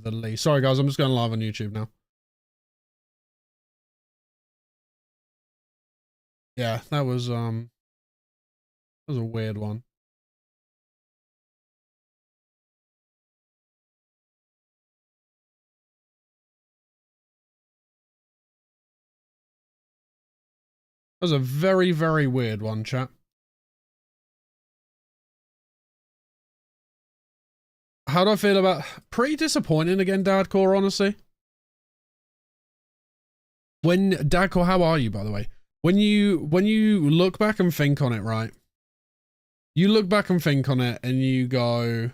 the least. Sorry guys, I'm just going live on YouTube now. Yeah, that was a weird one. That was a very, very weird one, chat. How do I feel about... Pretty disappointing again, Dadcore, honestly. Dadcore, how are you, by the way? When you look back and think on it, right? You look back and think on it and you go...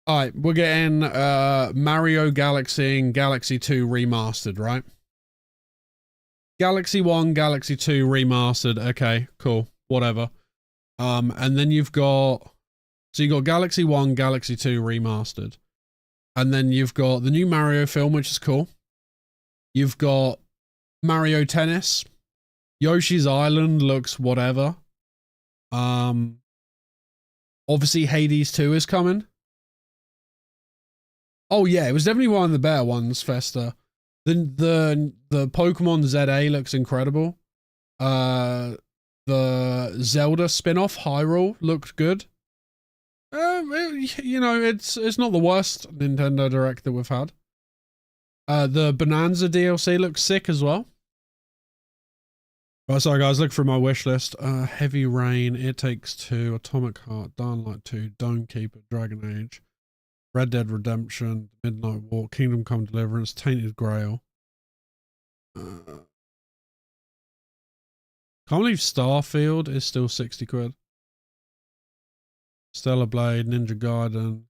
Alright, we're getting Mario Galaxy and Galaxy 2 remastered, right? Galaxy 1, Galaxy 2 remastered. Okay, cool. Whatever. And then you've got... So you got Galaxy 1, Galaxy 2 remastered. And then you've got the new Mario film, which is cool. You've got Mario Tennis. Yoshi's Island looks whatever. Obviously Hades 2 is coming. Oh yeah, it was definitely one of the better ones, Festa. The Pokemon ZA looks incredible. The Zelda spin-off Hyrule looked good. You know, it's not the worst Nintendo Direct that we've had. The Bonanza DLC looks sick as well. Right, sorry guys, look for my wish list. Heavy Rain, It Takes Two, Atomic Heart, Dying Light 2, Dome Keeper, Dragon Age, Red Dead Redemption, Midnight Walk, Kingdom Come Deliverance, Tainted Grail. Can't believe Starfield is still 60 quid. Stellar Blade, Ninja Gaiden,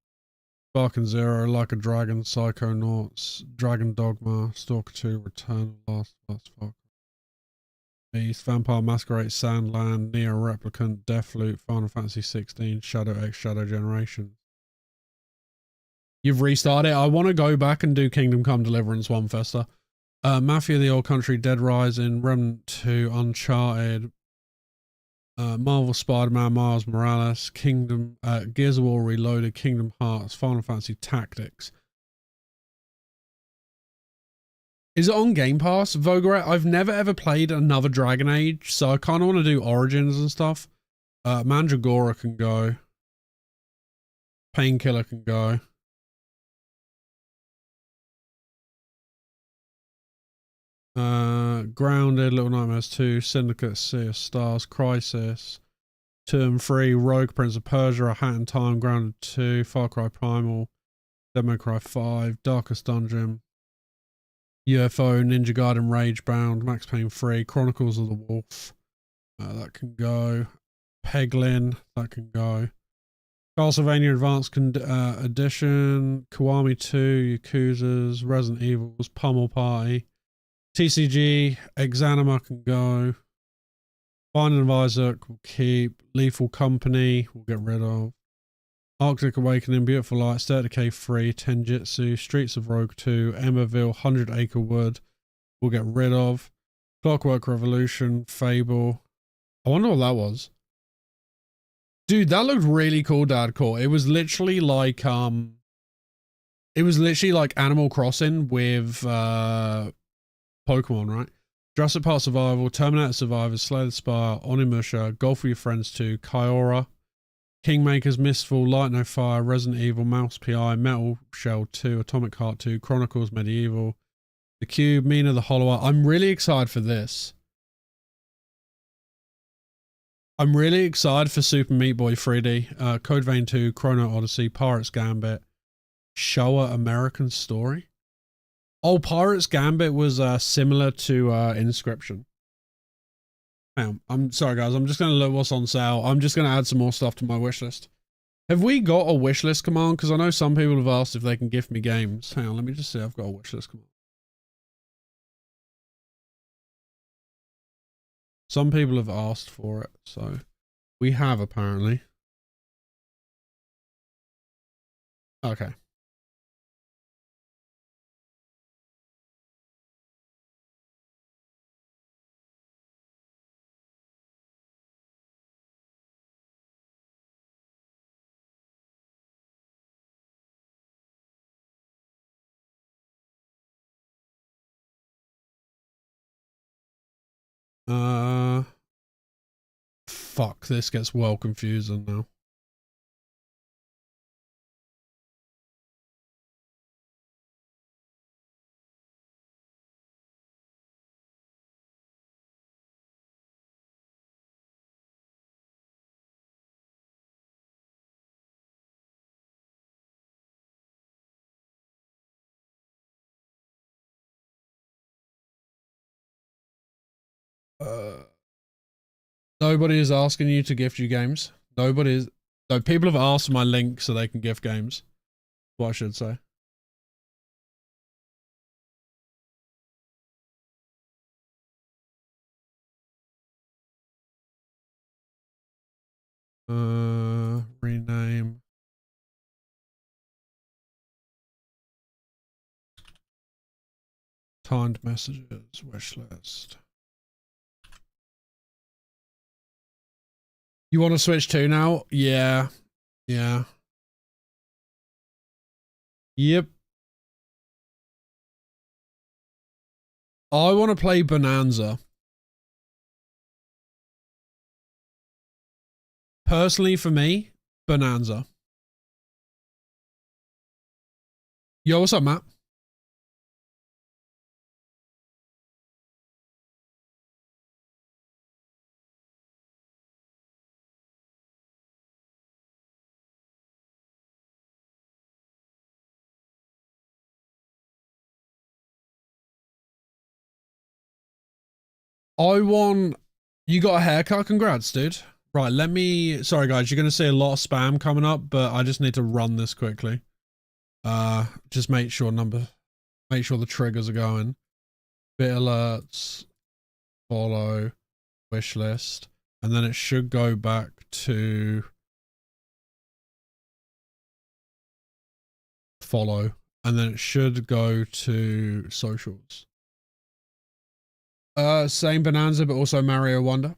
Sparking Zero, Like a Dragon, Psychonauts, Dragon Dogma, Stalker 2, Return of Last of Us, Fuck Beast, Vampire Masquerade, Sandland, Neo Replicant, Deathloop, Final Fantasy 16, Shadow X, Shadow Generation. You've restarted it. I want to go back and do Kingdom Come Deliverance 1, Festa. Mafia the Old Country, Dead Rising, Remnant 2, Uncharted, Marvel Spider-Man, Miles Morales, Gears of War Reloaded, Kingdom Hearts, Final Fantasy Tactics. Is it on Game Pass? Vogaret, I've never ever played another Dragon Age, so I kind of want to do Origins and stuff. Mandragora can go. Painkiller can go. Grounded, Little Nightmares 2, Syndicate, Sea of Stars, Crisis, 2 and 3, Rogue, Prince of Persia, A Hat in Time, Grounded 2, Far Cry Primal, Devil May Cry 5, Darkest Dungeon, UFO, Ninja Gaiden, Ragebound, Max Payne 3, Chronicles of the Wolf, that can go. Peglin, that can go. Castlevania Advanced Edition, Kiwami 2, Yakuza's, Resident Evil's, Pummel Party, TCG, Exanima can go. Binding of Isaac will keep. Lethal Company we'll get rid of. Arctic Awakening, Beautiful Light, State of Decay 3, Tenjitsu, Streets of Rogue 2, Emerville, 100 Acre Wood we'll get rid of. Clockwork Revolution, Fable. I wonder what that was. Dude, that looked really cool, Dadcore. It was literally like Animal Crossing with Pokemon, right? Jurassic Park Survival, Terminator Survivors, Slay the Spire, Onimusha, Golf with Your Friends 2, Kyora, Kingmakers, Mistfall, Light No Fire, Resident Evil, Mouse PI, Metal Shell 2, Atomic Heart 2, Chronicles Medieval, The Cube, Mina the Hollower. I'm really excited for this. I'm really excited for Super Meat Boy 3D, Code Vein 2, Chrono Odyssey, Pirates Gambit, Showa American Story. Oh, Pirates Gambit was similar to Inscription. I'm sorry, guys. I'm just going to look what's on sale. I'm just going to add some more stuff to my wish list. Have we got a wish list command? Because I know some people have asked if they can gift me games. Hang on, let me just see. I've got a wish list command. Some people have asked for it, so we have apparently. Okay. fuck, this gets well confusing now. Nobody is asking you to gift you games. Nobody is. No, people have asked for my link so they can gift games. What I should say. Rename. Timed messages, wish list. You want to switch to now? Yeah. Yeah. Yep. I want to play Bonanza. Personally, for me, Bonanza. Yo, what's up, Matt? You got a haircut? Congrats, dude. Right, sorry guys, you're gonna see a lot of spam coming up, but I just need to run this quickly. Just make sure the triggers are going. Bit alerts, follow, wish list, and then it should go back to follow, and then it should go to socials. Same Bonanza, but also Mario Wonder.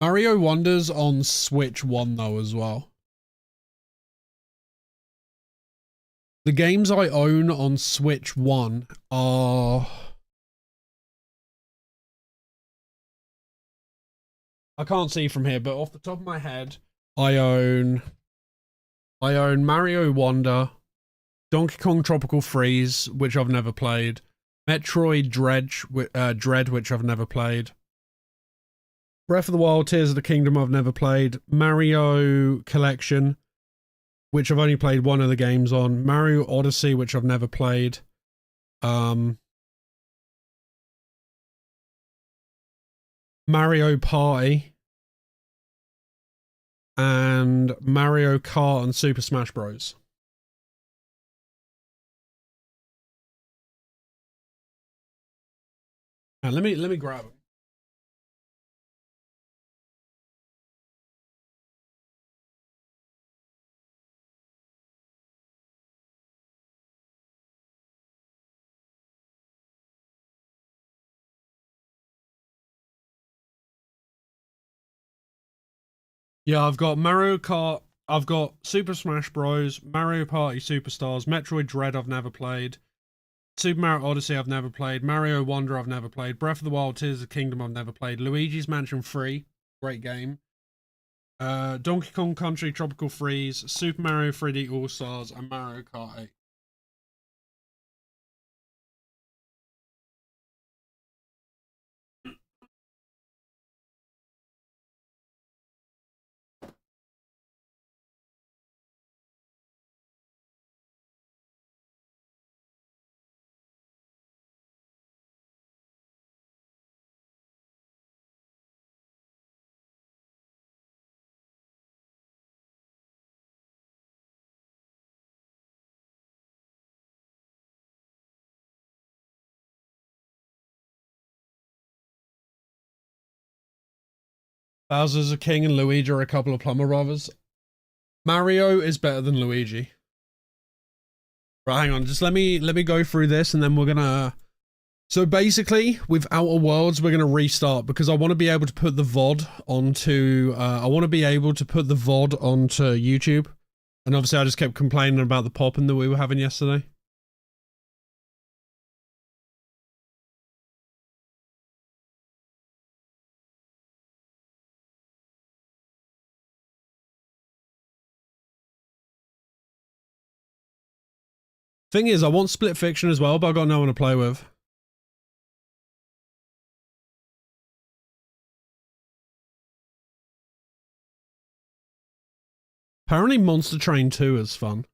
Mario Wonder's on Switch 1 though as well. The games I own on Switch 1 are... I can't see from here, but off the top of my head, I own Mario Wonder, Donkey Kong Tropical Freeze, which I've never played, Metroid Dread, which I've never played, Breath of the Wild, Tears of the Kingdom I've never played, Mario Collection, which I've only played one of the games on, Mario Odyssey, which I've never played, Mario Party, and Mario Kart and Super Smash Bros. And let me grab them. Yeah, I've got Mario Kart, I've got Super Smash Bros, Mario Party Superstars, Metroid Dread I've never played, Super Mario Odyssey I've never played, Mario Wonder I've never played, Breath of the Wild, Tears of the Kingdom I've never played, Luigi's Mansion 3, great game, Donkey Kong Country Tropical Freeze, Super Mario 3D All-Stars, and Mario Kart 8. Bowser's a king and Luigi are a couple of plumber brothers. Mario is better than Luigi. Right, hang on, just let me go through this and then we're gonna... So basically, with Outer Worlds, we're going to restart because I want to be able to put the VOD onto... YouTube. And obviously I just kept complaining about the popping that we were having yesterday. Thing is, I want Split Fiction as well, but I got no one to play with. Apparently Monster Train 2 is fun.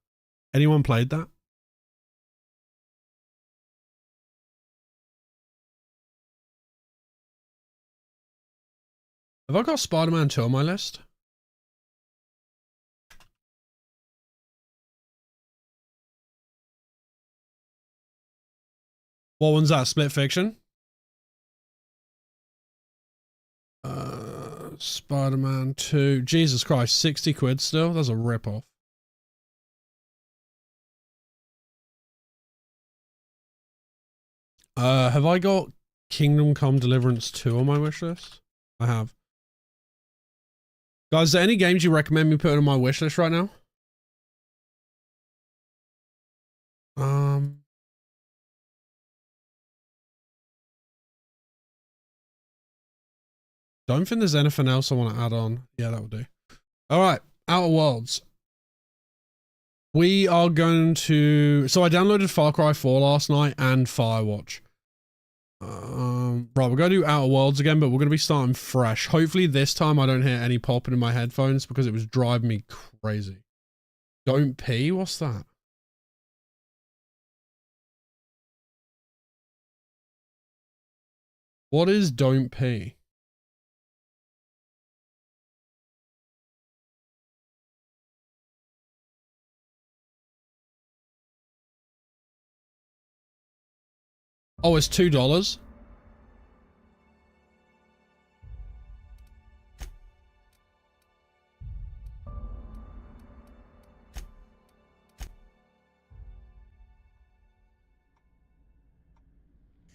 Anyone played that? Have I got Spider-Man 2 on my list? What one's that? Split Fiction? Spider-Man 2. Jesus Christ, 60 quid still? That's a rip-off. Have I got Kingdom Come Deliverance 2 on my wish list? I have. Guys, is there any games you recommend me putting on my wish list right now? Don't think there's anything else I want to add on. Yeah, that will do. All right, Outer Worlds. We are going to... So I downloaded Far Cry 4 last night and Firewatch. Right, we're going to do Outer Worlds again, but we're going to be starting fresh. Hopefully this time I don't hear any popping in my headphones because it was driving me crazy. Don't pee? What's that? What is don't pee? Oh, it's $2.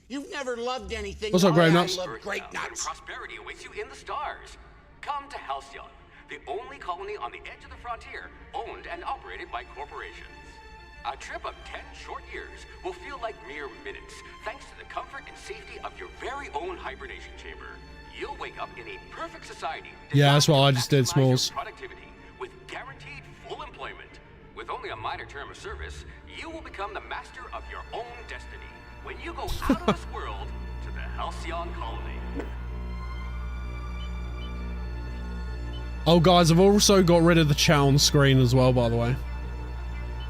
You've never loved anything. What's up, Grey Nuts? I love grape nuts. Prosperity awaits you in the stars. Come to Halcyon, the only colony on the edge of the frontier, owned and operated by corporations. A trip of 10 short years will feel like mere minutes, thanks to the comfort and safety of your very own hibernation chamber. You'll wake up in a perfect society. Yeah, that's what I just did, Smalls. Productivity with guaranteed full employment. With only a minor term of service, you will become the master of your own destiny when you go out of this world to the Halcyon colony. Oh, guys, I've also got rid of the chat on screen as well, by the way.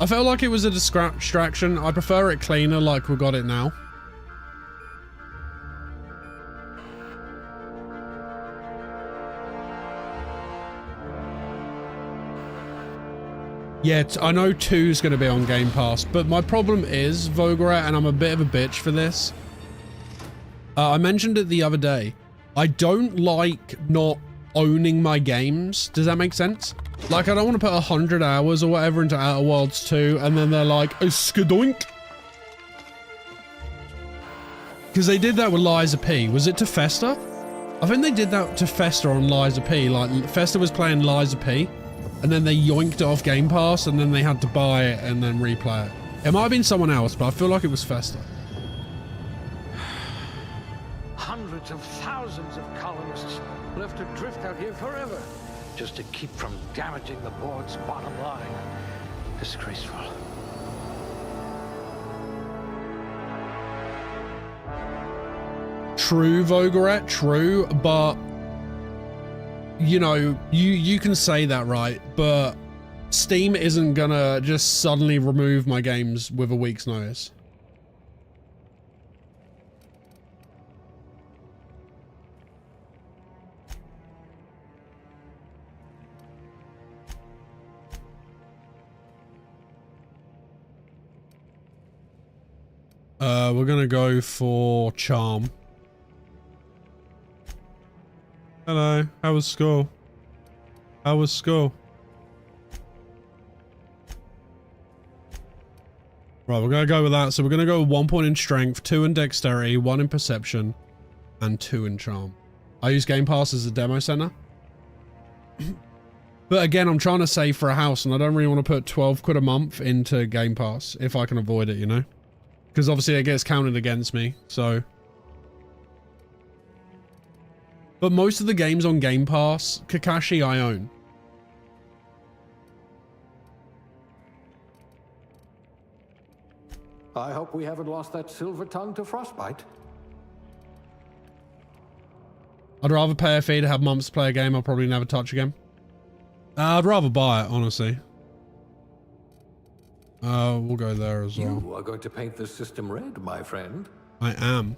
I felt like it was a distraction. I prefer it cleaner like we got it now. Yeah, I know 2's going to be on Game Pass, but my problem is, Vogarat, and I'm a bit of a bitch for this. I mentioned it the other day. I don't like not owning my games. Does that make sense? Like, I don't want to put 100 hours or whatever into Outer Worlds 2, and then they're like, oh, skadoink. Because they did that with Liza P. Was it to Festa? I think they did that to Festa on Liza P. Like, Festa was playing Liza P, and then they yoinked it off Game Pass, and then they had to buy it and then replay it. It might have been someone else, but I feel like it was Festa. Hundreds of thousands of colonists left adrift out here forever, just to keep from damaging the board's bottom line. Disgraceful. True, Vogaret, true, but you know, you can say that, right? But Steam isn't gonna just suddenly remove my games with a week's notice. We're gonna go for Charm. Hello, how was school? How was school? Right, we're gonna go with that. So we're gonna go with 1 point in strength, 2 in dexterity, 1 in perception, and 2 in charm. I use Game Pass as a demo center. But again, I'm trying to save for a house, and I don't really want to put 12 quid a month into Game Pass if I can avoid it, you know? Because obviously it gets counted against me, so. But most of the games on Game Pass, Kakashi, I own. I hope we haven't lost that silver tongue to frostbite. I'd rather pay a fee to have months to play a game I'll probably never touch again. I'd rather buy it, honestly. We'll go there as well. You are going to paint this system red, my friend. I am.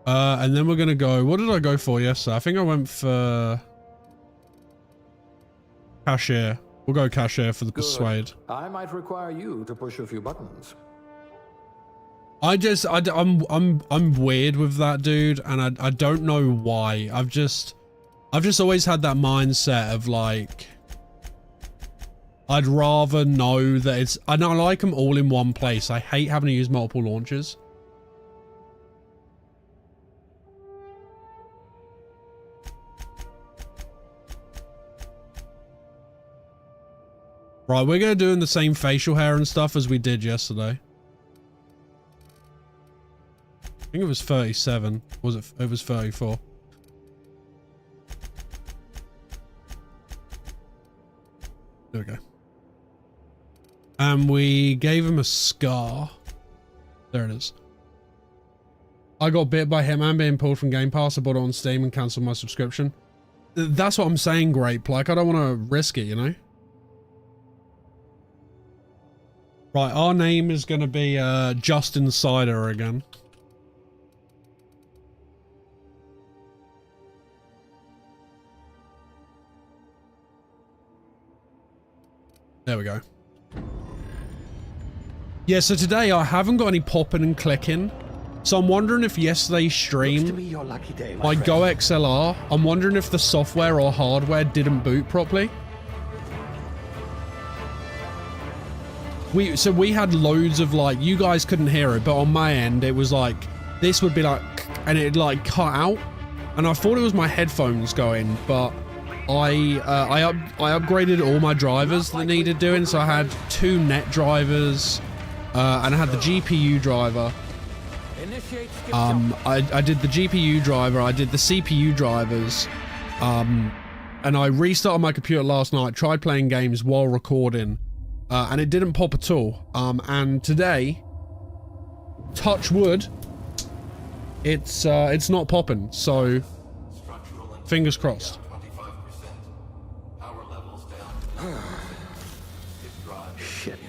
And then we're going to go... What did I go for yesterday? I think I went for... Cashier. We'll go cashier for the persuade. I might require you to push a few buttons. I'm weird with that, dude, and I don't know why. I've just always had that mindset of like, I'd rather know that it's, and I like them all in one place. I hate having to use multiple launchers. Right, we're gonna do the same facial hair and stuff as we did yesterday. I think it was 37. Was it? It was 34. There we go. And we gave him a scar. There it is. I got bit by Hitman being pulled from Game Pass. I bought it on Steam and cancelled my subscription. That's what I'm saying, Grape. Like, I don't want to risk it, you know? Right, our name is going to be Justin Cider again. There we go. Yeah, so today I haven't got any popping and clicking. So I'm wondering if yesterday's stream, my Go XLR, I'm wondering if the software or hardware didn't boot properly. We had loads of like, you guys couldn't hear it, but on my end, it was like, this would be like, and it like cut out. And I thought it was my headphones going, but I upgraded all my drivers that needed doing. So I had 2 net drivers, and I had the GPU driver. I did the GPU driver, I did the CPU drivers, and I restarted my computer last night, tried playing games while recording, and it didn't pop at all. And today, touch wood, it's not popping, so fingers crossed. Shit.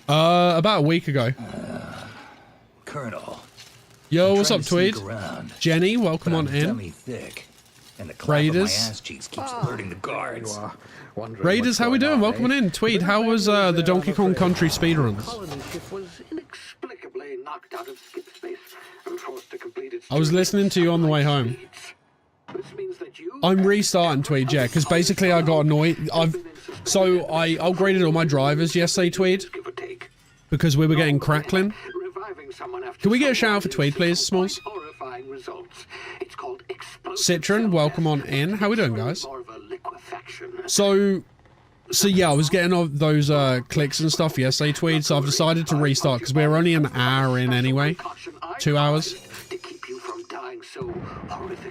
About a week ago. Colonel. Yo, what's up, Tweed? Around, Jenny, welcome on in. Thick, and the clap of my ass cheeks keeps alerting the guards. Raiders, how we doing? Welcome on in. Tweed, how was the Donkey Kong Country speedruns? I was listening to you on the way home. I'm restarting, Tweed, yeah, because basically I got annoyed. I upgraded all my drivers yesterday, Tweed, because we were getting crackling. Can we get a shout out for Tweed, please, Smalls? Citron, welcome on in. How we doing, guys? So yeah, I was getting all those clicks and stuff yesterday, Tweed, so I've decided to restart because we're only an hour in anyway. 2 hours.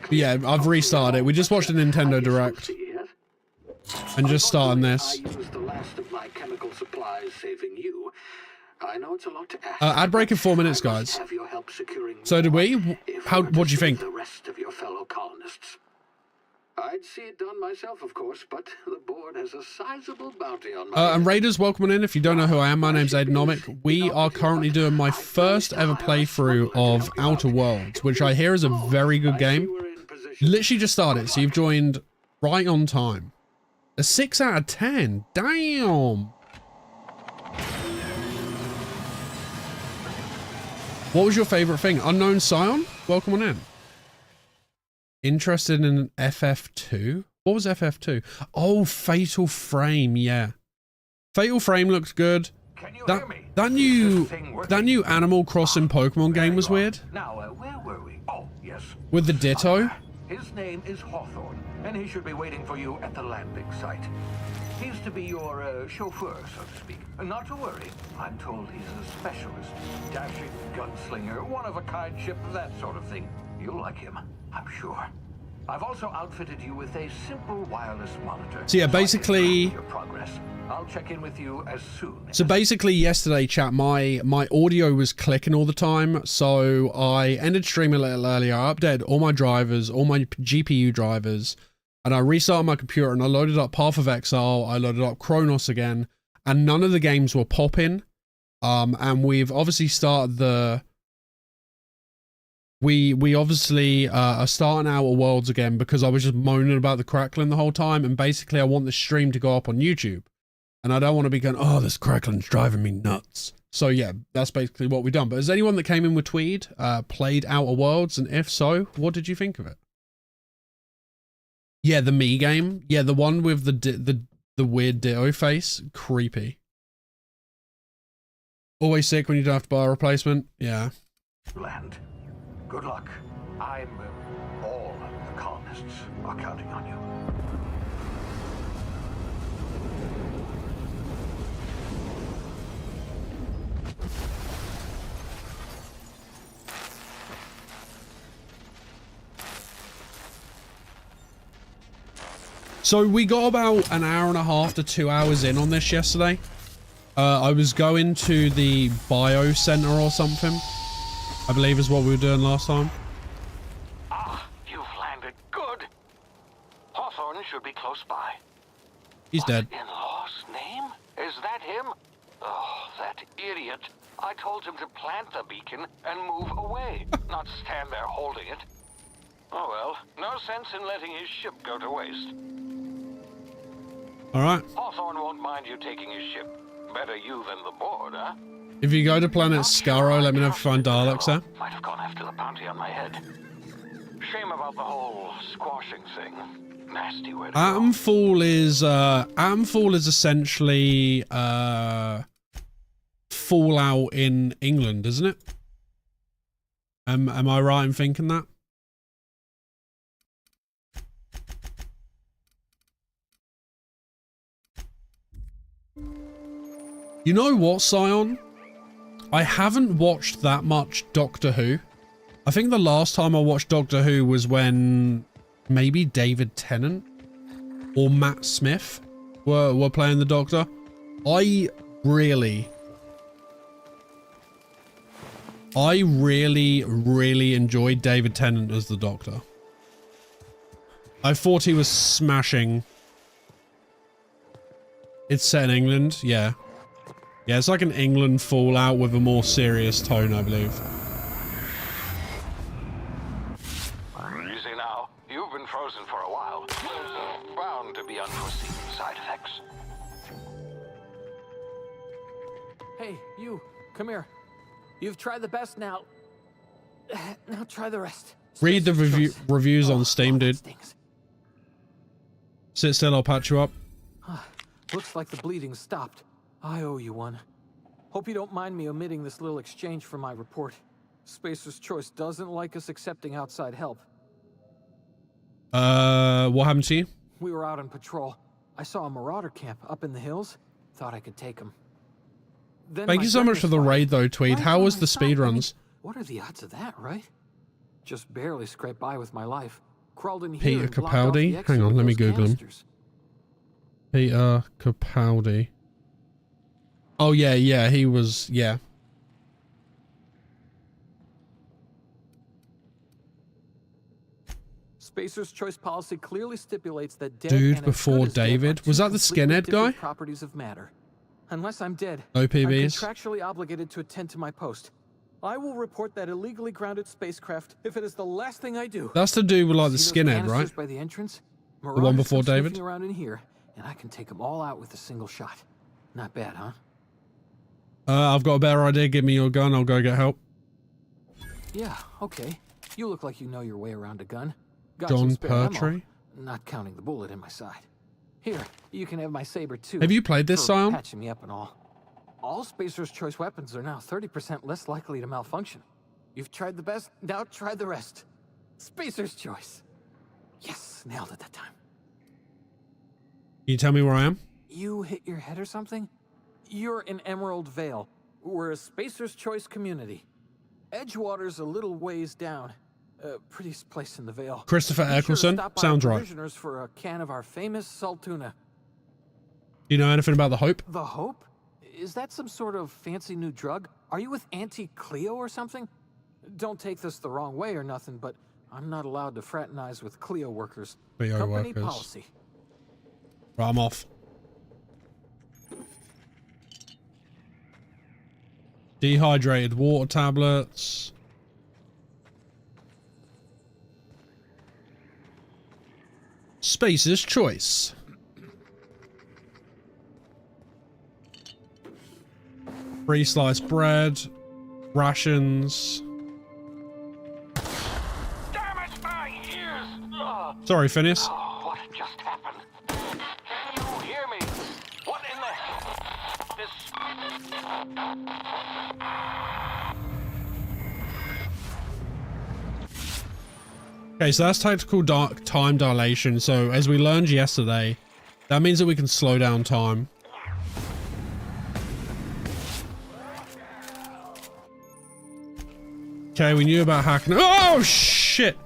But yeah, I've restarted it. We just watched a Nintendo Direct. And just starting this. Ad break in 4 minutes, guys. So did we? What do you think? I'd see it done myself, of course, but the board has a sizable bounty on my and Raiders, welcome in. If you don't know who I am, my name's Aidenomic. We are currently doing my first ever playthrough of Outer Worlds, which I hear is a very good game. Literally just started, so you've joined right on time. A 6 out of 10. Damn. What was your favorite thing? Unknown Scion? Welcome on in. Interested in FF2? What was FF2? Oh, Fatal Frame, yeah. Fatal Frame looked good. That new Animal Crossing Pokemon game was weird. Now, where were we? Oh, yes. With the Ditto. His name is Hawthorne, and he should be waiting for you at the landing site. He's to be your chauffeur, so to speak. Not to worry. I'm told he's a specialist. Dashing gunslinger, one-of-a-kind ship, that sort of thing. You'll like him, I'm sure. I've also outfitted you with a simple wireless monitor. So yeah, basically, your progress. I'll check in with you as soon. So basically yesterday, chat, my audio was clicking all the time, so I ended stream a little earlier. I updated all my drivers, all my GPU drivers, and I restarted my computer and I loaded up Path of Exile, I loaded up Chronos again, and none of the games were popping. And we've obviously started the... We obviously are starting Outer Worlds again because I was just moaning about the crackling the whole time, and basically I want the stream to go up on YouTube. And I don't want to be going, oh, this crackling's driving me nuts. So yeah, that's basically what we've done. But has anyone that came in with Tweed played Outer Worlds? And if so, what did you think of it? Yeah, the me game. Yeah, the one with the weird Ditto face. Creepy. Always sick when you don't have to buy a replacement. Yeah. Land. Good luck. All the colonists are counting on you. So we got about an hour and a half to 2 hours in on this yesterday. I was going to the bio center or something, I believe is what we were doing last time. Ah, you've landed. Good. Hawthorne should be close by. He's dead. In-law's name? Is that him? Oh, that idiot. I told him to plant the beacon and move away, not stand there holding it. Oh well, no sense in letting his ship go to waste. Alright. Hawthorne won't mind you taking his ship. Better you than the board, huh? If you go to planet Scarrow, let me know if you find Daleks there. Might have gone after the bounty on my head. Shame about the whole squashing thing. Nasty way to go. Atomfall is essentially Fallout in England, isn't it? Am I right in thinking that? You know what, Scion? I haven't watched that much Doctor Who. I think the last time I watched Doctor Who was when maybe David Tennant or Matt Smith were playing the Doctor. I really enjoyed David Tennant as the Doctor. I thought he was smashing. It's set in England, yeah. Yeah, it's like an England Fallout with a more serious tone, I believe. Easy now. You've been frozen for a while. Bound to be unforeseen side effects. Hey, you. Come here. You've tried the best now. Now try the rest. Read the reviews on Steam, dude. Sit still, I'll patch you up. Looks like the bleeding stopped. I owe you one. Hope you don't mind me omitting this little exchange from my report. Spacer's Choice doesn't like us accepting outside help. What happened to you? We were out on patrol. I saw a marauder camp up in the hills. Thought I could take him. Thank you so much for the raid though, Tweed. How was the speedruns? What are the odds of that, right? Just barely scraped by with my life. Crawled in here Peter and blocked off the Capaldi? exit Hang on, with let me those Google him. canisters. Peter Capaldi. Oh yeah, he was, yeah. Spacer's Choice policy clearly stipulates that dead Dude and as before good as dead David. are Was two that the completely skinhead different guy? Properties of matter. Unless I'm dead, No I'm PBs. contractually obligated to attend to my post. I will report that illegally grounded spacecraft if it is the last thing I do. That's to do with like the See those skinhead, right? canisters by the entrance? The one Marauders before come David? sniffing around in here, and I can take them all out with a single shot. Not bad, huh? I've got a better idea. Give me your gun. I'll go get help. Yeah, okay. You look like you know your way around a gun. Got John some spare ammo, Pertwee? not counting the bullet in my side. Here, you can have my saber too. Have you played this, for Sion? patching me up and all. All Spacer's Choice weapons are now 30% less likely to malfunction. You've tried the best, now try the rest. Spacer's Choice. Yes, nailed it that time. Can you tell me where I am? You hit your head or something? You're in Emerald Vale. We're a Spacer's Choice community. Edgewater's a little ways down. Prettiest place in the Vale. Christopher Be sure to Eccleston? stop by Sounds right. Provisioners for a can of our famous salt tuna. Do you know anything about the Hope? The Hope? Is that some sort of fancy new drug? Are you with Auntie Cleo or something? Don't take this the wrong way or nothing, but I'm not allowed to fraternize with Cleo workers. Cleo Company workers. policy. Right, I'm off. Dehydrated water tablets. Spacer's choice. Free sliced bread. Rations. Damn it, my ears! Ugh. Sorry, Phineas. Oh, what just happened? Can you hear me? What in the... Okay, so that's tactical time dilation. So as we learned yesterday, that means that we can slow down time. Okay, we knew about hacking. Oh shit!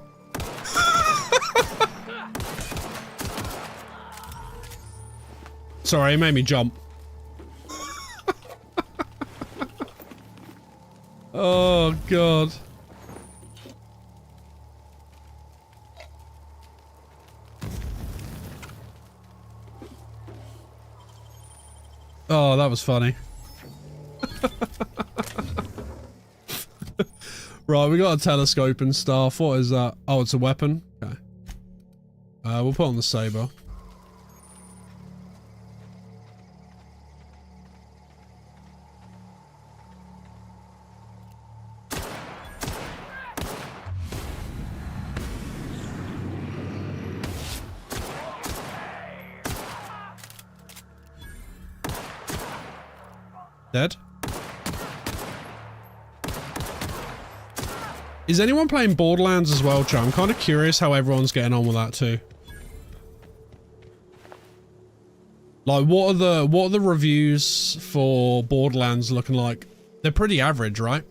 Sorry, it made me jump. Oh god. Oh, that was funny. Right, we got a telescope and stuff. What is that? Oh, it's a weapon? Okay. We'll put on the saber. Dead? Is anyone playing Borderlands as well, Chat? I'm kind of curious how everyone's getting on with that too. Like, what are the reviews for Borderlands looking like? They're pretty average, right?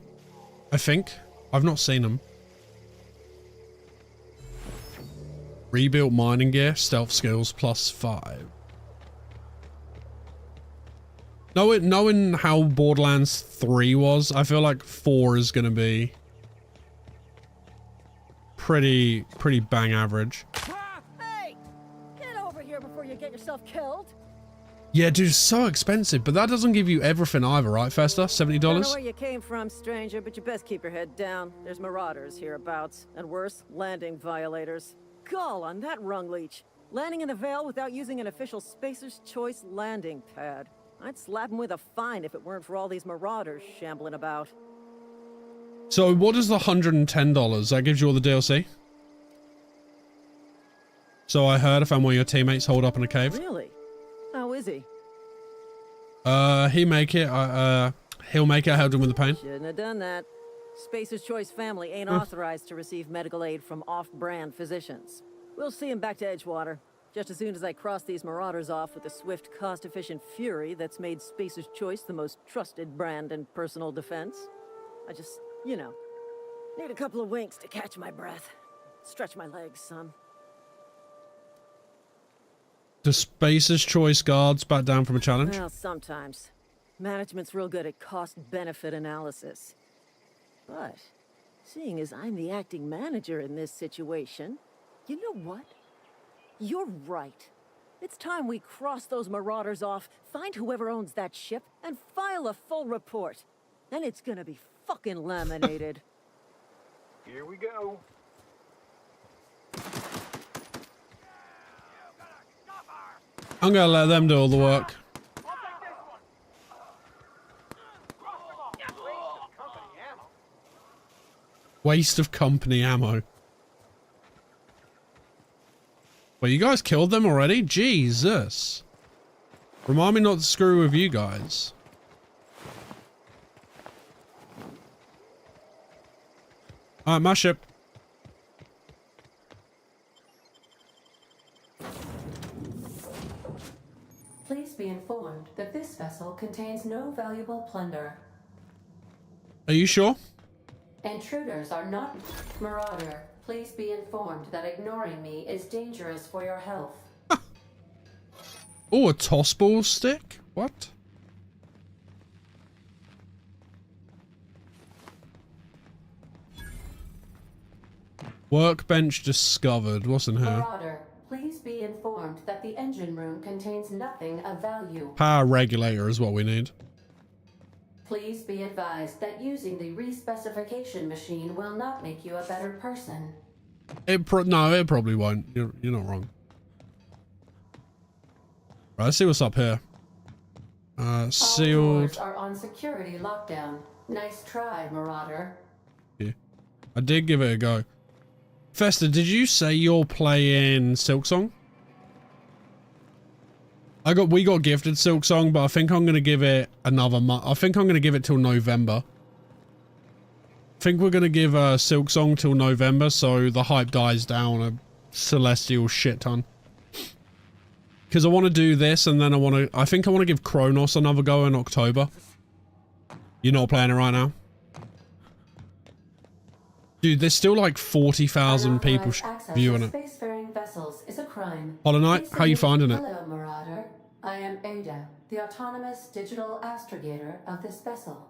I think. I've not seen them. Rebuilt mining gear, stealth skills +5. Knowing how Borderlands 3 was, I feel like 4 is going to be pretty bang average. Hey! Get over here before you get yourself killed. Yeah, dude, it's so expensive, but that doesn't give you everything either, right, Festa? $70? I don't know where you came from, stranger, but you best keep your head down. There's marauders hereabouts, and worse, landing violators. Gall on that rung leech. Landing in the Vale without using an official Spacer's Choice landing pad. I'd slap him with a fine if it weren't for all these marauders shambling about. So what is the $110? That gives you all the DLC? So I heard if I'm one of your teammates holed up in a cave. Really? How is he? He'll make it. I helped him with the pain. Shouldn't have done that. Spacer's Choice family ain't authorized to receive medical aid from off-brand physicians. We'll see him back to Edgewater. Just as soon as I cross these marauders off with the swift, cost-efficient fury that's made Spacer's Choice the most trusted brand in personal defense. I just, you know, need a couple of winks to catch my breath. Stretch my legs, son. Do Spacer's Choice guards back down from a challenge? Well, sometimes. Management's real good at cost-benefit analysis. But, seeing as I'm the acting manager in this situation, you know what? You're right. It's time we cross those marauders off, find whoever owns that ship, and file a full report. Then it's gonna be fucking laminated. Here we go. I'm gonna let them do all the work. Waste of company ammo. Well, you guys killed them already? Jesus. Remind me not to screw with you guys. Alright, my ship. Please be informed that this vessel contains no valuable plunder. Are you sure? Intruders are not... Marauder, please be informed that ignoring me is dangerous for your health. Oh, a toss ball stick? What? Workbench discovered. What's in here? Marauder, please be informed that the engine room contains nothing of value. Power regulator is what we need. Please be advised that using the respecification machine will not make you a better person. No, it probably won't. You're not wrong. Right, let's see what's up here. Sealed. All doors are on security lockdown. Nice try, Marauder. Yeah. I did give it a go. Festa, did you say you're playing Silksong? We got gifted Silksong, but I think I'm gonna give it another month. I think I'm gonna give it till November. I think we're gonna give Silksong till November, so the hype dies down a celestial shit ton. Because I want to do this, and then I think I want to give Kronos another go in October. You're not playing it right now? Dude, there's still like 40,000 people viewing it. Spacefaring vessels is a crime. Hollow Knight, how you finding it? Hello, Marauder. I am Ada, the autonomous digital astrogator of this vessel.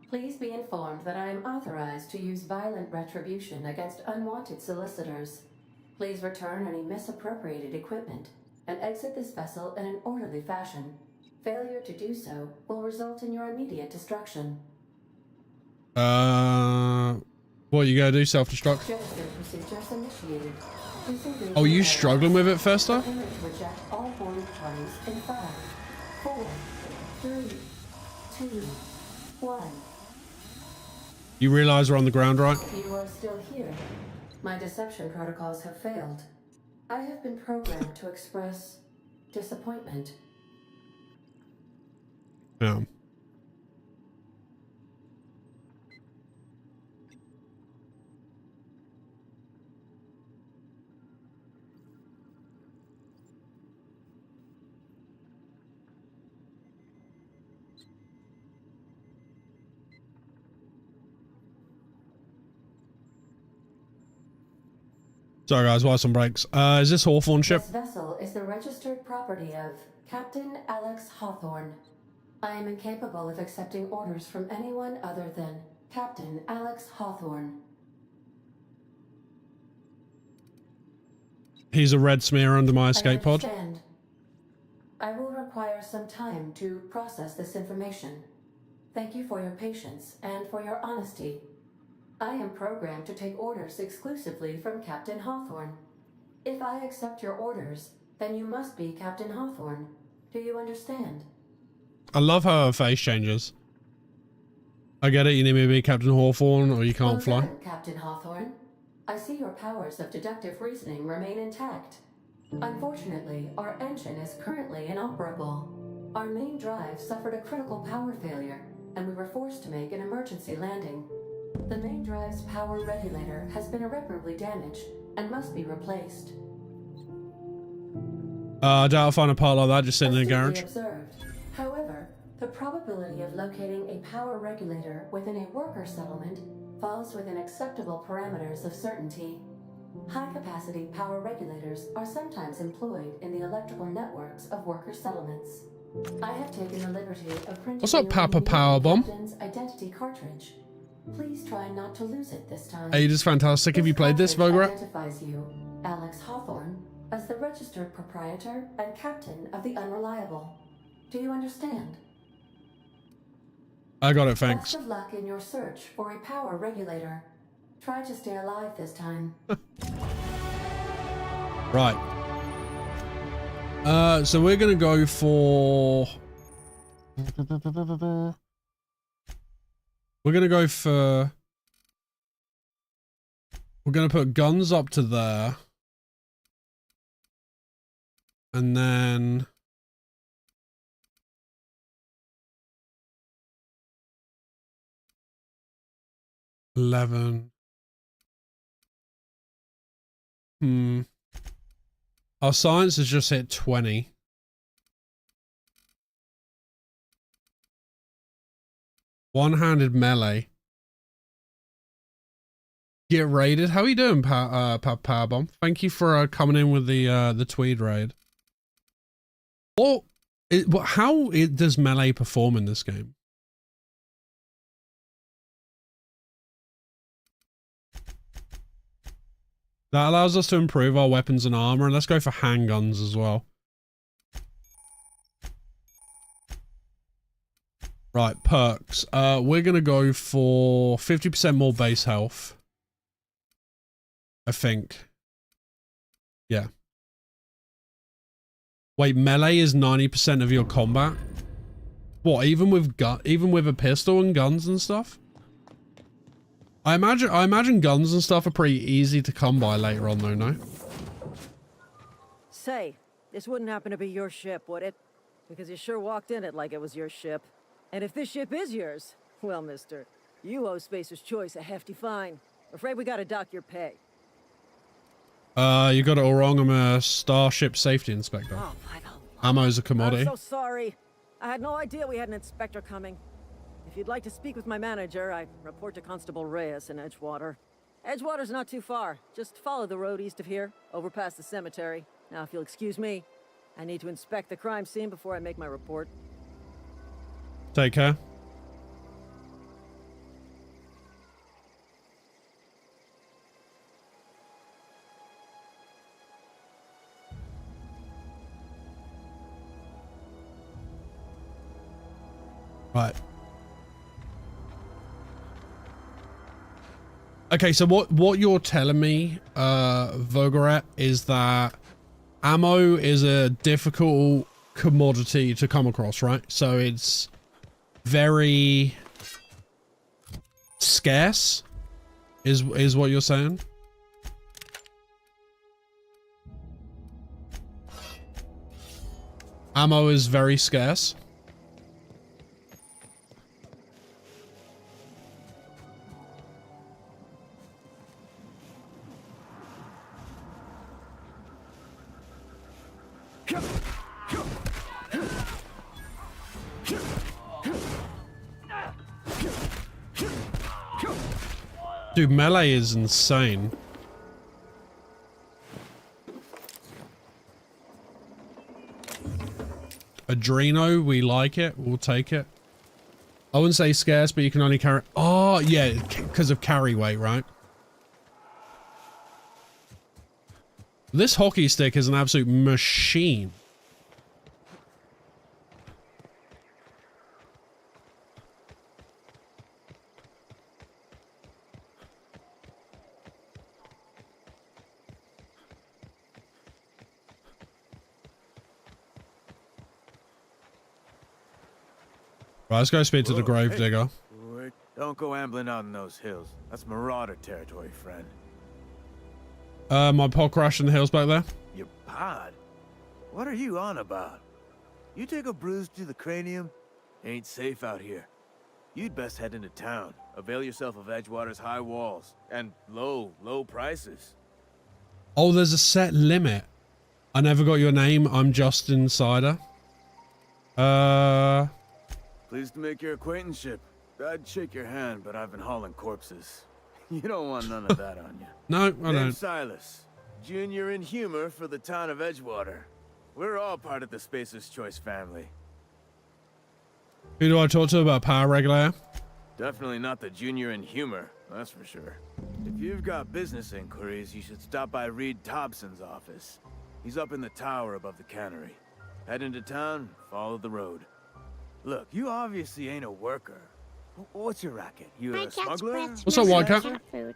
Please be informed that I am authorized to use violent retribution against unwanted solicitors. Please return any misappropriated equipment and exit this vessel in an orderly fashion. Failure to do so will result in your immediate destruction. What you gotta do? Self-destruct? Procedures initiated. Oh, you struggling with it, Festa? Reject all warning parties in 5, 4, 3, 2, 1. You realize we're on the ground, right? You are still here. My deception protocols have failed. I have been programmed to express disappointment. Yeah. Sorry guys, why some breaks? Is this Hawthorne ship? This vessel is the registered property of Captain Alex Hawthorne. I am incapable of accepting orders from anyone other than Captain Alex Hawthorne. He's a red smear under my escape pod. I will require some time to process this information. Thank you for your patience and for your honesty. I am programmed to take orders exclusively from Captain Hawthorne. If I accept your orders, then you must be Captain Hawthorne. Do you understand? I love how her face changes. I get it, you need me to be Captain Hawthorne or you can't fly. Done, Captain Hawthorne. I see your powers of deductive reasoning remain intact. Unfortunately, our engine is currently inoperable. Our main drive suffered a critical power failure, and we were forced to make an emergency landing. The main drive's power regulator has been irreparably damaged and must be replaced. I doubt I'll find a part like that just sitting in the garage. Observed. However, the probability of locating a power regulator within a worker settlement falls within acceptable parameters of certainty. High-capacity power regulators are sometimes employed in the electrical networks of worker settlements. I have taken the liberty of printing. What's up, Papa Powerbomb? Captain's identity cartridge. Please try not to lose it this time. Ada's fantastic. Have you played this, Vograt? Identifies you, Alex Hawthorne, as the registered proprietor and captain of the Unreliable. Do you understand? I got it, thanks. Best of luck in your search for a power regulator. Try to stay alive this time. Right. So we're gonna go for... We're gonna go for... We're gonna put guns up to there. And then... $11. Our science has just hit 20. One-handed melee. Get raided. How are you doing, Powerbomb? Thank you for coming in with the Tweed raid. How does melee perform in this game? That allows us to improve our weapons and armor, and let's go for handguns as well. Right, perks. We're gonna go for 50% more base health. I think. Yeah. Wait, melee is 90% of your combat? What, even with a pistol and guns and stuff? I imagine guns and stuff are pretty easy to come by later on though, no? Say, this wouldn't happen to be your ship, would it? Because you sure walked in it like it was your ship. And if this ship is yours, well, mister, you owe Spacer's Choice a hefty fine. Afraid we gotta dock your pay. You got it all wrong. I'm a Starship Safety Inspector. Oh, Ammo's a commodity. I'm so sorry. I had no idea we had an inspector coming. If you'd like to speak with my manager, I report to Constable Reyes in Edgewater. Edgewater's not too far. Just follow the road east of here, over past the cemetery. Now, if you'll excuse me, I need to inspect the crime scene before I make my report. Take care. Right. Okay, so what you're telling me, Vogaret, is that ammo is a difficult commodity to come across, right? So it's very scarce, is what you're saying? Ammo is very scarce. Dude, melee is insane. Adreno, we like it. We'll take it. I wouldn't say scarce, but you can only carry... Oh, yeah, because of carry weight, right? This hockey stick is an absolute machine. Right, let's go speak to the gravedigger. Hey, don't go ambling out in those hills. That's marauder territory, friend. My pod crashed in the hills back there. Your pod? What are you on about? You take a bruise to the cranium? Ain't safe out here. You'd best head into town. Avail yourself of Edgewater's high walls. And low prices. Oh, there's a set limit. I never got your name. I'm just Insider. Pleased to make your acquaintanceship. I'd shake your hand, but I've been hauling corpses. You don't want none of that on you. No, I don't. Silas, junior in humor for the town of Edgewater. We're all part of the Spacer's Choice family. Who do I talk to about power regulator? Definitely not the junior in humor, that's for sure. If you've got business inquiries, you should stop by Reed Thompson's office. He's up in the tower above the cannery. Head into town, follow the road. Look, you obviously ain't a worker. What's your racket? You a smuggler? What's up, Whitecat?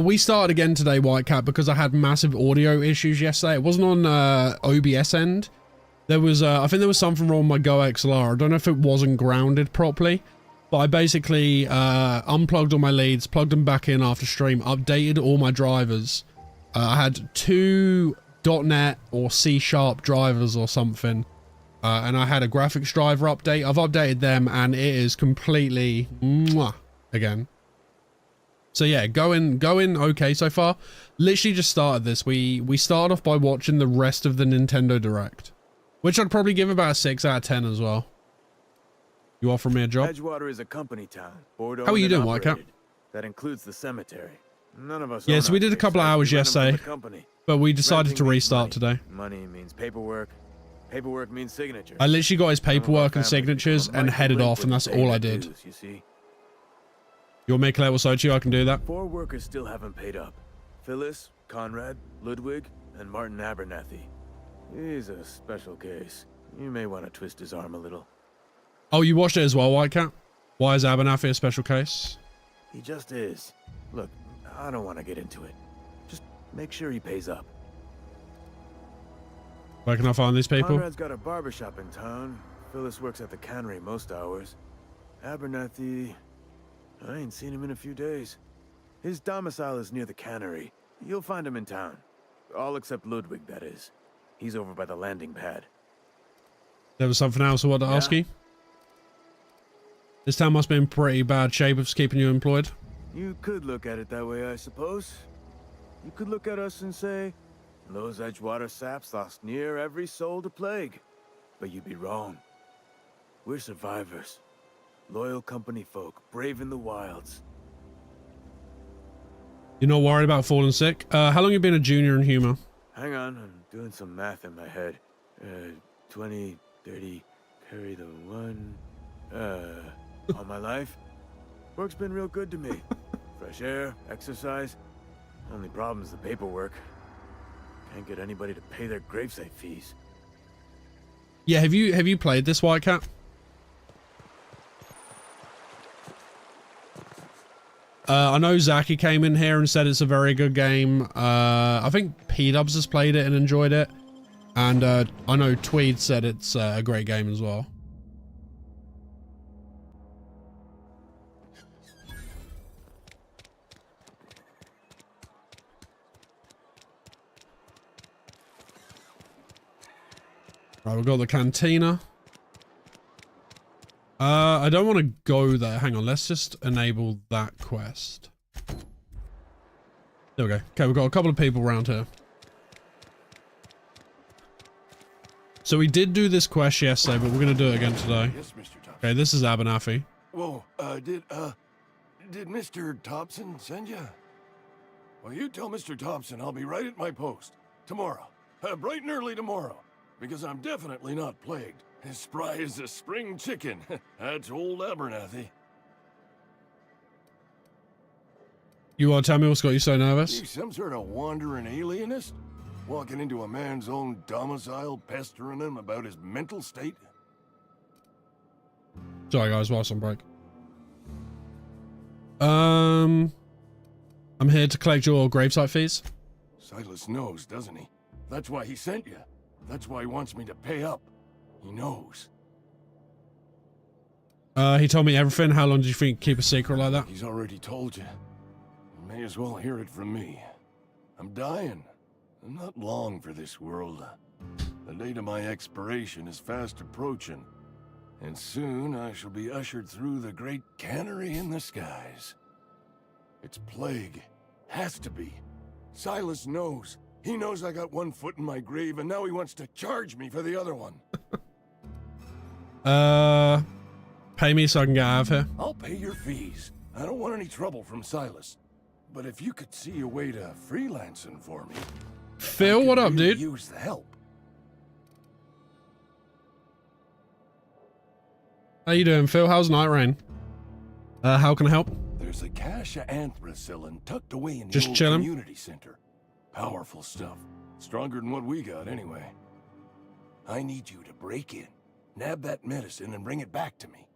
We started again today, Whitecat, because I had massive audio issues yesterday. It wasn't on OBS end. There was, I think there was something wrong with my Go XLR. I don't know if it wasn't grounded properly, but I basically unplugged all my leads, plugged them back in after stream, updated all my drivers. I had 2 .NET or C# drivers or something. And I had a graphics driver update. I've updated them and it is completely again. So yeah, going okay so far. Literally just started this. We started off by watching the rest of the Nintendo Direct, which I'd probably give about a 6 out of 10 as well. You offer me a job? Edgewater is a company town. How are you doing, Whitecat? That includes the cemetery. None of us. Yeah, own so we did a objects, couple of right? hours We rent 'em from yesterday, the company. but we decided Renting to means restart money. today. Money means paperwork. Paperwork means signatures. I literally got his Some of our paperwork and families signatures become and Michael headed off, Linkwood and that's paying all I their did. dues, you see. You want me to collect what's owed to you? I can do that. 4 workers still haven't paid up. Phyllis, Conrad, Ludwig, and Martin Abernathy. He's a special case. You may want to twist his arm a little. Oh, you watched it as well, Whitecat? Why is Abernathy a special case? He just is. Look, I don't want to get into it. Just make sure he pays up. Where can I find these people? Conrad's got a barbershop in town. Phyllis works at the cannery most hours. Abernathy... I ain't seen him in a few days. His domicile is near the cannery. You'll find him in town. All except Ludwig, that is. He's over by the landing pad. There was something else I wanted to ask you. This town must be in pretty bad shape if it's keeping you employed. You could look at it that way, I suppose. You could look at us and say, those Edgewater saps lost near every soul to plague. But you'd be wrong. We're survivors. Loyal company folk, brave in the wilds. You're not worried about falling sick? How long you been a junior in humor? Hang on, I'm doing some math in my head. 20, 30, carry the 1. All my life. Work's been real good to me. Fresh air, exercise. Only problem is the paperwork. Can't get anybody to pay their gravesite fees. Yeah, have you played this, Whitecat? I know Zaki came in here and said it's a very good game. I think P-Dubs has played it and enjoyed it. And I know Tweed said it's a great game as well. Right, we've got the cantina. I don't want to go there. Hang on, let's just enable that quest. There we go. Okay, we've got a couple of people around here. So we did do this quest yesterday, but we're going to do it again today. Yes, Mr. Thompson. Okay, this is Abernathy. Whoa, did Mr. Thompson send you? Well, you tell Mr. Thompson I'll be right at my post. Tomorrow. Bright and early tomorrow. Because I'm definitely not plagued. As spry as a spring chicken. That's old Abernathy. You want to tell me what's got you so nervous? You some sort of wandering alienist? Walking into a man's own domicile, pestering him about his mental state? Sorry guys, whilst on break. I'm here to collect your gravesite fees. Silas knows, doesn't he? That's why he sent you. That's why he wants me to pay up. He knows. He told me everything. How long do you think keep a secret like that? He's already told you. You may as well hear it from me. I'm dying. I'm not long for this world. The date of my expiration is fast approaching. And soon I shall be ushered through the great cannery in the skies. It's plague. Has to be. Silas knows. He knows I got one foot in my grave, and now he wants to charge me for the other one. Pay me so I can get out of here. I'll pay your fees. I don't want any trouble from Silas. But if you could see a way to freelancing for me... Phil, what up, dude? Use the help. How you doing, Phil? How's Night Rain? How can I help? There's a cache of anthracillin tucked away in the Just old chilling. community center. Powerful stuff. Stronger than what we got, anyway. I need you to break in, nab that medicine, and bring it back to me.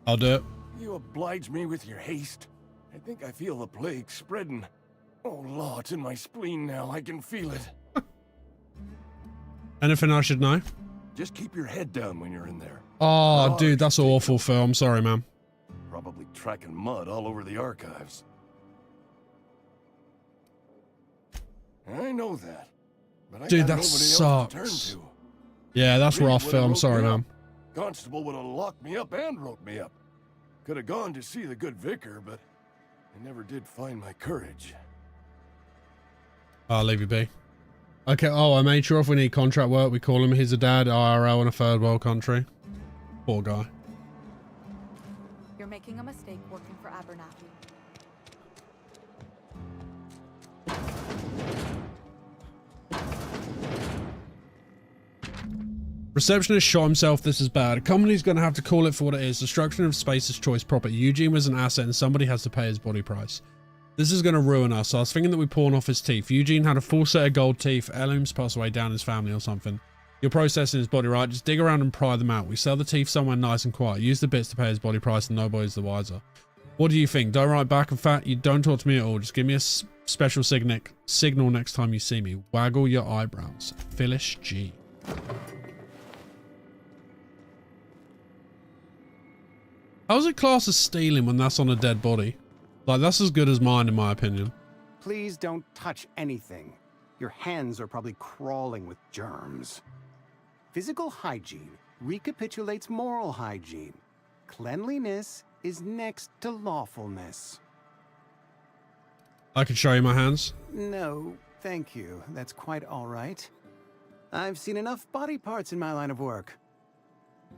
I'll do it. You oblige me with your haste. I think I feel the plague spreading. Oh, Law, it's in my spleen now. I can feel it. Anything I should know? Just keep your head down when you're in there. Oh, dude, that's awful, Phil. I'm sorry, man. Probably tracking mud all over the archives. I know that. But I Dude, got that nobody else to turn sucks. to. Yeah, that's Reed rough, would've Phil. I'm wrote sorry, me up. man. Constable would have locked me up and wrote me up. Could have gone to see the good vicar, but I never did find my courage. I'll leave you be. Okay, oh, I made sure if we need contract work, we call him. He's a dad, IRL in a third world country. Poor guy. You're making a mistake working for Abernathy. Receptionist shot himself. This is bad. A company's going to have to call it for what it is. Destruction of Spacer's Choice property. Eugene was an asset and somebody has to pay his body price. This is going to ruin us. I was thinking that we pawn off his teeth. Eugene had a full set of gold teeth. Heirlooms passed away down his family or something. You're processing his body, right? Just dig around and pry them out. We sell the teeth somewhere nice and quiet. Use the bits to pay his body price and nobody's the wiser. What do you think? Don't write back. In fact, you don't talk to me at all. Just give me a special signal next time you see me. Waggle your eyebrows. Phyllis G. How's it classed as stealing when that's on a dead body? Like, that's as good as mine in my opinion. Please don't touch anything. Your hands are probably crawling with germs. Physical hygiene recapitulates moral hygiene. Cleanliness is next to lawfulness. I can show you my hands. No, thank you. That's quite all right. I've seen enough body parts in my line of work.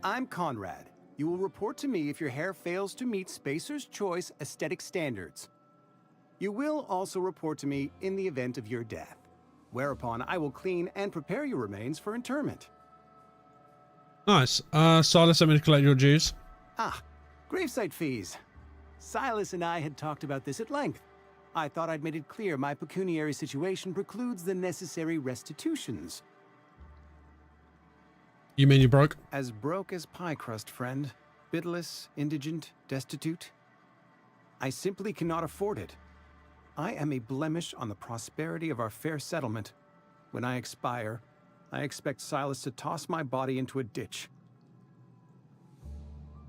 I'm Conrad. You will report to me if your hair fails to meet Spacer's Choice aesthetic standards. You will also report to me in the event of your death, whereupon I will clean and prepare your remains for interment. Nice. Silas, let me collect your dues. Ah, gravesite fees. Silas and I had talked about this at length. I thought I'd made it clear my pecuniary situation precludes the necessary restitutions. You mean you're broke? As broke as pie crust, friend. Bitless, indigent, destitute. I simply cannot afford it. I am a blemish on the prosperity of our fair settlement. When I expire, I expect Silas to toss my body into a ditch.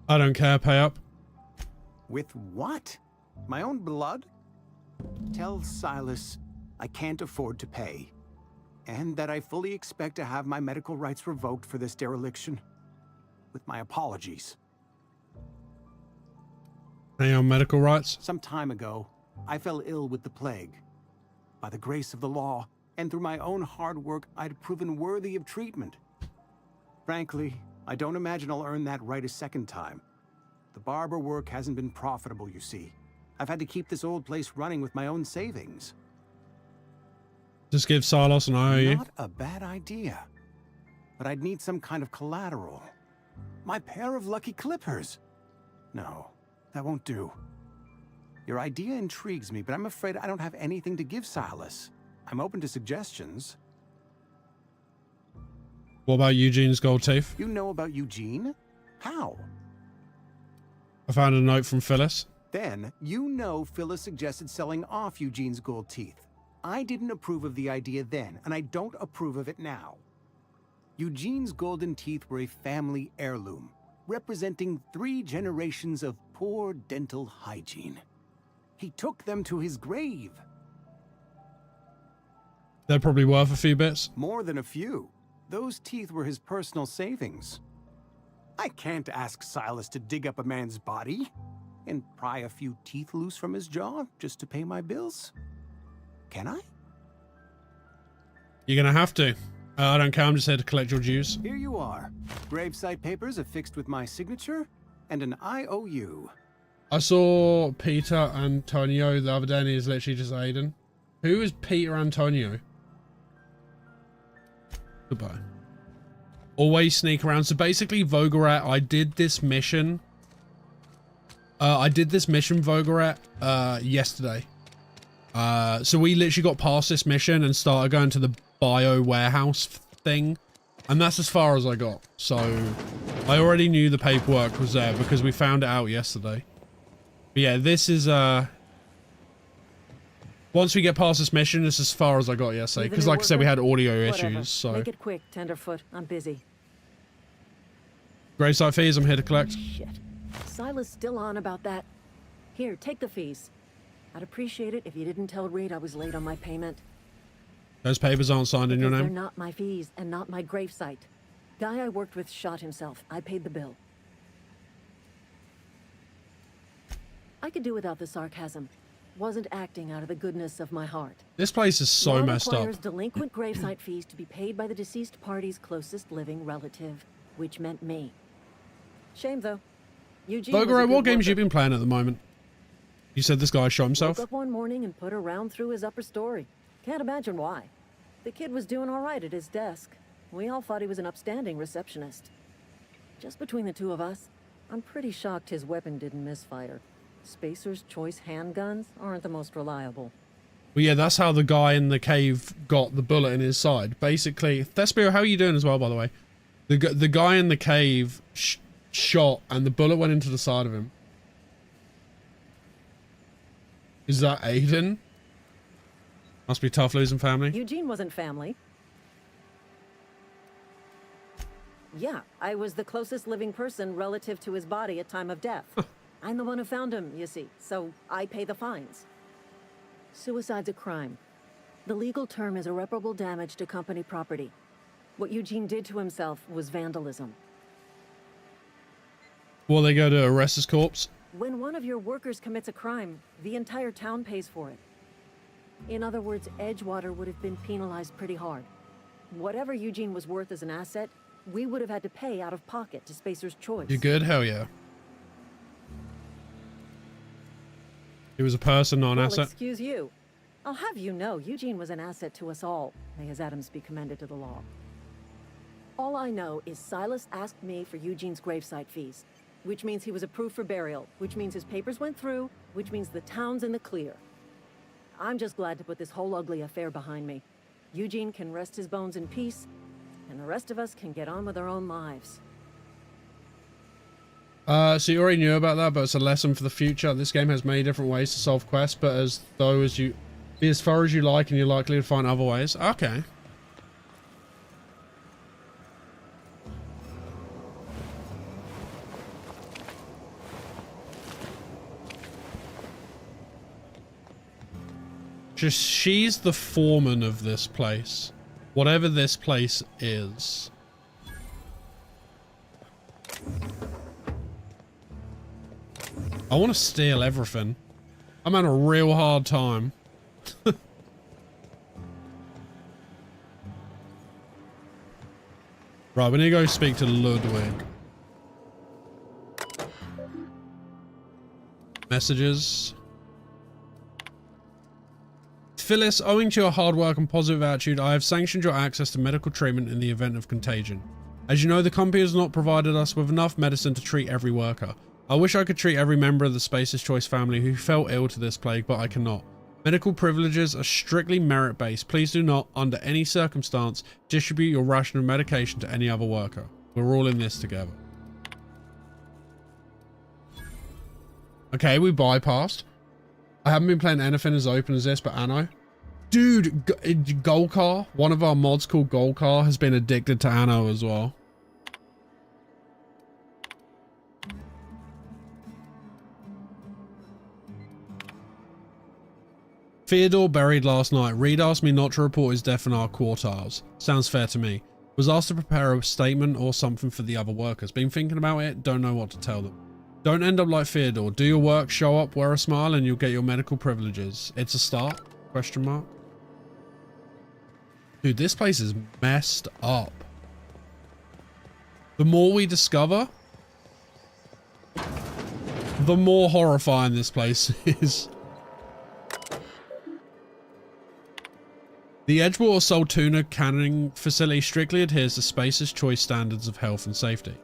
I don't care, pay up. With what? My own blood? Tell Silas I can't afford to pay. And that I fully expect to have my medical rights revoked for this dereliction. With my apologies. Any on medical rights? Some time ago, I fell ill with the plague. By the grace of the law, and through my own hard work, I'd proven worthy of treatment. Frankly, I don't imagine I'll earn that right a second time. The barber work hasn't been profitable, you see. I've had to keep this old place running with my own savings. Just give Silas an IOU. Not a bad idea. But I'd need some kind of collateral. My pair of lucky clippers. No, that won't do. Your idea intrigues me, but I'm afraid I don't have anything to give Silas. I'm open to suggestions. What about Eugene's gold teeth? You know about Eugene? How? I found a note from Phyllis. Then, you know Phyllis suggested selling off Eugene's gold teeth. I didn't approve of the idea then, and I don't approve of it now. Eugene's golden teeth were a family heirloom, representing 3 generations of poor dental hygiene. He took them to his grave. They're probably worth a few bits. More than a few. Those teeth were his personal savings. I can't ask Silas to dig up a man's body and pry a few teeth loose from his jaw just to pay my bills. Can I? You're gonna have to. I don't care, I'm just here to collect your dues. Here you are. Gravesite papers affixed with my signature and an IOU. I saw Peter Antonio the other day and he's literally just Aiden. Who is Peter Antonio? Goodbye. Always sneak around. So basically, Vogarat, I did this mission. Vogarat, yesterday. So we literally got past this mission and started going to the bio warehouse thing. And that's as far as I got. So I already knew the paperwork was there because we found it out yesterday. But yeah, this is, once we get past this mission, this is as far as I got yesterday. Because like I said, we had audio issues, so. Make it quick, Tenderfoot. I'm busy. Gravesite fees, I'm here to collect. Shit. Silas still on about that. Here, take the fees. I'd appreciate it if you didn't tell Reed I was late on my payment. Those papers aren't signed in your name? They're not my fees and not my gravesite. Guy I worked with shot himself. I paid the bill. I could do without the sarcasm. Wasn't acting out of the goodness of my heart. This place is so messed up. Requires delinquent gravesite fees to be paid by the deceased party's closest living relative, which meant me. Shame though. Eugene Vogarat, what games you been playing at the moment? You said this guy shot himself? Woke up one morning and put a round through his upper story. Can't imagine why. The kid was doing all right at his desk. We all thought he was an upstanding receptionist. Just between the two of us, I'm pretty shocked his weapon didn't misfire. Spacer's Choice handguns aren't the most reliable. Well, yeah, that's how the guy in the cave got the bullet in his side. Basically, Thespio, how are you doing as well, by the way? The guy in the cave shot and the bullet went into the side of him. Is that Aiden? Must be tough losing family. Eugene wasn't family. Yeah, I was the closest living person relative to his body at time of death. I'm the one who found him, you see, so I pay the fines. Suicide's a crime. The legal term is irreparable damage to company property. What Eugene did to himself was vandalism. Well, they go to arrest his corpse. When one of your workers commits a crime, the entire town pays for it. In other words, Edgewater would have been penalized pretty hard. Whatever Eugene was worth as an asset, we would have had to pay out of pocket to Spacer's Choice. You good? Hell yeah. He was a person, not an asset. Excuse you. I'll have you know, Eugene was an asset to us all. May his atoms be commended to the law. All I know is Silas asked me for Eugene's gravesite fees, which means he was approved for burial, which means his papers went through, which means the town's in the clear. I'm just glad to put this whole ugly affair behind me. Eugene can rest his bones in peace, and the rest of us can get on with our own lives. So you already knew about that, but it's a lesson for the future. This game has many different ways to solve quests, but be as far as you like, and you're likely to find other ways. Okay. She's the foreman of this place. Whatever this place is. I want to steal everything. I'm having a real hard time. Right, we need to go speak to Ludwig. Messages. Phyllis, owing to your hard work and positive attitude, I have sanctioned your access to medical treatment in the event of contagion. As you know, the company has not provided us with enough medicine to treat every worker. I wish I could treat every member of the Spacer's Choice family who fell ill to this plague, but I cannot. Medical privileges are strictly merit-based. Please do not, under any circumstance, distribute your ration of medication to any other worker. We're all in this together. Okay, we bypassed. I haven't been playing anything as open as this, but Anno. Dude, Golkar, one of our mods called Golkar, has been addicted to Anno as well. Theodore buried last night. Reed asked me not to report his death in our quartiles. Sounds fair to me. Was asked to prepare a statement or something for the other workers. Been thinking about it, don't know what to tell them. Don't end up like Theodore. Do your work, show up, wear a smile, and you'll get your medical privileges. It's a start? Question mark. Dude, this place is messed up. The more we discover, the more horrifying this place is. The Edgewater Saltuna canning facility strictly adheres to Spacer's Choice standards of health and safety.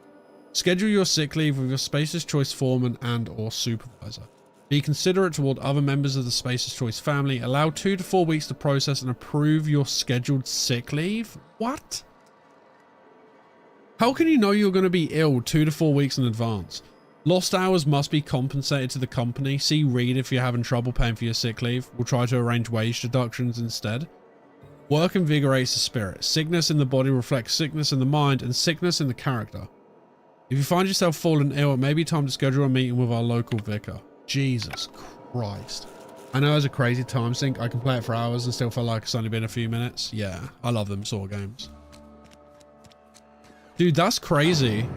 Schedule your sick leave with your Spacer's Choice foreman and or supervisor. Be considerate toward other members of the Spacer's Choice family. Allow 2 to 4 weeks to process and approve your scheduled sick leave. What? How can you know you're going to be ill 2 to 4 weeks in advance? Lost hours must be compensated to the company. See Reed if you're having trouble paying for your sick leave. We'll try to arrange wage deductions instead. Work invigorates the spirit. Sickness in the body reflects sickness in the mind and sickness in the character. If you find yourself falling ill, it may be time to schedule a meeting with our local vicar. Jesus Christ. I know it's a crazy time sink. I can play it for hours and still feel like it's only been a few minutes. Yeah, I love them sort of games. Dude, that's crazy.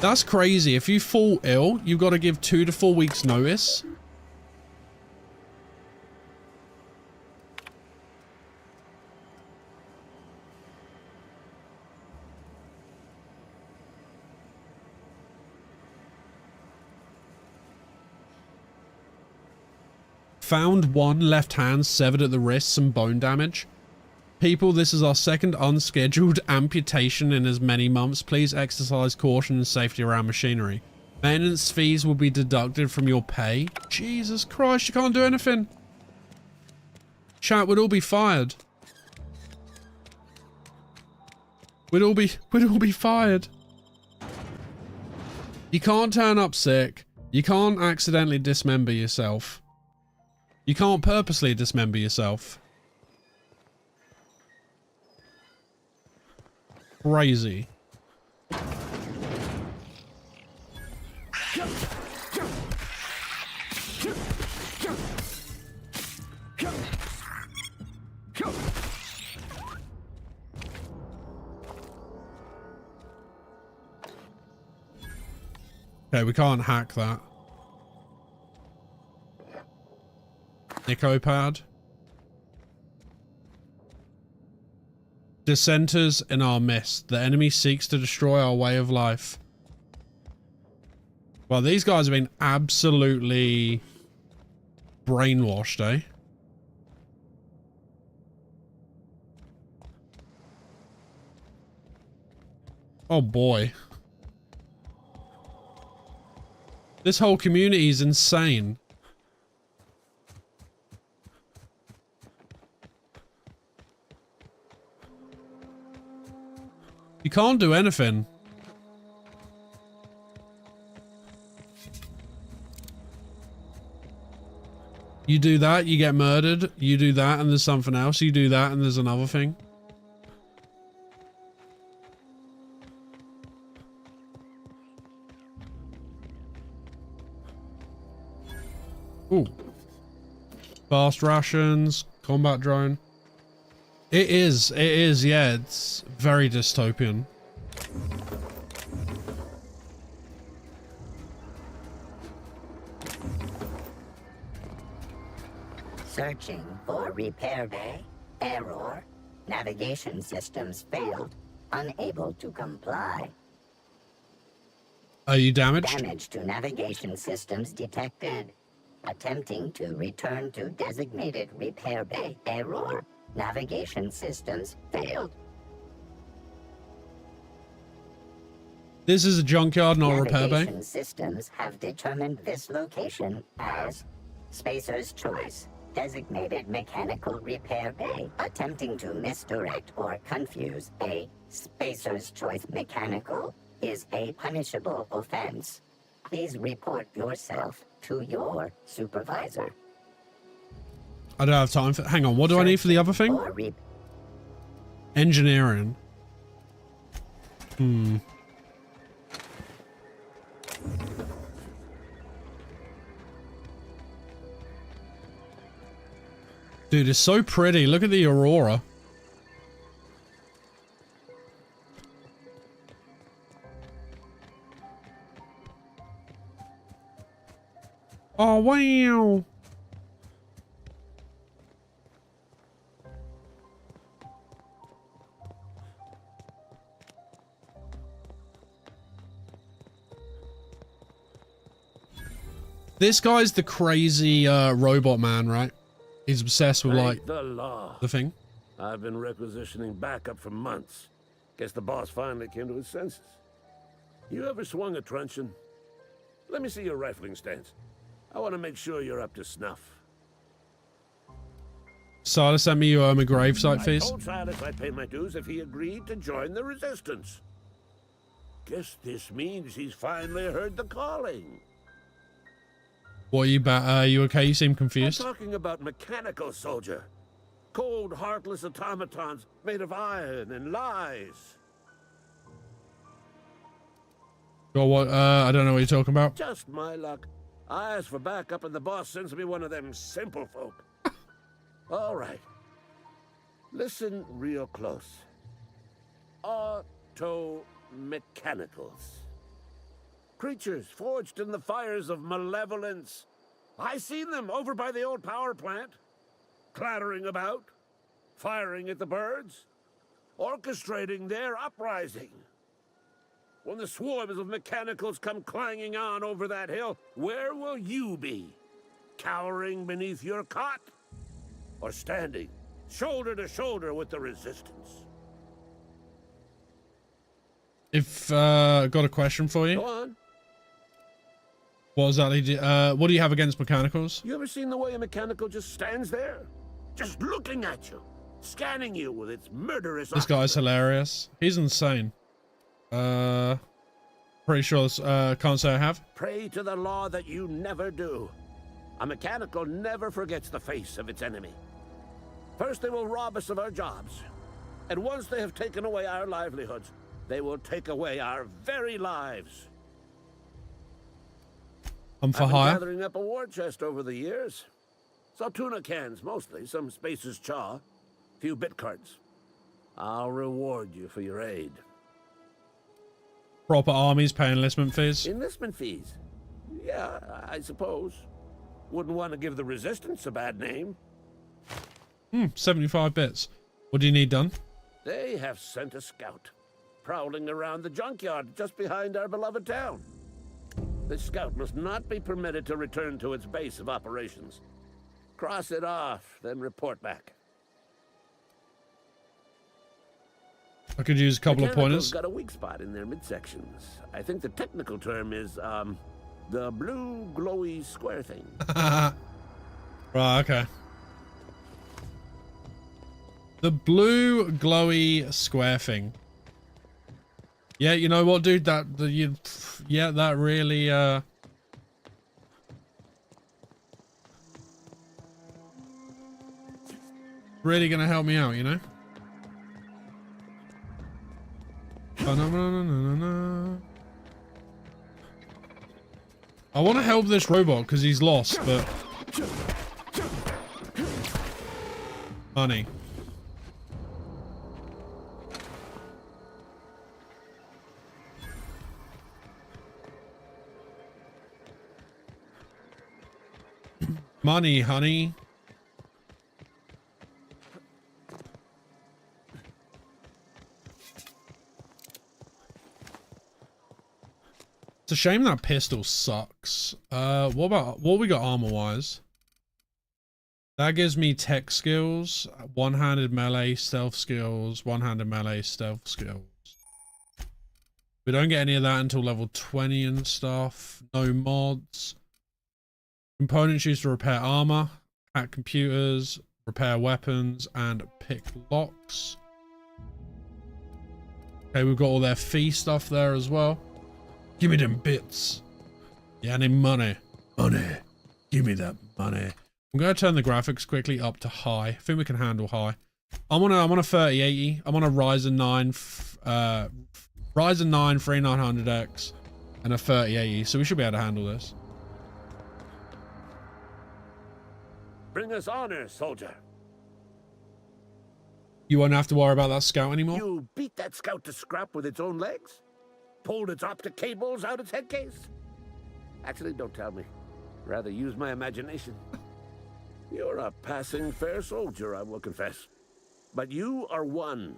That's crazy. If you fall ill, you've got to give 2 to 4 weeks notice. Found 1 left hand severed at the wrist, some bone damage. People, this is our second unscheduled amputation in as many months. Please exercise caution and safety around machinery. Maintenance fees will be deducted from your pay. Jesus Christ, you can't do anything. Chat, we'd all be fired. We'd all be fired. You can't turn up sick. You can't accidentally dismember yourself. You can't purposely dismember yourself. Crazy. Okay, we can't hack that. Nicopad. Dissenters in our midst. The enemy seeks to destroy our way of life. Well, these guys have been absolutely brainwashed, eh? Oh boy. This whole community is insane. You can't do anything. You do that, you get murdered. You do that, and there's something else. You do that, and there's another thing. Ooh. Fast rations, combat drone. It is, yeah, it's very dystopian. Searching for repair bay. Error. Navigation systems failed. Unable to comply. Are you damaged? Damage to navigation systems detected. Attempting to return to designated repair bay. Error. Navigation systems failed. This is a junkyard, not a repair bay. Navigation systems have determined this location as Spacer's Choice. Designated mechanical repair bay. Attempting to misdirect or confuse a Spacer's Choice mechanical is a punishable offense. Please report yourself to your supervisor. I don't have time for... Hang on, what do I need for the other thing? Engineering. Dude, it's so pretty. Look at the aurora. Oh, wow. This guy's the crazy robot man, right? He's obsessed with, like, the thing. I've been requisitioning backup for months. Guess the boss finally came to his senses. You ever swung a truncheon? Let me see your rifling stance. I want to make sure you're up to snuff. Silas sent me your gravesite fees. I told Silas I'd pay my dues if he agreed to join the resistance. Guess this means he's finally heard the calling. What are you you okay? You seem confused. I'm talking about mechanical soldier. Cold, heartless automatons made of iron and lies. Well, what? I don't know what you're talking about. Just my luck. I asked for backup and the boss sends me one of them simple folk. All right. Listen real close. Auto-mechanicals. Creatures forged in the fires of malevolence. I seen them over by the old power plant. Clattering about, firing at the birds, orchestrating their uprising. When the swarms of mechanicals come clanging on over that hill, where will you be? Cowering beneath your cot? Or standing, shoulder to shoulder with the Resistance. If got a question for you. Go on. What exactly? What do you have against mechanicals? You ever seen the way a mechanical just stands there, just looking at you, scanning you with its murderous eyes? This guy's hilarious. He's insane. Pretty sure. Can't say I have. Pray to the law that you never do. A mechanical never forgets the face of its enemy. First, they will rob us of our jobs, and once they have taken away our livelihoods, they will take away our very lives. I'm for I've been hire. gathering up a war chest over the years. Saw tuna cans mostly, some Spacer's chaw, few bit cards. I'll reward you for your aid. Proper armies pay enlistment fees. Enlistment fees? Yeah, I suppose. Wouldn't want to give the Resistance a bad name. 75 bits. What do you need done? They have sent a scout, prowling around the junkyard just behind our beloved town. This scout must not be permitted to return to its base of operations. Cross it off, then report back. I could use a couple of pointers. Got a weak spot in their midsections. I think the technical term is, the blue glowy square thing. Right, okay. The blue glowy square thing. Yeah, you know what, dude? That really really gonna help me out, you know? I want to help this robot because he's lost, but money. Money, honey. It's a shame that pistol sucks. What we got armor wise? That gives me tech skills, one-handed melee stealth skills, one-handed melee stealth skills. We don't get any of that until level 20 and stuff. No mods. Components used to repair armor, hack computers, repair weapons, and pick locks. Okay, we've got all their fee stuff there as well. Give me them bits. Yeah, I need money. Money. Give me that money. I'm going to turn the graphics quickly up to high. I think we can handle high. I'm on a 3080. I'm on a Ryzen 9 3900X and a 3080, so we should be able to handle this. Bring us honor, soldier. You won't have to worry about that scout anymore? You beat that scout to scrap with its own legs? Pulled its optic cables out its head case? Actually, don't tell me. Rather use my imagination. You're a passing fair soldier, I will confess. But you are one,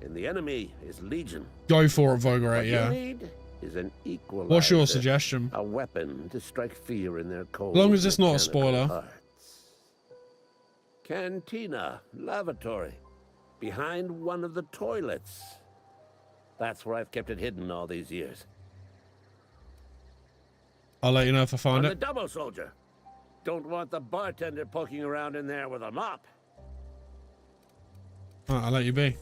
and the enemy is legion. Go for it, Vogarate, what yeah. you need is an equalizer. What's your suggestion? A weapon to strike fear in their cold. As long as it's not a spoiler. Hearts. Cantina, lavatory, behind one of the toilets. That's where I've kept it hidden all these years. I'll let you know if I find On it. the double, soldier. Don't want the bartender poking around in there with a mop. Alright, I'll let you be.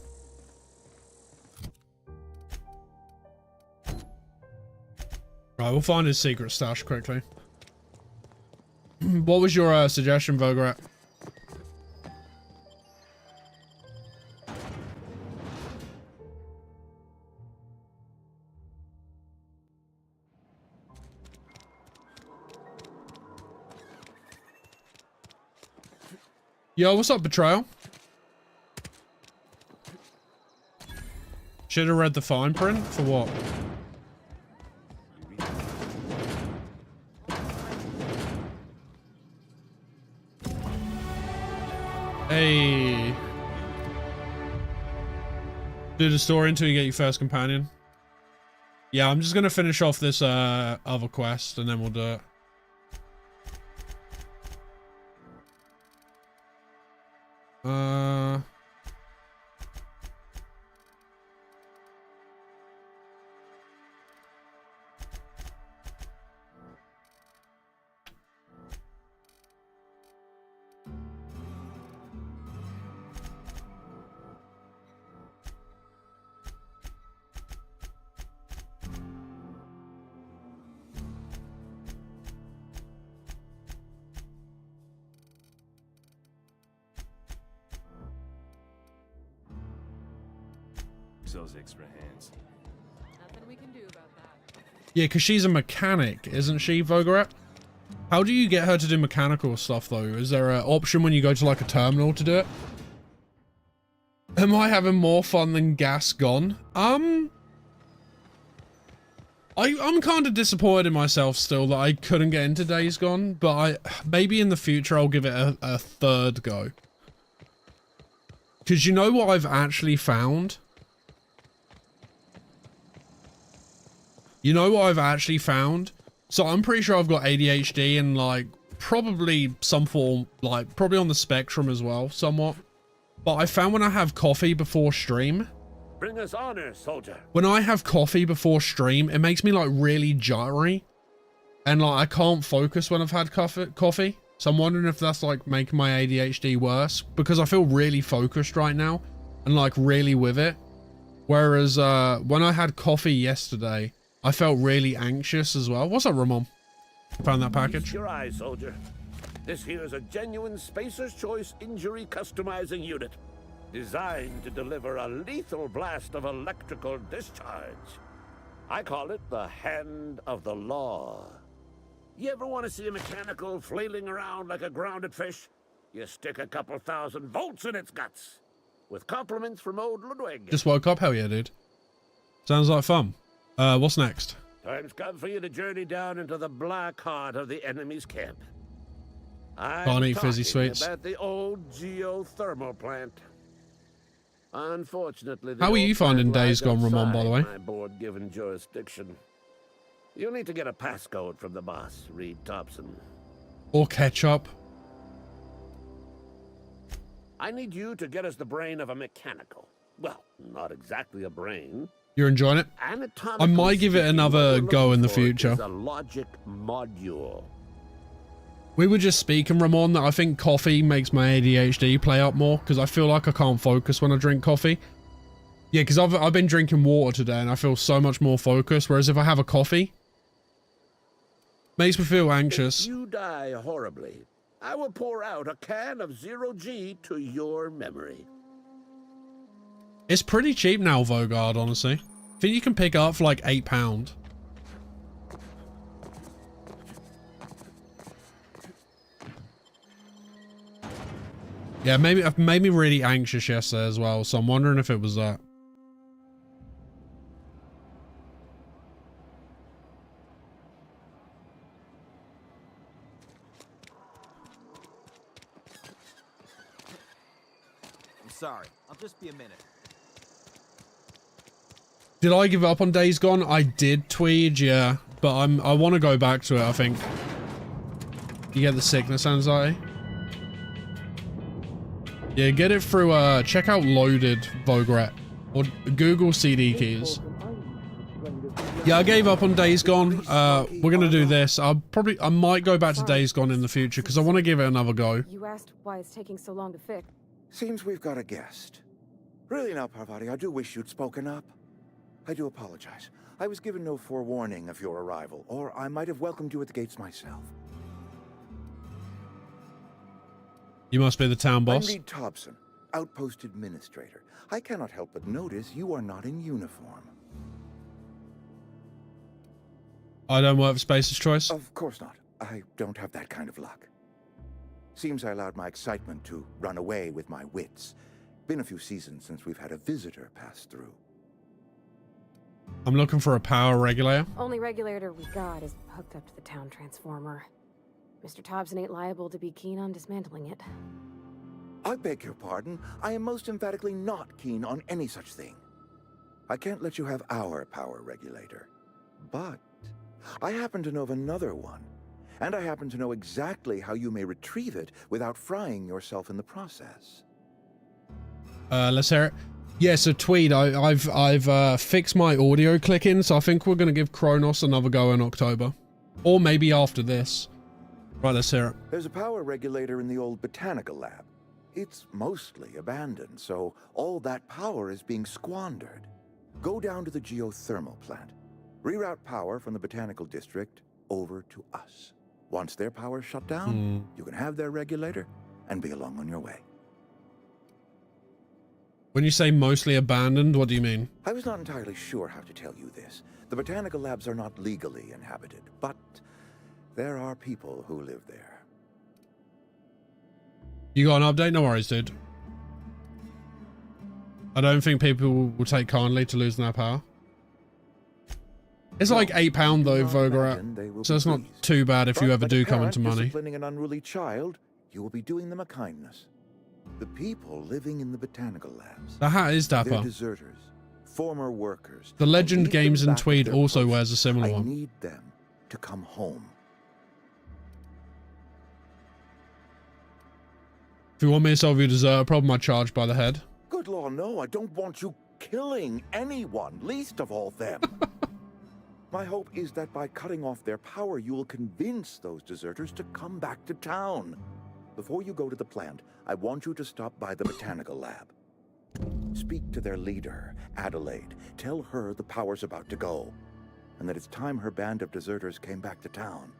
Right, we'll find his secret stash quickly. What was your suggestion, Vogarat? Yo, what's up, Betrayal? Should have read the fine print for what? Hey. Do the story until you get your first companion. Yeah, I'm just gonna finish off this other quest and then we'll do it. Those extra hands. Nothing we can do about that. Yeah, because she's a mechanic, isn't she, Vogaret? How do you get her to do mechanical stuff, though? Is there an option when you go to, like, a terminal to do it? Am I having more fun than Gas Gone? I'm kind of disappointed in myself still that I couldn't get into Days Gone, but maybe in the future I'll give it a third go. Because you know what I've actually found? You know what I've actually found? So I'm pretty sure I've got ADHD and like probably some form, like probably on the spectrum as well, somewhat. But I found when I have coffee before stream. Bring us honor, soldier. When I have coffee before stream, it makes me like really jittery. And like I can't focus when I've had coffee. So I'm wondering if that's like making my ADHD worse. Because I feel really focused right now. And like really with it. Whereas when I had coffee yesterday, I felt really anxious as well. What's up, Ramon? Found that package. Feast your eyes, soldier. This here is a genuine Spacer's Choice injury customizing unit. Designed to deliver a lethal blast of electrical discharge. I call it the Hand of the Law. You ever want to see a mechanical flailing around like a grounded fish? You stick a couple thousand volts in its guts. With compliments from old Ludwig. Just woke up, hell yeah, dude. Sounds like fun. What's next? Time's come for you to journey down into the black heart of the enemy's camp. I'm Can't eat fizzy talking sweets. about the old geothermal plant. Unfortunately, the how are you old finding plant Days lies Gone, Ramon, by the way? outside my board-given jurisdiction. You'll need to get a passcode from the boss, Reed Thompson. Or ketchup. I need you to get us the brain of a mechanical. Well, not exactly a brain. You're enjoying it? I might give it another go in the future. A logic module. We were just speaking, Ramon, that I think coffee makes my ADHD play up more because I feel like I can't focus when I drink coffee. Yeah, because I've been drinking water today and I feel so much more focused, whereas if I have a coffee, makes me feel anxious. If you die horribly, I will pour out a can of 0G to your memory. It's pretty cheap now, Vogard, honestly. I think you can pick it up for like £8. Yeah, maybe it made me really anxious yesterday as well, so I'm wondering if it was that. I'm sorry. I'll just be a minute. Did I give up on Days Gone? I did, Tweed, yeah. But I want to go back to it, I think. You get the sickness anxiety? Yeah, get it through, check out Loaded, Vogret. Or Google CD keys. Yeah, I gave up on Days Gone. We're gonna do this. I might go back to Days Gone in the future, because I want to give it another go. You asked why it's taking so long to fix. Seems we've got a guest. Really now, Parvati, I do wish you'd spoken up. I do apologize. I was given no forewarning of your arrival, or I might have welcomed you at the gates myself. You must be the town boss. I'm Reed Thompson, Outpost Administrator. I cannot help but notice you are not in uniform. I don't work for Spacer's Choice? Of course not. I don't have that kind of luck. Seems I allowed my excitement to run away with my wits. Been a few seasons since we've had a visitor pass through. I'm looking for a power regulator. Only regulator we got is hooked up to the town transformer. Mr. Thompson ain't liable to be keen on dismantling it. I beg your pardon. I am most emphatically not keen on any such thing. I can't let you have our power regulator. But I happen to know of another one. And I happen to know exactly how you may retrieve it without frying yourself in the process. Let's hear it. Yeah, so Tweed, I've fixed my audio clicking, so I think we're going to give Kronos another go in October. Or maybe after this. Right, let's hear it. There's a power regulator in the old botanical lab. It's mostly abandoned, so all that power is being squandered. Go down to the geothermal plant. Reroute power from the botanical district over to us. Once their power's shut down, you can have their regulator and be along on your way. When you say mostly abandoned, what do you mean? I was not entirely sure how to tell you this. The botanical labs are not legally inhabited, but there are people who live there. You got an update? No worries, dude. I don't think people will take kindly to losing their power. It's like £8 though, Vogarat, so it's not too bad if you ever do come into money. Disciplining an unruly child, you will be doing them a kindness. The people living in the botanical labs. The hat is dapper. They're deserters, former workers. The Legend Games in Tweed also wears a similar one. I need them to come home. If you want me to solve your deserter problem, I charge by the head. Good law, no, I don't want you killing anyone, least of all them. My hope is that by cutting off their power, you will convince those deserters to come back to town. Before you go to the plant, I want you to stop by the botanical lab. Speak to their leader, Adelaide. Tell her the power's about to go, and that it's time her band of deserters came back to town.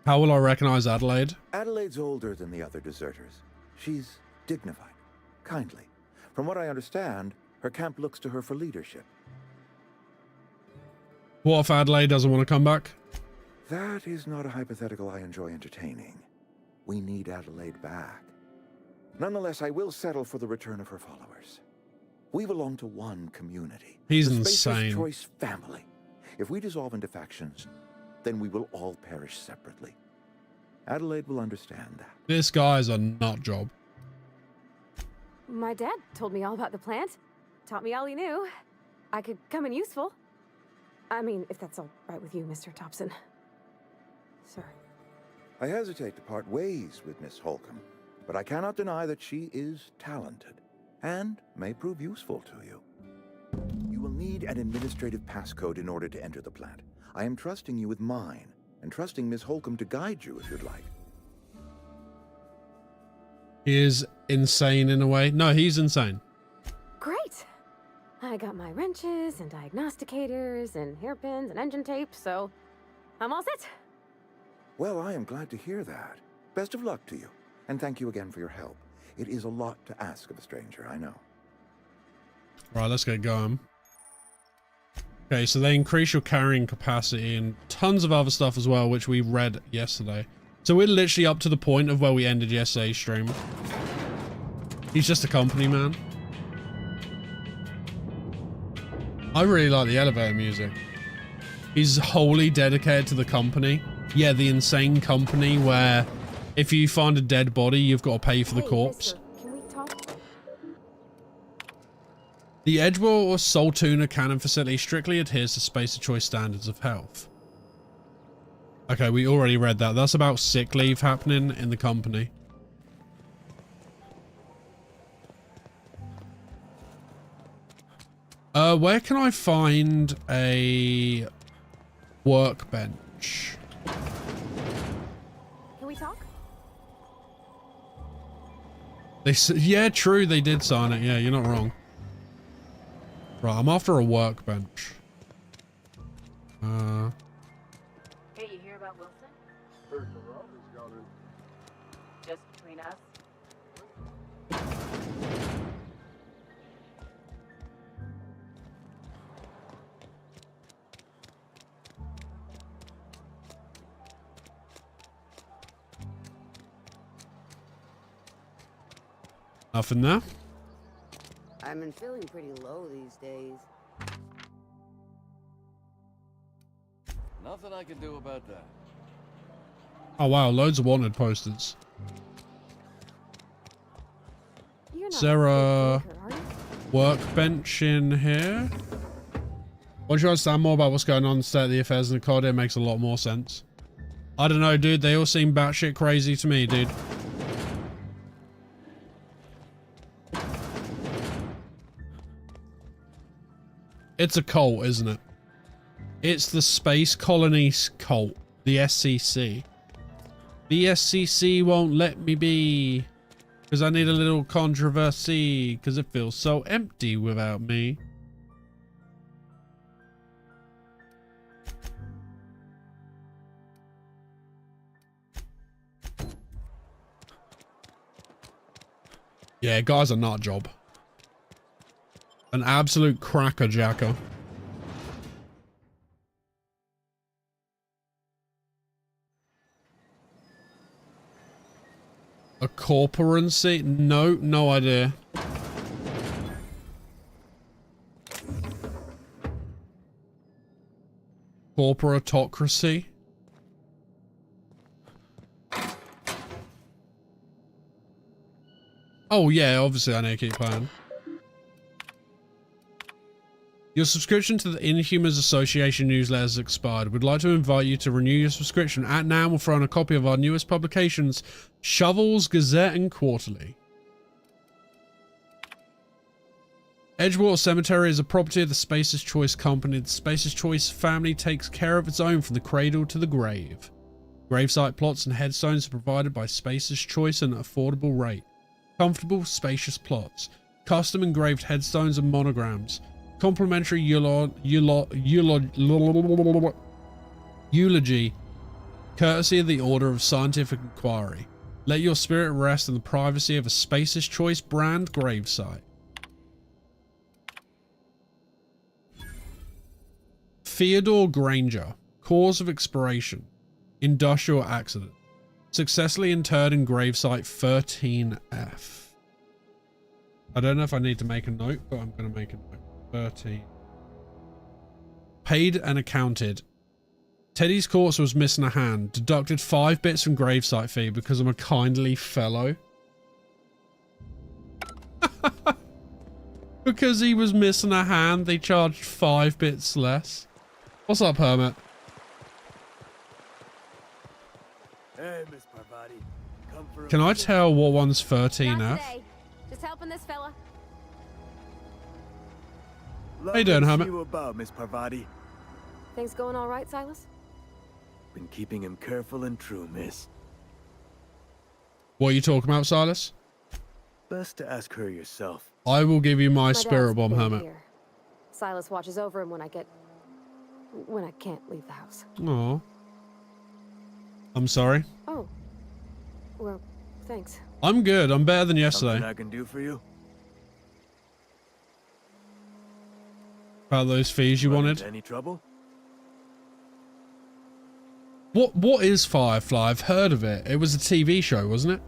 How will I recognize Adelaide? Adelaide's older than the other deserters. She's dignified, kindly. From what I understand, her camp looks to her for leadership. What if Adelaide doesn't want to come back? That is not a hypothetical I enjoy entertaining. We need Adelaide back. Nonetheless, I will settle for the return of her followers. We belong to one community. He's the insane. Spacer's Choice family. If we dissolve into factions, then we will all perish separately. Adelaide will understand that. This guy's a nut job. My dad told me all about the plant. Taught me all he knew. I could come in useful. I mean, if that's all right with you, Mr. Thompson. Sir. I hesitate to part ways with Miss Holcomb, but I cannot deny that she is talented and may prove useful to you. You will need an administrative passcode in order to enter the plant. I am trusting you with mine, and trusting Miss Holcomb to guide you if you'd like. He is insane in a way. No, he's insane. Great! I got my wrenches and diagnosticators and hairpins and engine tape, so I'm all set. Well, I am glad to hear that. Best of luck to you, and thank you again for your help. It is a lot to ask of a stranger, I know. Right, let's get going. Okay, so they increase your carrying capacity and tons of other stuff as well, which we read yesterday. So we're literally up to the point of where we ended yesterday's stream. He's just a company man. I really like the elevator music. He's wholly dedicated to the company. Yeah, the insane company where if you find a dead body, you've got to pay for the corpse. Mister, can we talk? The Edgewell or Saltuna Cannon facility strictly adheres to Spacer Choice standards of health. Okay, we already read that. That's about sick leave happening in the company. Where can I find a workbench? Can we talk? Yeah, true, they did sign it. Yeah, you're not wrong. Right, I'm after a workbench. Hey, you hear about Wilson? Heard the robber's got her. Just between us? Nothing there. I've been feeling pretty low these days. Nothing I can do about that. Oh wow, loads of wanted posters. Is there a workbench in here? Once you understand more about what's going on in the state of the affairs in the code, it makes a lot more sense. I don't know, dude. They all seem batshit crazy to me, dude. It's a cult, isn't it? It's the Space Colonies cult. The SCC. The SCC won't let me be. Because I need a little controversy. Because it feels so empty without me. Yeah, guy's a nut job. An absolute crackerjacker. A corporancy? No idea. Corporatocracy? Oh yeah, obviously I need to keep playing. Your subscription to the Inhumans Association newsletter has expired. We'd like to invite you to renew your subscription. At now, we'll throw in a copy of our newest publications, Shovels, Gazette, and Quarterly. Edgewater Cemetery is a property of the Spacer's Choice Company. The Spacer's Choice family takes care of its own from the cradle to the grave. Gravesite plots and headstones are provided by Spacer's Choice at an affordable rate. Comfortable, spacious plots. Custom engraved headstones and monograms. Complimentary eulogy, courtesy of the Order of Scientific Inquiry. Let your spirit rest in the privacy of a Spacer's Choice brand gravesite. Theodore Granger, cause of expiration, industrial accident, successfully interred in gravesite 13F. I don't know if I need to make a note, but I'm going to make a note. 13. Paid and accounted. Teddy's corpse was missing a hand. Deducted 5 bits from gravesite fee because I'm a kindly fellow. Because he was missing a hand, they charged 5 bits less. What's up, Hermit? Hey, Miss Parvati. Come for Can I tell what one's 13F? Just helping this fella. Love How you doing, to see Hermit? you about, Miss Parvati. Things going all right, Silas? Been keeping him careful and true, miss. What are you talking about, Silas? Best to ask her yourself. I will give you my dad's spirit bomb, been Hermit. here. Silas watches over him when I can't leave the house. Aw. I'm sorry. Oh. Well, thanks. I'm good. I'm better than yesterday. Something I can do for you? About those fees you wanted. Any trouble? What is Firefly? I've heard of it. It was a TV show, wasn't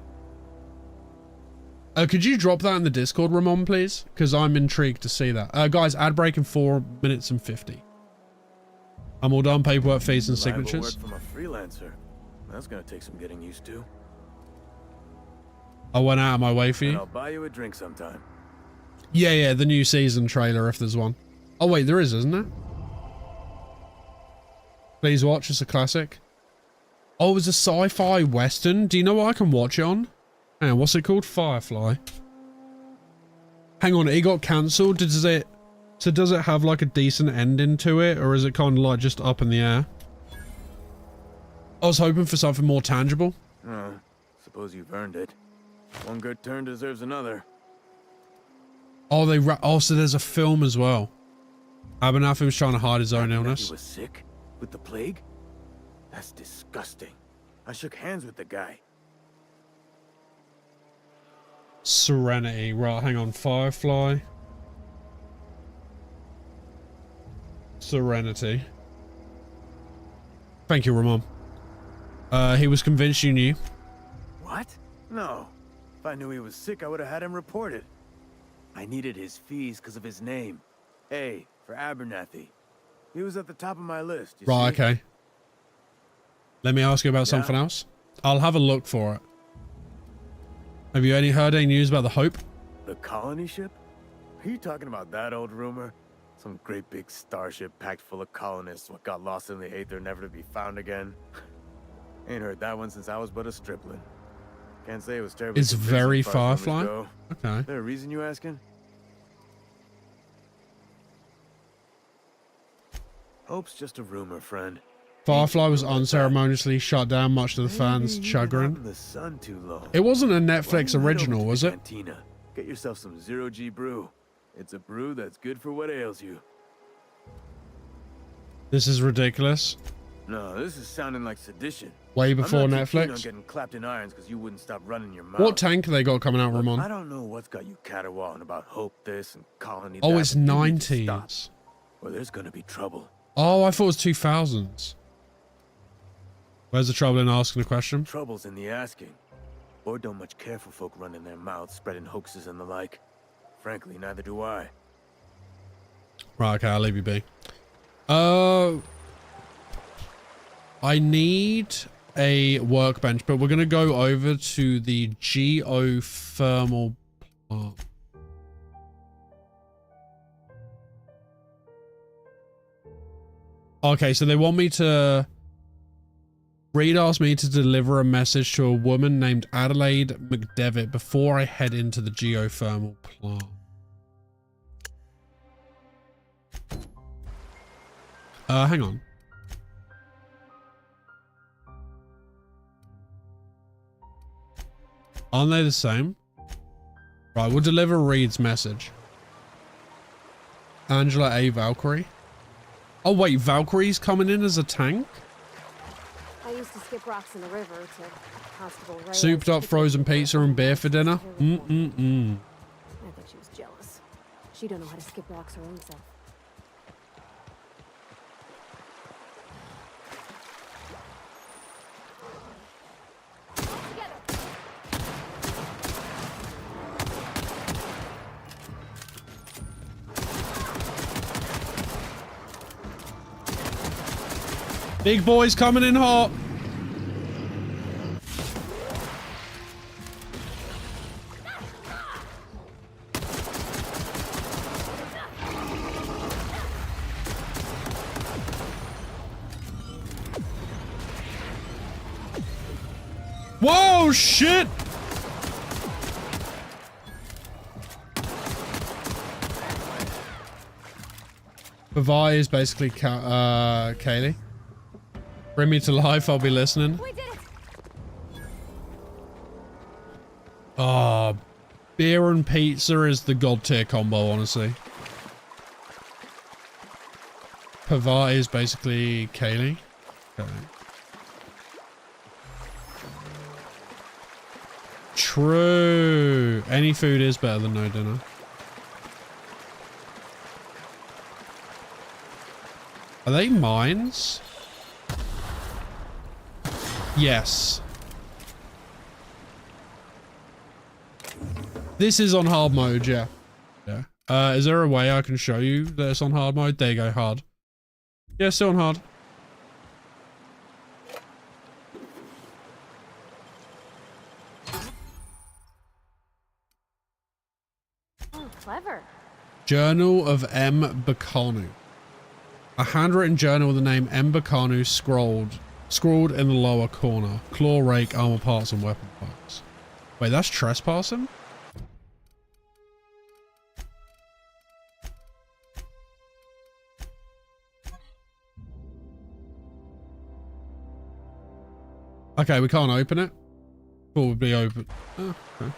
it? Could you drop that in the Discord, Ramon, please? Because I'm intrigued to see that. Guys, ad break in 4 minutes and 50. I'm all done. Paperwork, fees, and Reliable signatures. work from a freelancer. That's gonna take some getting used to. I went out of my way for And you. I'll buy you a drink sometime. Yeah, the new season trailer, if there's one. Oh, wait, there is, isn't there? Please watch. It's a classic. Oh, it's a sci-fi western. Do you know what I can watch it on? Hang on, what's it called? Firefly. Hang on, it got cancelled. Does it have like a decent ending to it, or is it kind of like just up in the air? I was hoping for something more tangible. Oh, suppose you've earned it. One good turn deserves another. Oh, so there's a film as well. Abernathy was trying to hide his own He illness. was sick with the plague? That's disgusting. I shook hands with the guy. Serenity. Right, hang on. Firefly. Serenity. Thank you, Ramon. He was convinced you knew. What? No. If I knew he was sick, I would have had him reported. I needed his fees because of his name. A for Abernathy. He was at the top of my list. You Right, see? okay. Let me ask you about something else. I'll have a look for it. Have you heard any news about the Hope? The colony ship? Are you talking about that old rumor? Some great big starship packed full of colonists what got lost in the aether never to be found again? Ain't heard that one since I was but a stripling. Can't say it was terribly It's convincing very as far as Firefly? numbers go. Okay. Is there a reason you asking? Hope's just a rumor, friend. Firefly was unceremoniously shut down, much to the fans' chagrin. It wasn't a Netflix original, was it? Cantina. Get yourself some zero-G brew. It's a brew that's good for what ails you. This is ridiculous. No, this is sounding like sedition. Way before I'm not too keen Netflix. on getting clapped in irons because you wouldn't stop running your mouth. What tank they got coming out, Ramon? I don't know what's got you caterwauling about Hope this and Colony Oh, that, it's but you need to 90s. stop, or there's gonna be trouble. Oh, I thought it was 2000s. Where's the trouble in asking the question? Trouble's in the asking. Or don't much care for folk running their mouths, spreading hoaxes and the like. Frankly, neither do I. Right, okay, I'll leave you be. I need a workbench, but we're going to go over to the geothermal plant. Okay, so they want me to... Reed asked me to deliver a message to a woman named Adelaide McDevitt before I head into the geothermal plant. Hang on. Aren't they the same? Right, we'll deliver Reed's message. Angela A. Valkyrie. Oh wait, Valkyrie's coming in as a tank? I used to skip rocks in the river to Constable Reyes. Souped up frozen pizza and beer for dinner? I think she was jealous. She don't know how to skip rocks her own self. Big boys coming in hot. Whoa, shit! Bavai is basically Kaylee. Bring me to life, I'll be listening. Ah, beer and pizza is the god tier combo, honestly. Pavai is basically Kaylee. Okay. True. Any food is better than no dinner. Are they mines? Yes. This is on hard mode, yeah. Yeah. Is there a way I can show you that it's on hard mode? There you go, hard. Yeah, still on hard. Oh, clever. Journal of M. Bacanu. A handwritten journal with the name M. Bacanu scrawled in the lower corner. Claw rake, armor parts, and weapon parts. Wait, that's trespassing? Okay, we can't open it. Probably open. Oh, okay.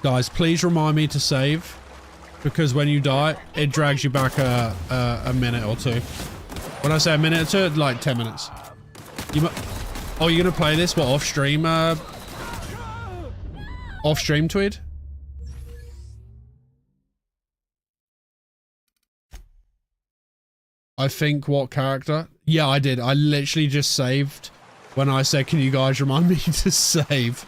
Guys, please remind me to save, because when you die, it drags you back a minute or two. When I say a minute or two, like 10 minutes. Oh, you're gonna play this? What, off stream? Off stream, Tweed? I think what character? Yeah, I did. I literally just saved when I said, can you guys remind me to save?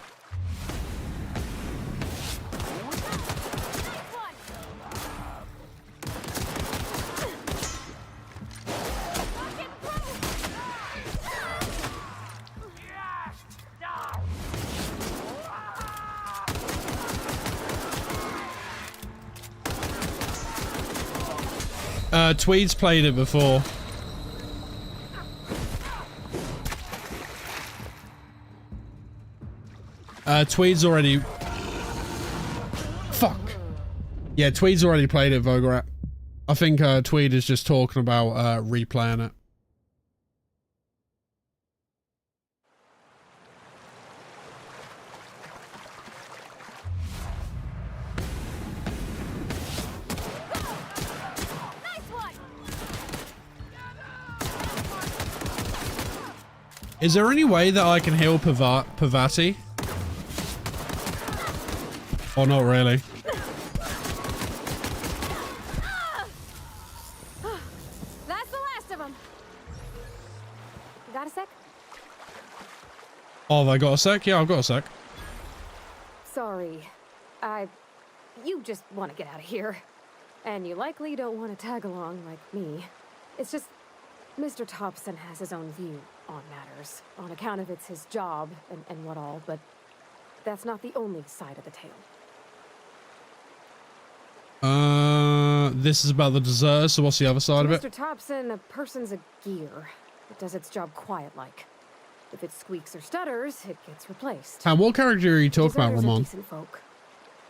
Tweed's played it before. Tweed's already... Yeah, Tweed's already played it, Vograt. I think Tweed is just talking about replaying it. Is there any way that I can heal Pavati? Or not really? That's the last of them. You got a sec? Oh, have I got a sec? Yeah, I've got a sec. Sorry. You just want to get out of here. And you likely don't want to tag along like me. It's just, Mr. Thompson has his own view on matters, on account of it's his job and what all, but that's not the only side of the tale. This is about the deserters, so what's the other side of it? Mr. Thompson, a person's a gear. It does its job quiet-like. If it squeaks or stutters, it gets replaced. And what character are you talking about, Deserters are Ramon? decent folk.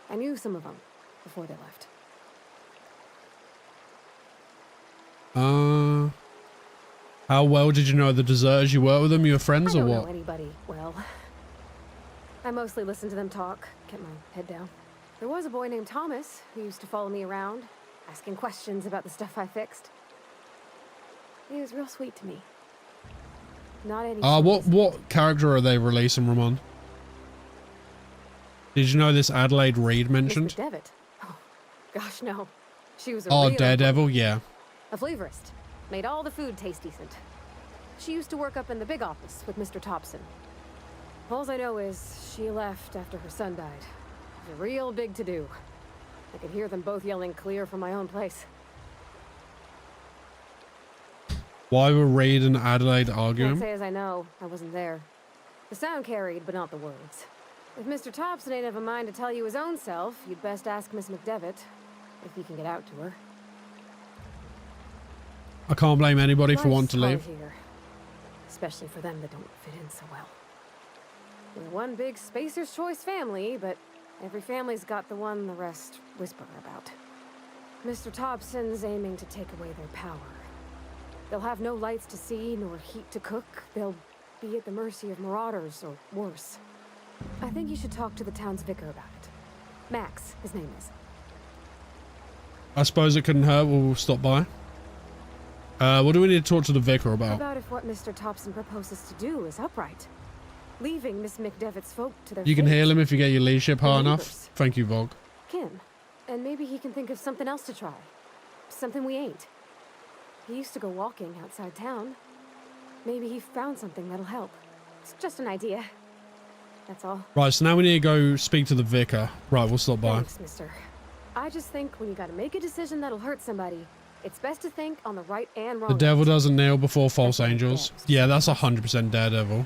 I knew some of them before they left. How well did you know the deserters? You work with them? You were friends or I don't what? know anybody well. I mostly listen to them talk, get my head down. There was a boy named Thomas who used to follow me around, asking questions about the stuff I fixed. He was real sweet to me. Not any. What character are they releasing, Ramon? Did you know this Adelaide Reed mentioned? Miss McDevitt. Oh, gosh, no. She was a Oh, real Daredevil, yeah. A flavorist. Made all the food taste decent. She used to work up in the big office with Mr. Thompson. All I know is she left after her son died. It was a real big to-do. I could hear them both yelling clear from my own place. Why were Reed and Adelaide arguing? Can't say as I know. I wasn't there. The sound carried, but not the words. If Mr. Thompson ain't of a mind to tell you his own self, you'd best ask Miss McDevitt, if he can get out to her. I can't blame anybody for Life's wanting to hard leave. here, especially for them that don't fit in so well. We're one big Spacer's Choice family, but every family's got the one the rest whisper about. Mr. Thompson's aiming to take away their power. They'll have no lights to see, nor heat to cook. They'll be at the mercy of marauders, or worse. I think you should talk to the town's vicar about it. Max, his name is. I suppose it couldn't hurt. We'll stop by. What do we need to talk to the vicar about? About if what Mr. Thompson proposes to do is upright. Leaving Miss McDevitt's folk to their You can fate. heal him if you get your leadership high enough. Neighbors. Thank you, Vogue. Can. And maybe he can think of something else to try. Something we ain't. He used to go walking outside town. Maybe he found something that'll help. It's just an idea. That's all. Right, so now we need to go speak to the vicar. Right, we'll stop by. Thanks, mister. I just think when you gotta make a decision that'll hurt somebody, it's best to think on the right and wrong. The devil doesn't kneel before false angels. Yeah, that's 100% Daredevil.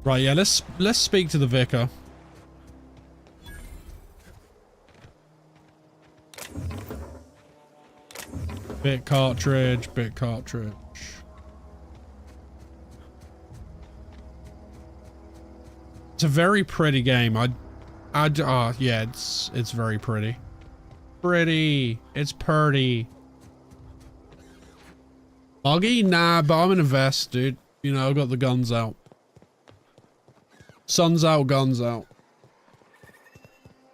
Right, yeah, let's speak to the vicar. Bit cartridge. It's a very pretty game. Yeah, it's very pretty. It's purty. Buggy? Nah, but I'm in a vest, dude. You know, I've got the guns out. Sun's out, guns out.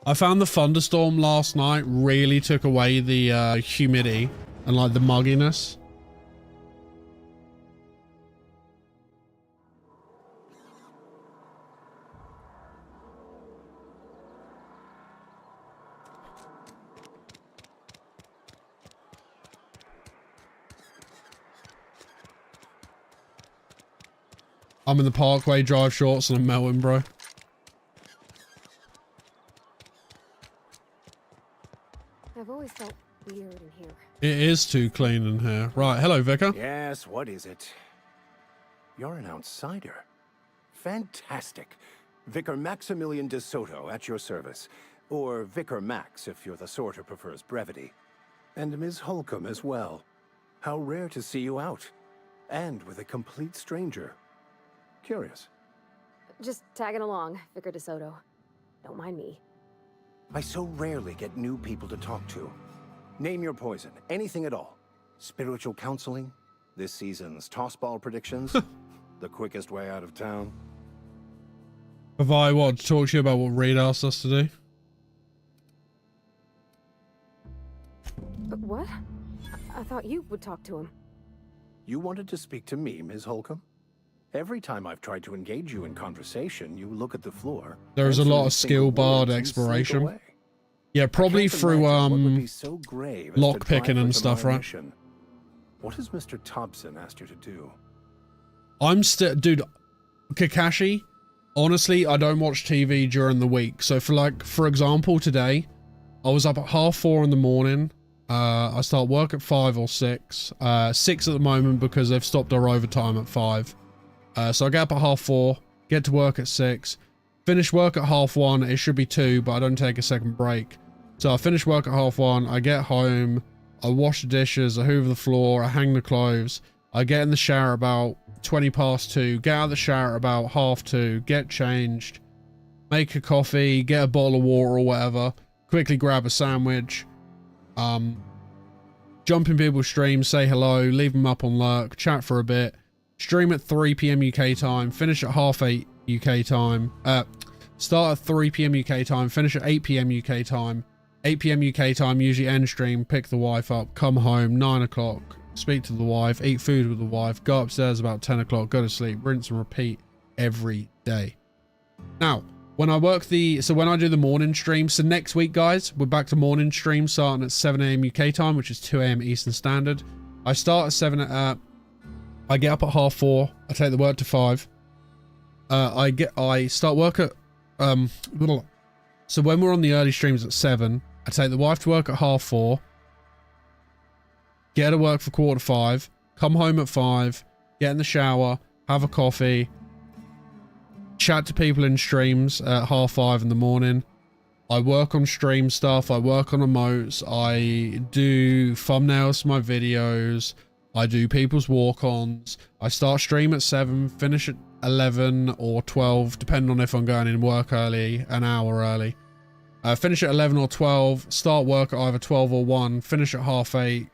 I found the thunderstorm last night really took away the humidity and like the mugginess. I'm in the Parkway drive shorts and I'm melting, bro. I've always felt weird in here. It is too clean in here. Right, hello, Vicar. Yes, what is it? You're an outsider. Fantastic. Vicar Maximilian de Soto at your service. Or Vicar Max if you're the sort who prefers brevity. And Ms. Holcomb as well. How rare to see you out. And with a complete stranger. Curious. just tagging along, Vicar DeSoto. Don't mind me. I so rarely get new people to talk to. Name your poison, anything at all. Spiritual counseling, this season's tossball predictions, the quickest way out of town. Have I what to talk to you about what Reed asked us to do? But what? I thought you would talk to him. You wanted to speak to me, Ms. Holcomb? Every time I've tried to engage you in conversation, you look at the floor. There's a lot of skill barred exploration. Yeah, probably through lock picking and stuff, right? What has Mr. Thompson asked you to do? I'm still, dude, Kakashi, honestly, I don't watch TV during the week. So for example, today, I was up at 4:30 in the morning. I start work at 5 or 6. 6 at the moment because they've stopped our overtime at 5. So I get up at 4:30, get to work at 6, finish work at 1:30. It should be 2, but I don't take a second break. So I finish work at 1:30. I get home, I wash the dishes, I hoover the floor, I hang the clothes. I get in the shower about 2:20, get out of the shower about 2:30, get changed, make a coffee, get a bottle of water or whatever, quickly grab a sandwich, jump in people's streams, say hello, leave them up on lurk, chat for a bit, stream at 3 PM UK time, finish at 8:30 UK time, start at 3 PM UK time, finish at 8 PM UK time, 8 PM UK time, usually end stream, pick the wife up, come home, 9 o'clock, speak to the wife, eat food with the wife, go upstairs about 10 o'clock, go to sleep, rinse and repeat every day. Now, when I when I do the morning stream, so next week, guys, we're back to morning stream starting at 7 AM UK time, which is 2 AM Eastern Standard. I start at 7, I get up at 4:30, I take the work to 5. I start work at, so when we're on the early streams at 7, I take the wife to work at 4:30, get to work for 4:45, come home at 5, get in the shower, have a coffee, chat to people in streams at 5:30 in the morning. I work on stream stuff, I work on emotes, I do thumbnails for my videos, I do people's walk-ons, I start stream at 7, finish at 11 or 12, depending on if I'm going in work early, an hour early. Finish at 11 or 12, start work at either 12 or 1, finish at 8:30,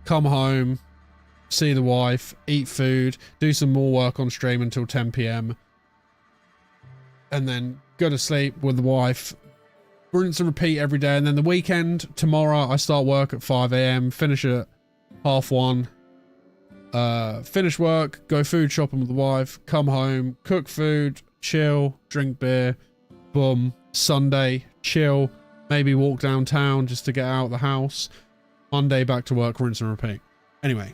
come home, see the wife, eat food, do some more work on stream until 10 PM, and then go to sleep with the wife, rinse and repeat every day. And then the weekend, tomorrow, I start work at 5 AM, finish at 1:30, finish work, go food shopping with the wife, come home, cook food, chill, drink beer, boom. Sunday, chill, maybe walk downtown just to get out of the house. Monday, back to work, rinse and repeat. Anyway.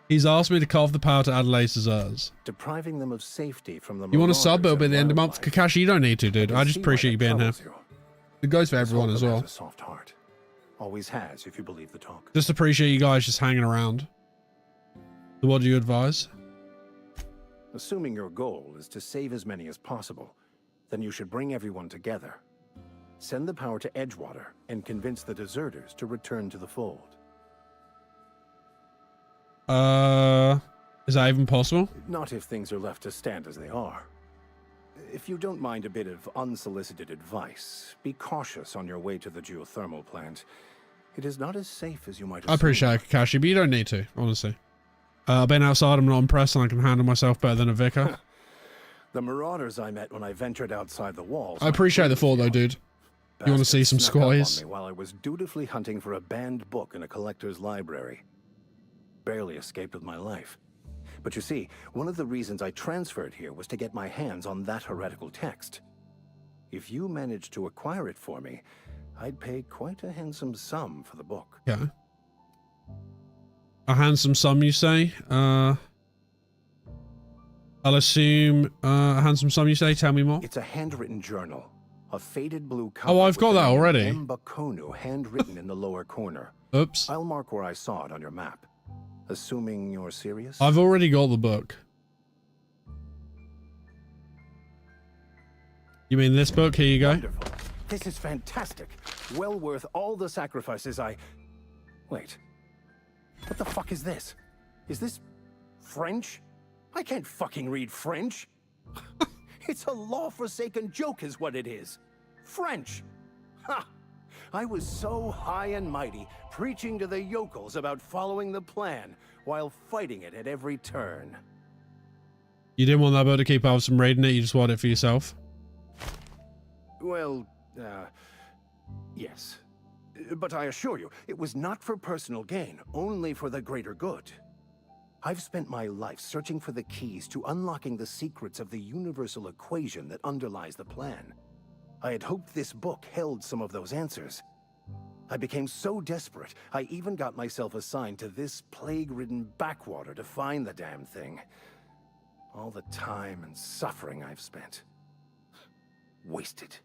He's asked me to carve the power to Adelaide's deserters. Depriving them of safety from the You want to sub? It'll be the end of the month. Kakashi, you don't need to, dude. I just appreciate you being here. It goes for everyone as well. A soft heart. Always has, if you believe the talk. Just appreciate you guys just hanging around. So what do you advise? Assuming your goal is to save as many as possible, then you should bring everyone together. Send the power to Edgewater and convince the deserters to return to the fold. Is that even possible? Not if things are left to stand as they are. If you don't mind a bit of unsolicited advice, be cautious on your way to the geothermal plant. It is not as safe as you might assume. I appreciate it, Kakashi, but you don't need to, honestly. I've been outside, I'm not impressed, and I can handle myself better than a vicar. The marauders I met when I ventured outside the walls. I appreciate the thought, though, dude. You want to see some squays? While I was dutifully hunting for a banned book in a collector's library. Barely escaped with my life. But you see, one of the reasons I transferred here was to get my hands on that heretical text. If you managed to acquire it for me, I'd pay quite a handsome sum for the book. Yeah. A handsome sum, you say? I'll assume a handsome sum, you say? Tell me more. It's a handwritten journal. A faded blue cover. Oh, I've got that already. Mbakonu handwritten in the lower corner. Oops. I'll mark where I saw it on your map. Assuming you're serious? I've already got the book. You mean this book? Here you go. Wonderful. This is fantastic. Well worth all the sacrifices I... Wait. What the fuck is this? Is this French? I can't fucking read French. It's a law-forsaken joke is what it is. French. Ha! I was so high and mighty, preaching to the yokels about following the plan, while fighting it at every turn. You didn't want that book to keep Alice from reading it, you just want it for yourself? Well, yes. But I assure you, it was not for personal gain, only for the greater good. I've spent my life searching for the keys to unlocking the secrets of the universal equation that underlies the plan. I had hoped this book held some of those answers. I became so desperate, I even got myself assigned to this plague-ridden backwater to find the damn thing. All the time and suffering I've spent. Wasted.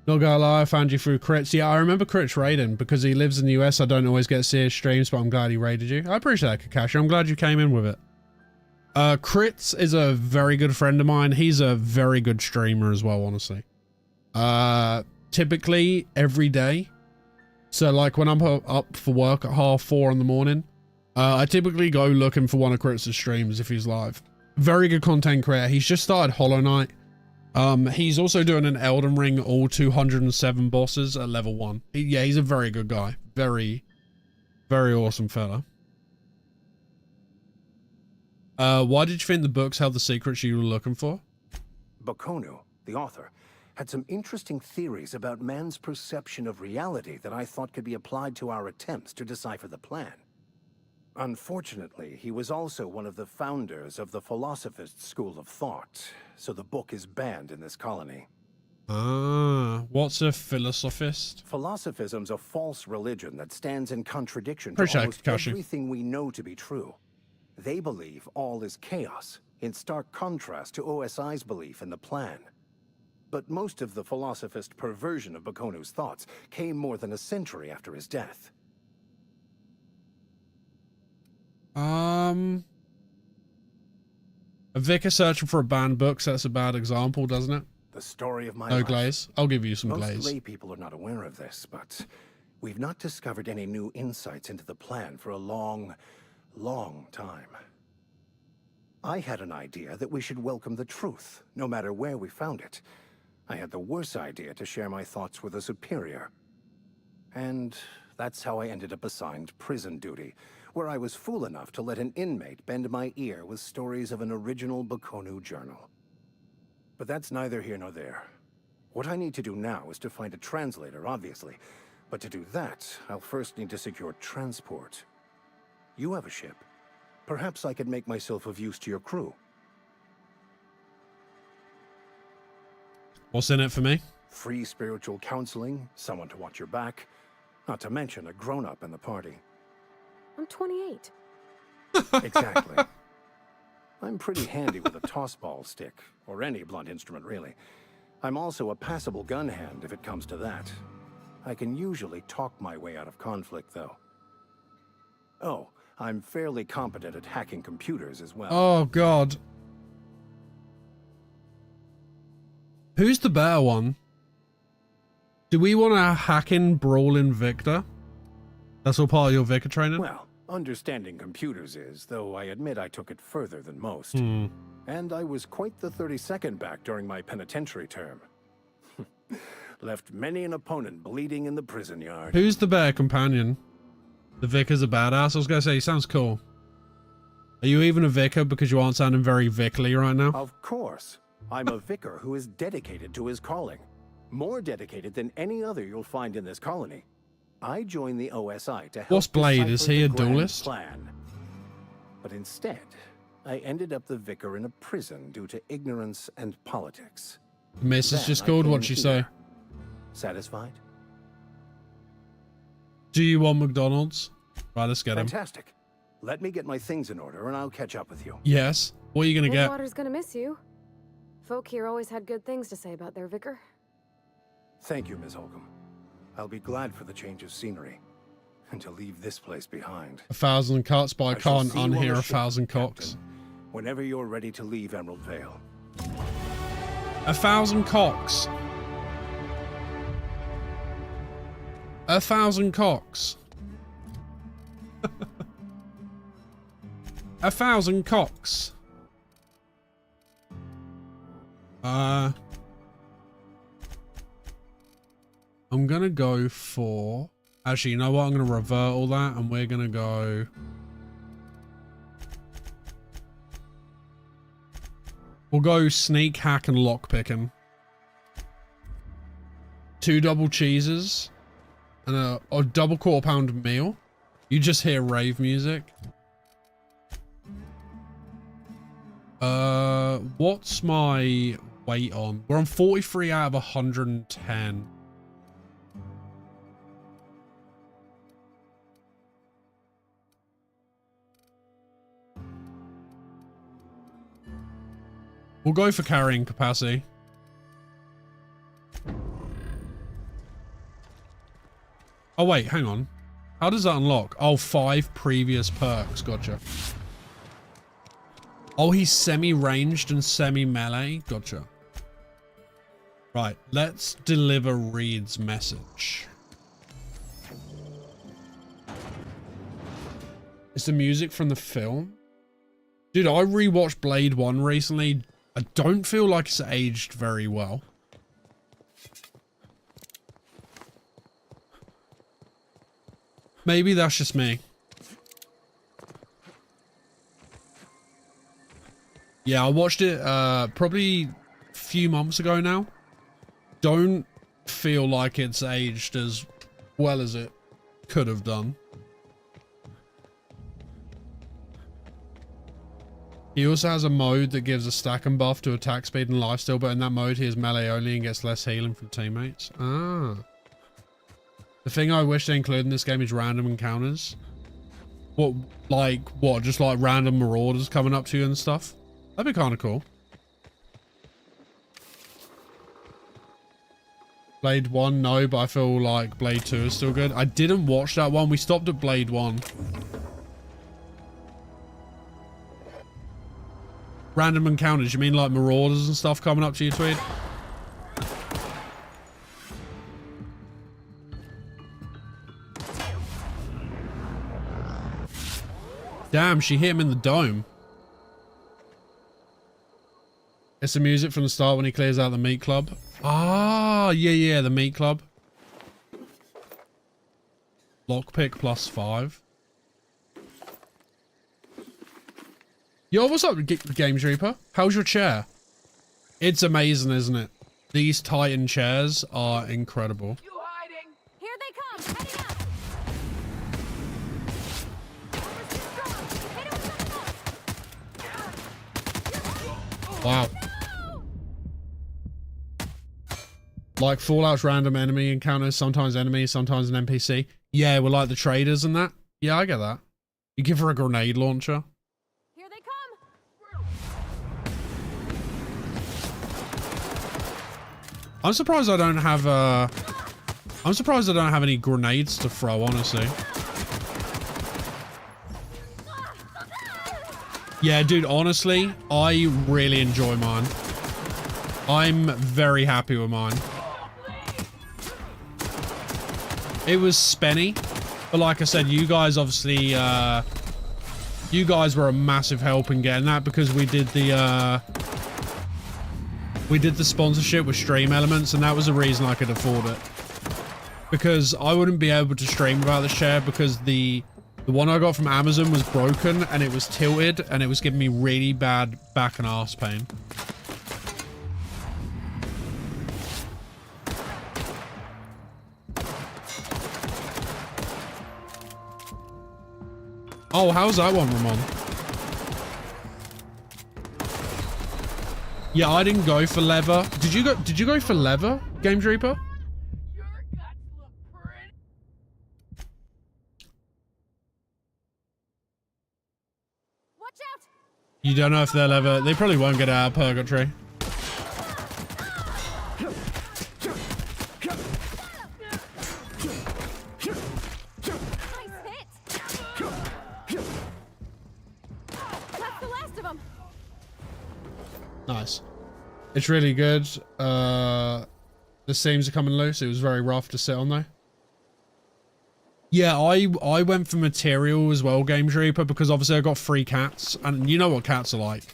Not gonna lie, I found you through Crits. Yeah, I remember Crits raiding. Because he lives in the US, I don't always get to see his streams, but I'm glad he raided you. I appreciate that, Kakashi. I'm glad you came in with it. Crits is a very good friend of mine. He's a very good streamer as well, honestly. Typically, every day. So, like, when I'm up for work at 4:30 in the morning, I typically go looking for one of Crits' streams if he's live. Very good content creator. He's just started Hollow Knight. He's also doing an Elden Ring all 207 bosses at level 1. Yeah, he's a very good guy. Very, very awesome fella. Why did you think the books held the secrets you were looking for? Bakonu, the author, had some interesting theories about man's perception of reality that I thought could be applied to our attempts to decipher the plan. Unfortunately, he was also one of the founders of the Philosophist school of thought, so the book is banned in this colony. Ah, what's a philosophist? Philosophism's a false religion that stands in contradiction Appreciate to almost Kakashi. everything we know to be true. They believe all is chaos, in stark contrast to OSI's belief in the plan. But most of the philosophist perversion of Bakonu's thoughts came more than a century after his death. A vicar searching for a banned book, so that's a bad example, doesn't it? The story of my No life. glaze. I'll give you some Most glaze. lay people are not aware of this, but we've not discovered any new insights into the plan for a long, long time. I had an idea that we should welcome the truth, no matter where we found it. I had the worse idea to share my thoughts with a superior. And that's how I ended up assigned prison duty, where I was fool enough to let an inmate bend my ear with stories of an original Bakonu journal. But that's neither here nor there. What I need to do now is to find a translator, obviously. But to do that, I'll first need to secure transport. You have a ship. Perhaps I could make myself of use to your crew. What's in it for me? Free spiritual counseling, someone to watch your back, not to mention a grown-up in the party. I'm 28. Exactly. I'm pretty handy with a tossball stick, or any blunt instrument, really. I'm also a passable gun hand, if it comes to that. I can usually talk my way out of conflict, though. Oh, I'm fairly competent at hacking computers as well. Oh, God. Who's the better one? Do we want to hack in Brawlin' Victor? That's all part of your Vicar training? Well, understanding computers is, though I admit I took it further than most. And I was quite the 32nd back during my penitentiary term. Left many an opponent bleeding in the prison yard. Who's the better companion? The Vicar's a badass. I was going to say, he sounds cool. Are you even a Vicar because you aren't sounding very Vically right now? Of course. I'm a Vicar who is dedicated to his calling. More dedicated than any other you'll find in this colony. I joined the OSI to help What's Blade? Is decipher he the a grand duelist? plan. But instead, I ended up the Vicar in a prison due to ignorance and politics. Miss is Then just I called. came What'd she say? here. Satisfied? Do you want McDonald's? Right, let's get him. Fantastic. Let me get my things in order and I'll catch up with you. Yes. What are you going to get? Water's gonna miss you. Folk here always had good things to say about their vicar. Thank you, Ms. Holcomb. I'll be glad for the change of scenery. And to leave this place behind. 1,000 cuts, but I shall can't see you on unhear the 1,000 ship, cocks. Captain, whenever you're ready to leave Emerald Vale. 1,000 cocks. 1,000 cocks. 1,000 cocks. I'm gonna go for... Actually, you know what? I'm gonna revert all that and we're gonna go... We'll go sneak, hack, and lock picking. 2 double cheeses and a double quarter-pounder meal. You just hear rave music. What's my weight on? We're on 43 out of 110. We'll go for carrying capacity. Oh wait, hang on. How does that unlock? Oh, 5 previous perks. Gotcha. Oh, he's semi-ranged and semi-melee. Gotcha. Right, let's deliver Reed's message. It's the music from the film. Dude, I rewatched Blade 1 recently. I don't feel like it's aged very well. Maybe that's just me. Yeah, I watched it probably a few months ago now. Don't feel like it's aged as well as it could have done. He also has a mode that gives a stack and buff to attack speed and lifesteal, but in that mode he is melee only and gets less healing from teammates. Ah. The thing I wish they include in this game is random encounters. What, just like random marauders coming up to you and stuff? That'd be kind of cool. Blade 1, no, but I feel like Blade 2 is still good. I didn't watch that one. We stopped at Blade 1. Random encounters, you mean like marauders and stuff coming up to you, Tweed? Damn, she hit him in the dome. It's the music from the start when he clears out the meat club. Ah, yeah, the meat club. Lockpick +5. Yo, what's up, Games Reaper? How's your chair? It's amazing, isn't it? These Titan chairs are incredible. You hiding? Here they come, heading up. Wow. Like Fallout's random enemy encounters, sometimes enemies, sometimes an NPC. Yeah, we're like the traders and that. Yeah, I get that. You give her a grenade launcher. Here they come. I'm surprised I don't have I'm surprised I don't have any grenades to throw, honestly. Yeah, dude, honestly, I really enjoy mine. I'm very happy with mine. It was spenny, but like I said, you guys obviously, you guys were a massive help in getting that because we did the sponsorship with Stream Elements, and that was the reason I could afford it. Because I wouldn't be able to stream without the chair because the one I got from Amazon was broken and it was tilted and it was giving me really bad back and arse pain. Oh, how's that one, Ramon? Yeah, I didn't go for leather. Did you go for leather, Games Reaper? Watch out. You don't know if they'll ever... They probably won't get out of purgatory. Nice. It's really good. The seams are coming loose. It was very rough to sit on though. Yeah, I went for material as well, Game Reaper, because obviously I got 3 cats, and you know what cats are like.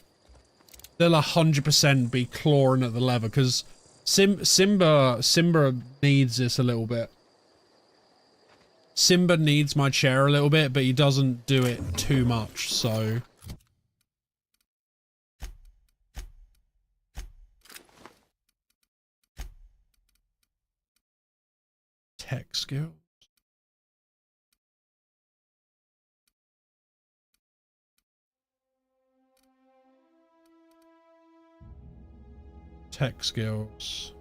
They'll 100% be clawing at the leather, because Simba needs this a little bit. Simba needs my chair a little bit, but he doesn't do it too much, so... Tech skill. Tech skills.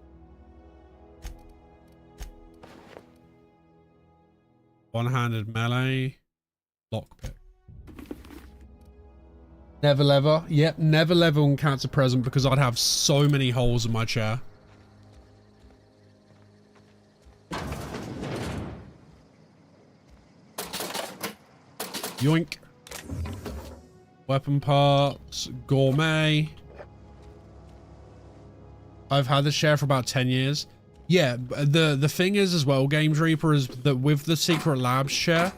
One-handed melee. Lockpick. Never lever. Yep, never lever when cats are present because I'd have so many holes in my chair. Yoink. Weapon parts. Gourmet. I've had this chair for about 10 years. Yeah, the thing is as well, Games Reaper, is that with the Secret Labs chair,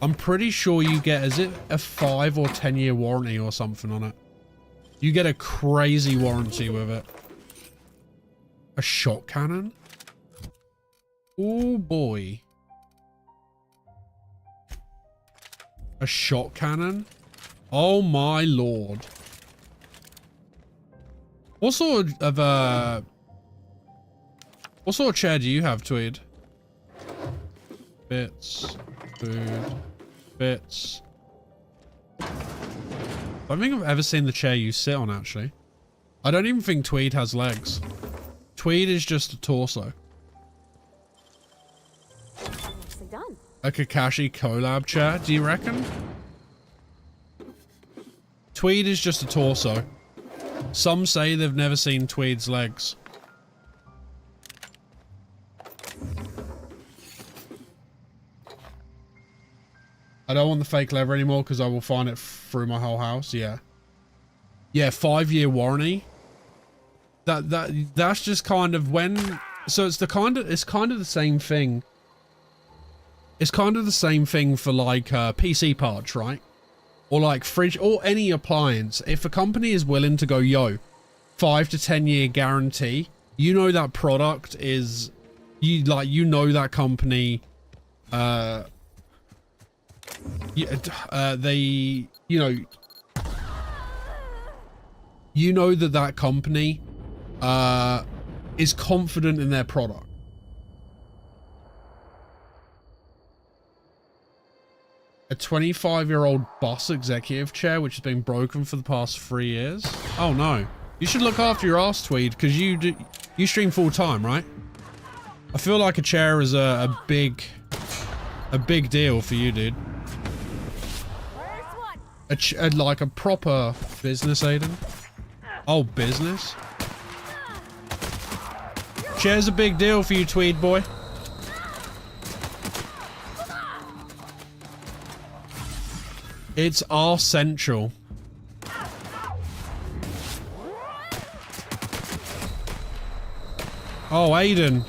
I'm pretty sure you get, is it a 5 or 10 year warranty or something on it? You get a crazy warranty with it. A shot cannon? Oh boy. A shot cannon? Oh my lord. What sort of chair do you have, Tweed? Bits. Food. Bits. I don't think I've ever seen the chair you sit on, actually. I don't even think Tweed has legs. Tweed is just a torso. Nicely done. A Kakashi collab chair, do you reckon? Tweed is just a torso. Some say they've never seen Tweed's legs. I don't want the fake leather anymore because I will find it through my whole house. Yeah. Yeah, 5-year warranty. That's just kind of when, so it's kind of the same thing. It's kind of the same thing for like PC parts, right? Or like fridge or any appliance. If a company is willing to go, yo, 5 to 10 year guarantee, you know that product is, you know that company, they, you know that company is confident in their product. A 25-year-old bus executive chair which has been broken for the past 3 years. Oh no. You should look after your ass, Tweed, because you stream full time, right? I feel like a chair is a big deal for you, dude. Like a proper business, Aiden. Oh, business? Chair's a big deal for you, Tweed boy. It's our central. Oh, Aiden.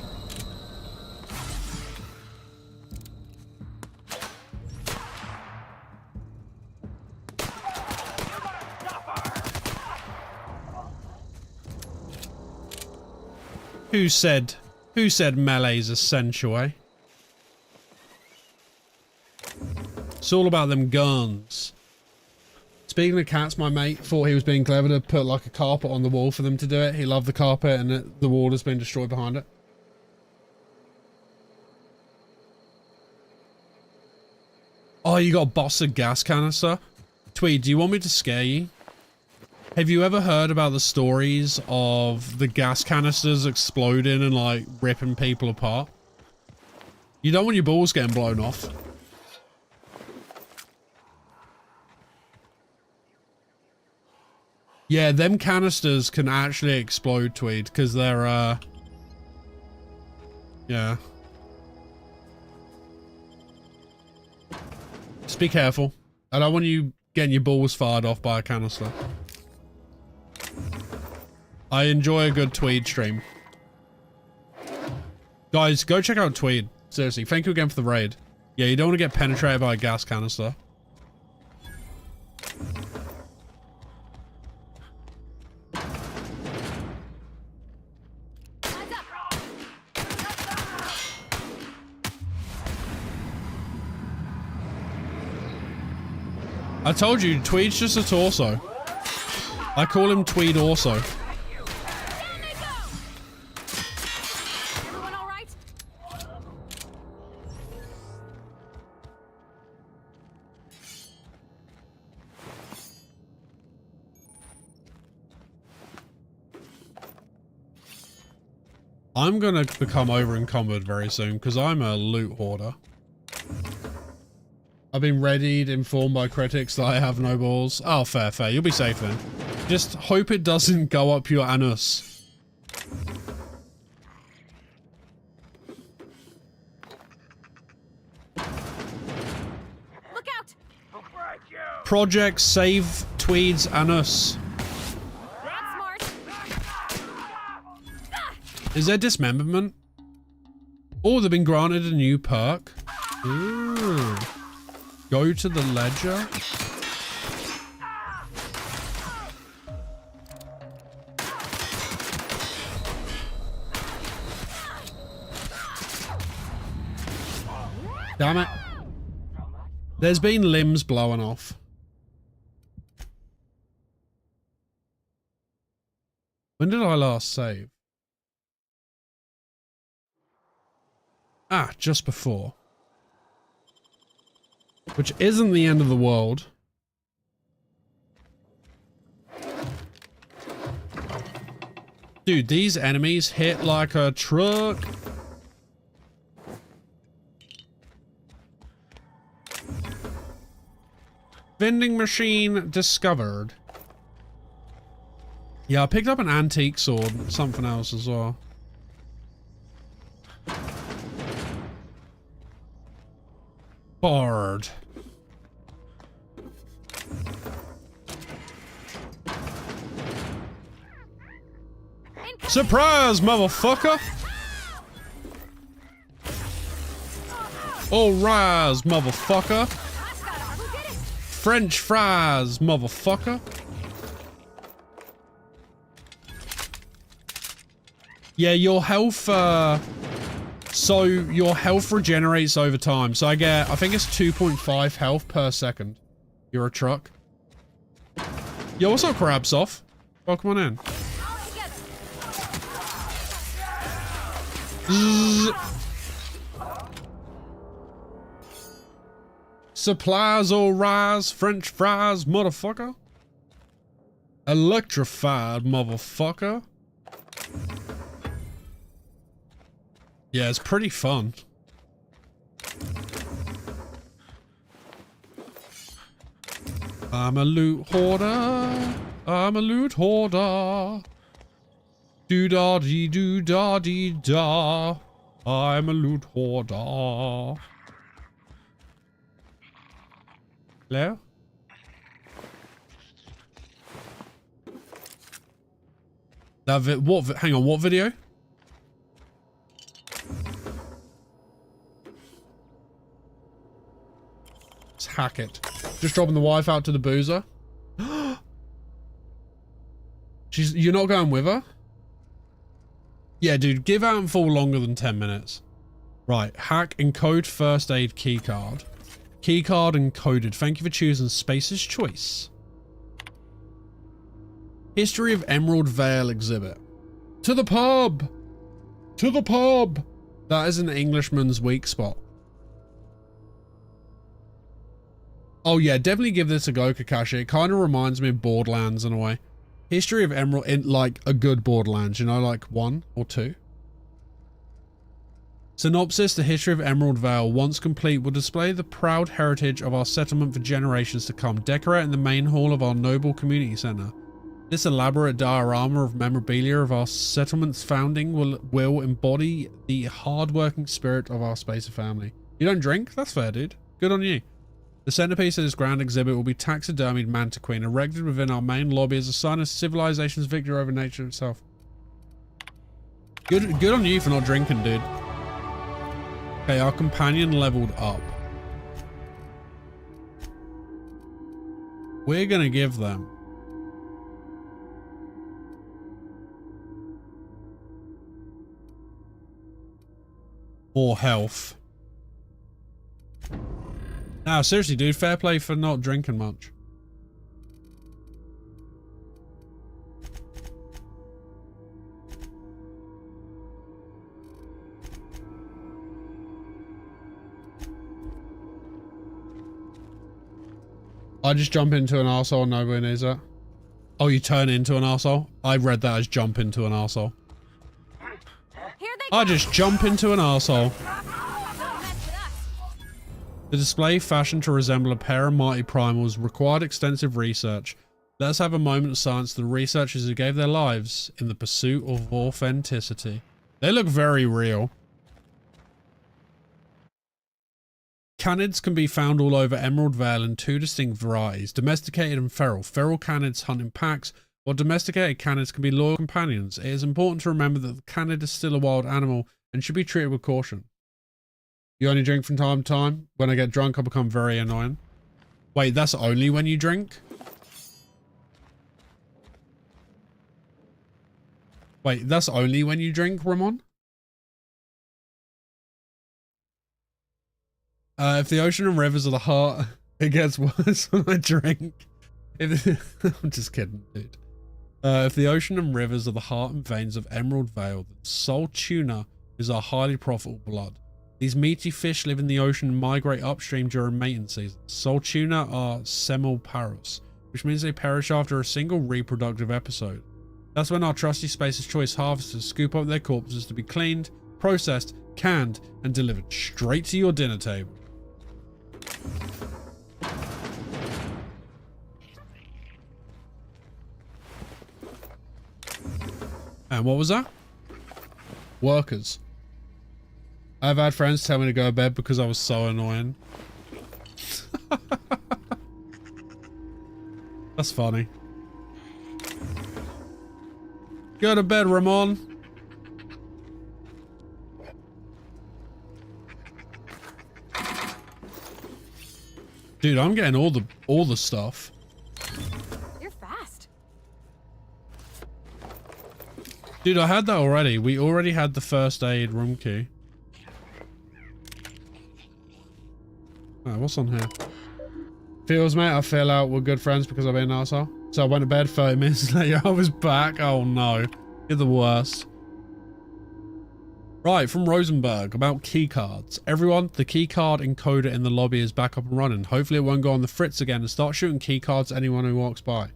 Who said melee's essential, eh? It's all about them guns. Speaking of cats, my mate thought he was being clever to put like a carpet on the wall for them to do it. He loved the carpet and the wall has been destroyed behind it. Oh, you got a boss of gas canister? Tweed, do you want me to scare you? Have you ever heard about the stories of the gas canisters exploding and like ripping people apart? You don't want your balls getting blown off. Yeah, them canisters can actually explode, Tweed, because they're, yeah. Just be careful. I don't want you getting your balls fired off by a canister. I enjoy a good Tweed stream. Guys, go check out Tweed. Seriously, thank you again for the raid. Yeah, you don't want to get penetrated by a gas canister. I told you, Tweed's just a torso. I call him Tweed also. Everyone all right? I'm gonna become over encumbered very soon because I'm a loot hoarder. I've been readied, informed by critics that I have no balls. Oh, fair, fair. You'll be safe then. Just hope it doesn't go up your anus. Look out! Project Save Tweed's Anus. That's smart. Is there dismemberment? Oh, they've been granted a new perk. Ooh. Go to the ledger. Damn it. There's been limbs blowing off. When did I last save? Ah, just before. Which isn't the end of the world. Dude, these enemies hit like a truck. Vending machine discovered. Yeah, I picked up an antique sword, something else as well. Bard. Surprise, motherfucker! Oh, rise, motherfucker! French fries, motherfucker! Yeah, your health, so your health regenerates over time. So I think it's 2.5 health per second. You're a truck. Yo, what's up, Crabsoft? Welcome on in. Zzz. Supplies all rise, French fries, motherfucker. Electrified, motherfucker. Yeah, it's pretty fun. I'm a loot hoarder. I'm a loot hoarder. Do-da-dee-do-da-dee-da. I'm a loot hoarder. Hello? Hang on, what video? Let's hack it. Just dropping the wife out to the boozer. You're not going with her? Yeah, dude, give out and fall longer than 10 minutes. Right, hack encode first aid keycard. Keycard encoded. Thank you for choosing Space's Choice. History of Emerald Vale exhibit. To the pub! To the pub! That is an Englishman's weak spot. Oh yeah, definitely give this a go, Kakashi. It kind of reminds me of Borderlands in a way. History of Emerald, in like a good Borderlands, you know, like 1 or 2. Synopsis: the history of Emerald Vale, once complete, will display the proud heritage of our settlement for generations to come, decorating the main hall of our noble community center. This elaborate diorama of memorabilia of our settlement's founding will embody the hard-working spirit of our Spacer family. You don't drink? That's fair, dude. Good on you. The centerpiece of this grand exhibit will be taxidermied Mantiqueen, erected within our main lobby as a sign of civilization's victory over nature itself. Good on you for not drinking, dude. Okay, our companion leveled up. we're going to give them more health. Nah, seriously, dude, fair play for not drinking much. I just jump into an arsehole, nobody knows that. Oh, you turn into an arsehole? I read that as jump into an arsehole. I just jump into an arsehole. The display, fashioned to resemble a pair of mighty primals, required extensive research. Let us have a moment of silence to the researchers who gave their lives in the pursuit of authenticity. They look very real. Canids can be found all over Emerald Vale in two distinct varieties, domesticated and feral. Feral canids hunt in packs, while domesticated canids can be loyal companions. It is important to remember that the canid is still a wild animal and should be treated with caution. You only drink from time to time? When I get drunk, I become very annoying. Wait, that's only when you drink? Wait, that's only when you drink, Ramon? If the ocean and rivers are the heart, it gets worse when I drink. I'm just kidding, dude. If the ocean and rivers are the heart and veins of Emerald Vale, then salt tuna is our highly profitable blood. These meaty fish live in the ocean and migrate upstream during mating season. Salt tuna are semiparous, which means they perish after a single reproductive episode. That's when our trusty Spacer's Choice harvesters scoop up their corpses to be cleaned, processed, canned, and delivered straight to your dinner table. And what was that? Workers. I've had friends tell me to go to bed because I was so annoying. That's funny. Go to bed, Ramon. Dude, I'm getting all the stuff. You're fast. Dude, I had that already. We already had the first aid room key. What's on here? Feels, mate, I feel out we're good friends because I've been an arsehole. So I went to bed 30 minutes later. I was back. Oh no. You're the worst. Right, from Rosenberg about keycards. Everyone, the keycard encoder in the lobby is back up and running. Hopefully it won't go on the fritz again and start shooting keycards at anyone who walks by.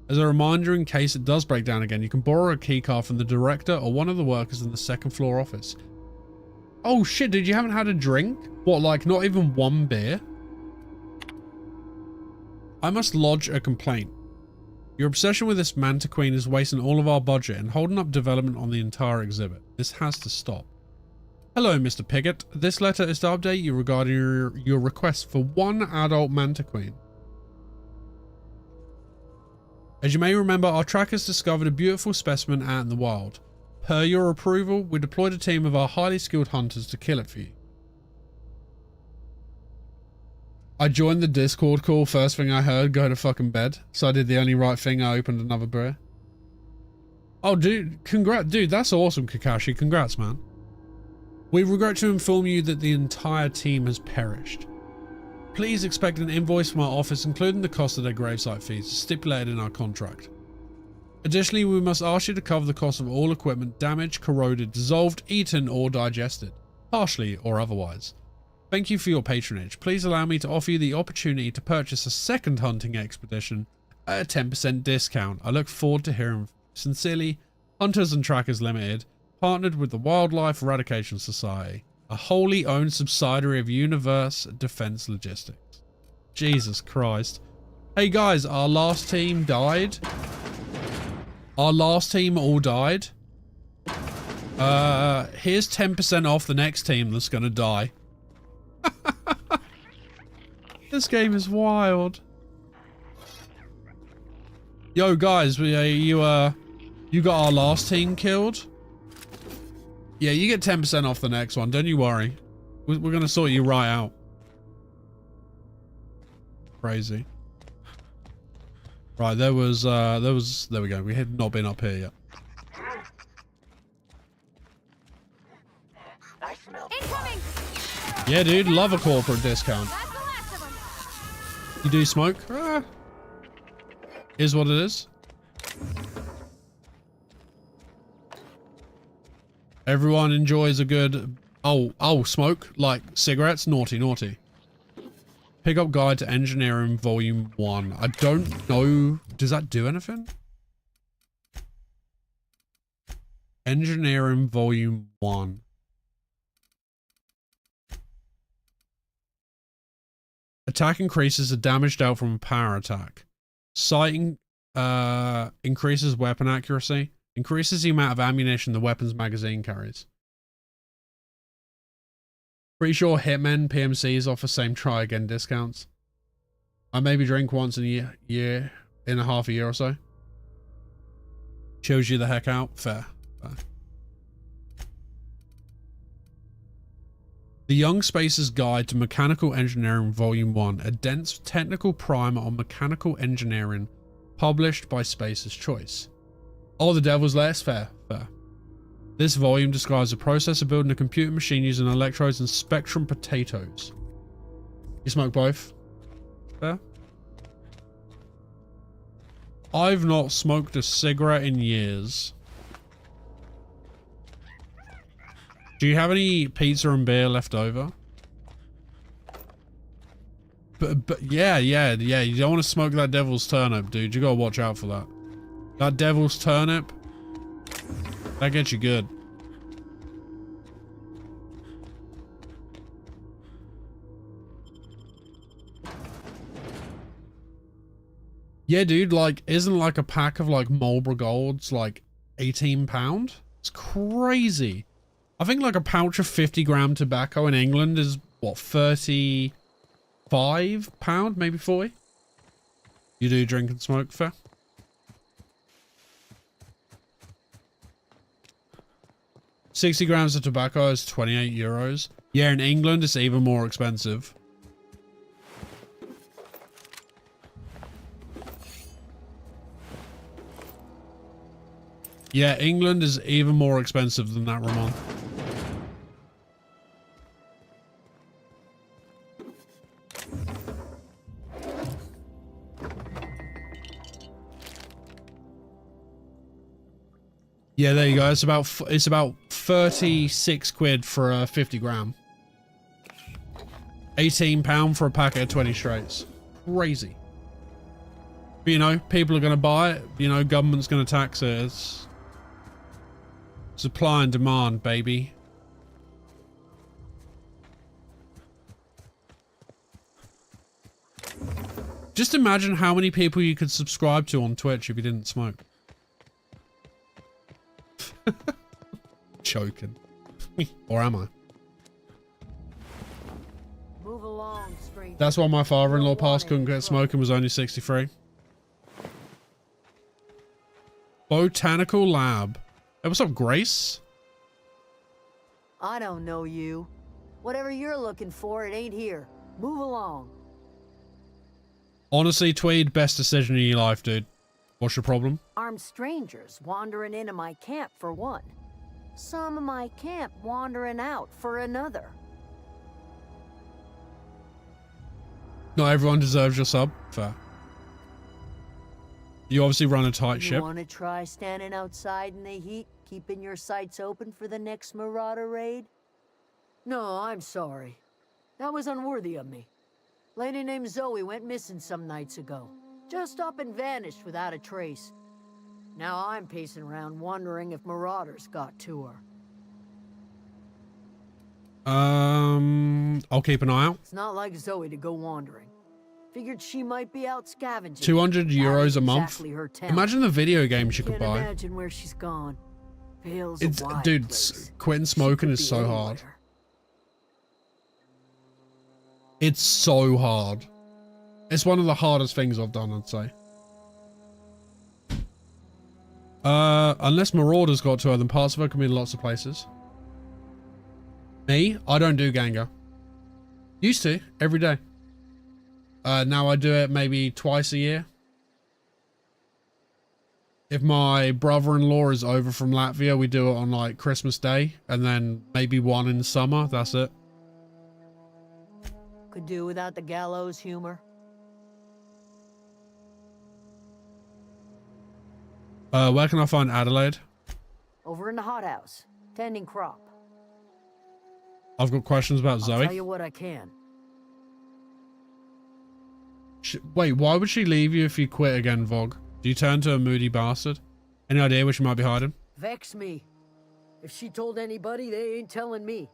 As a reminder, in case it does break down again, you can borrow a keycard from the director or one of the workers in the second floor office. Oh shit, dude, you haven't had a drink? What, like not even one beer? I must lodge a complaint. Your obsession with this Manta Queen is wasting all of our budget and holding up development on the entire exhibit. This has to stop. Hello, Mr. Piggott. This letter is to update you regarding your request for one adult Manta Queen. As you may remember, our trackers discovered a beautiful specimen out in the wild. Per your approval, we deployed a team of our highly skilled hunters to kill it for you. I joined the Discord call, first thing I heard, go to fucking bed. So I did the only right thing, I opened another beer. Oh dude, congrats, dude, that's awesome, Kakashi, congrats man. We regret to inform you that the entire team has perished. Please expect an invoice from our office including the cost of their gravesite fees, stipulated in our contract. Additionally, we must ask you to cover the cost of all equipment damaged, corroded, dissolved, eaten, or digested, partially or otherwise. Thank you for your patronage. Please allow me to offer you the opportunity to purchase a second hunting expedition at a 10% discount. I look forward to hearing from you. Sincerely, Hunters and Trackers Limited, partnered with the Wildlife Eradication Society, a wholly owned subsidiary of Universe Defense Logistics. Jesus Christ. Hey guys, our last team died. Our last team all died. Here's 10% off the next team that's gonna die. This game is wild. Yo guys, you got our last team killed? Yeah, you get 10% off the next one, don't you worry. We're gonna sort you right out. Crazy. Right, there we go. We had not been up here yet. Incoming! Yeah, dude, love a corporate discount. You do smoke? Is what it is. Everyone enjoys a good... Oh, smoke? Like cigarettes? Naughty, naughty. Pick up guide to engineering volume 1. I don't know. Does that do anything? Engineering volume 1. Attack increases the damage dealt from a power attack. Sighting increases weapon accuracy. Increases the amount of ammunition the weapon's magazine carries. Pretty sure Hitmen PMCs offer same try again discounts. I maybe drink once in a year in a half a year or so. Shows you the heck out. Fair. The Young Spacer's Guide to Mechanical Engineering Volume 1, a dense technical primer on mechanical engineering, published by Spacer's Choice. Oh, the Devil's Lair? Fair. This volume describes the process of building a computer machine using electrodes and spectrum potatoes. You smoke both? Fair. I've not smoked a cigarette in years. Do you have any pizza and beer left over? But yeah, you don't want to smoke that devil's turnip, dude. You gotta watch out for that. That devil's turnip, that gets you good. Yeah, dude, like, isn't like a pack of like Marlboro Golds like £18? It's crazy. I think like a pouch of 50-gram tobacco in England is what, £35, maybe 40? You do drink and smoke, fair? $60 grams of tobacco is €28. Yeah, in England it's even more expensive. Yeah, England is even more expensive than that, Ramon. Yeah, there you go. It's about 36 quid for a 50 gram. £18 for a packet of 20 straights. Crazy. But, you know, people are going to buy it. You know, government's going to tax it. It's supply and demand, baby. Just imagine how many people you could subscribe to on Twitch if you didn't smoke. Choking. Or am I? Move along, stranger. That's why my father-in-law passed, couldn't get smoking, was only 63. Botanical Lab. Hey, what's up, Grace? I don't know you. Whatever you're looking for, it ain't here. Move along. Honestly, Tweed, best decision in your life, dude. What's your problem? Armed strangers wandering into my camp for one. Some of my camp wandering out for another. Not everyone deserves your sub. Fair. You obviously run a tight ship. You want to try standing outside in the heat, keeping your sights open for the next Marauder raid? No, I'm sorry. That was unworthy of me. Lady named Zoe went missing some nights ago. Just up and vanished without a trace. Now I'm pacing around wondering if Marauders got to her. I'll keep an eye out. It's not like Zoe to go wandering. Figured she might be out scavenging. €200 a month. Exactly her talent. Imagine the video games you could Can't buy. imagine where she's gone. Vale's a It's, wide dude, place. quitting smoking is so hard. It's so hard. It's one of the hardest things I've done, I'd say. Unless Marauders got to her, then parts of her can be in lots of places. Me? I don't do Ganga. Used to, every day. Now I do it maybe twice a year. if my brother-in-law is over from Latvia, we do it on like Christmas Day and then maybe one in summer. That's it. Could do without the gallows humor. Where can I find Adelaide? Over in the hothouse, tending crop. I've got questions about I'll Zoe. tell you what I can. Wait, why would she leave you if you quit again, Vogue? Do you turn to a moody bastard? Any idea where she might be hiding? Vex me. If she told anybody, they ain't telling me.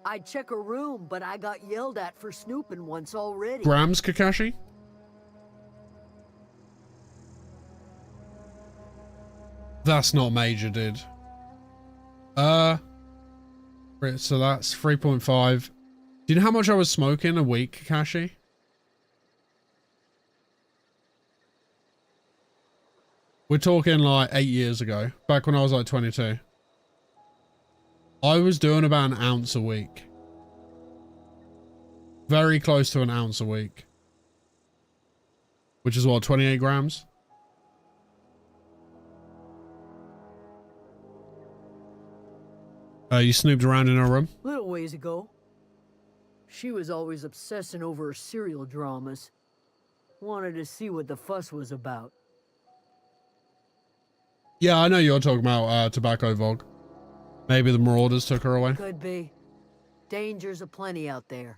I'd check her room, but I got yelled at for snooping once already. Grams, Kakashi? That's not major, dude. So that's 3.5. Do you know how much I was smoking a week, Kakashi? We're talking like 8 years ago, back when I was like 22. I was doing about an ounce a week. Very close to an ounce a week. Which is what, 28 grams? You snooped around in her room? Little ways ago. She was always obsessing over her serial dramas. Wanted to see what the fuss was about. Yeah, I know you're talking about Tobacco Vogue. Maybe the Marauders took her away. Could be. Dangers aplenty out there.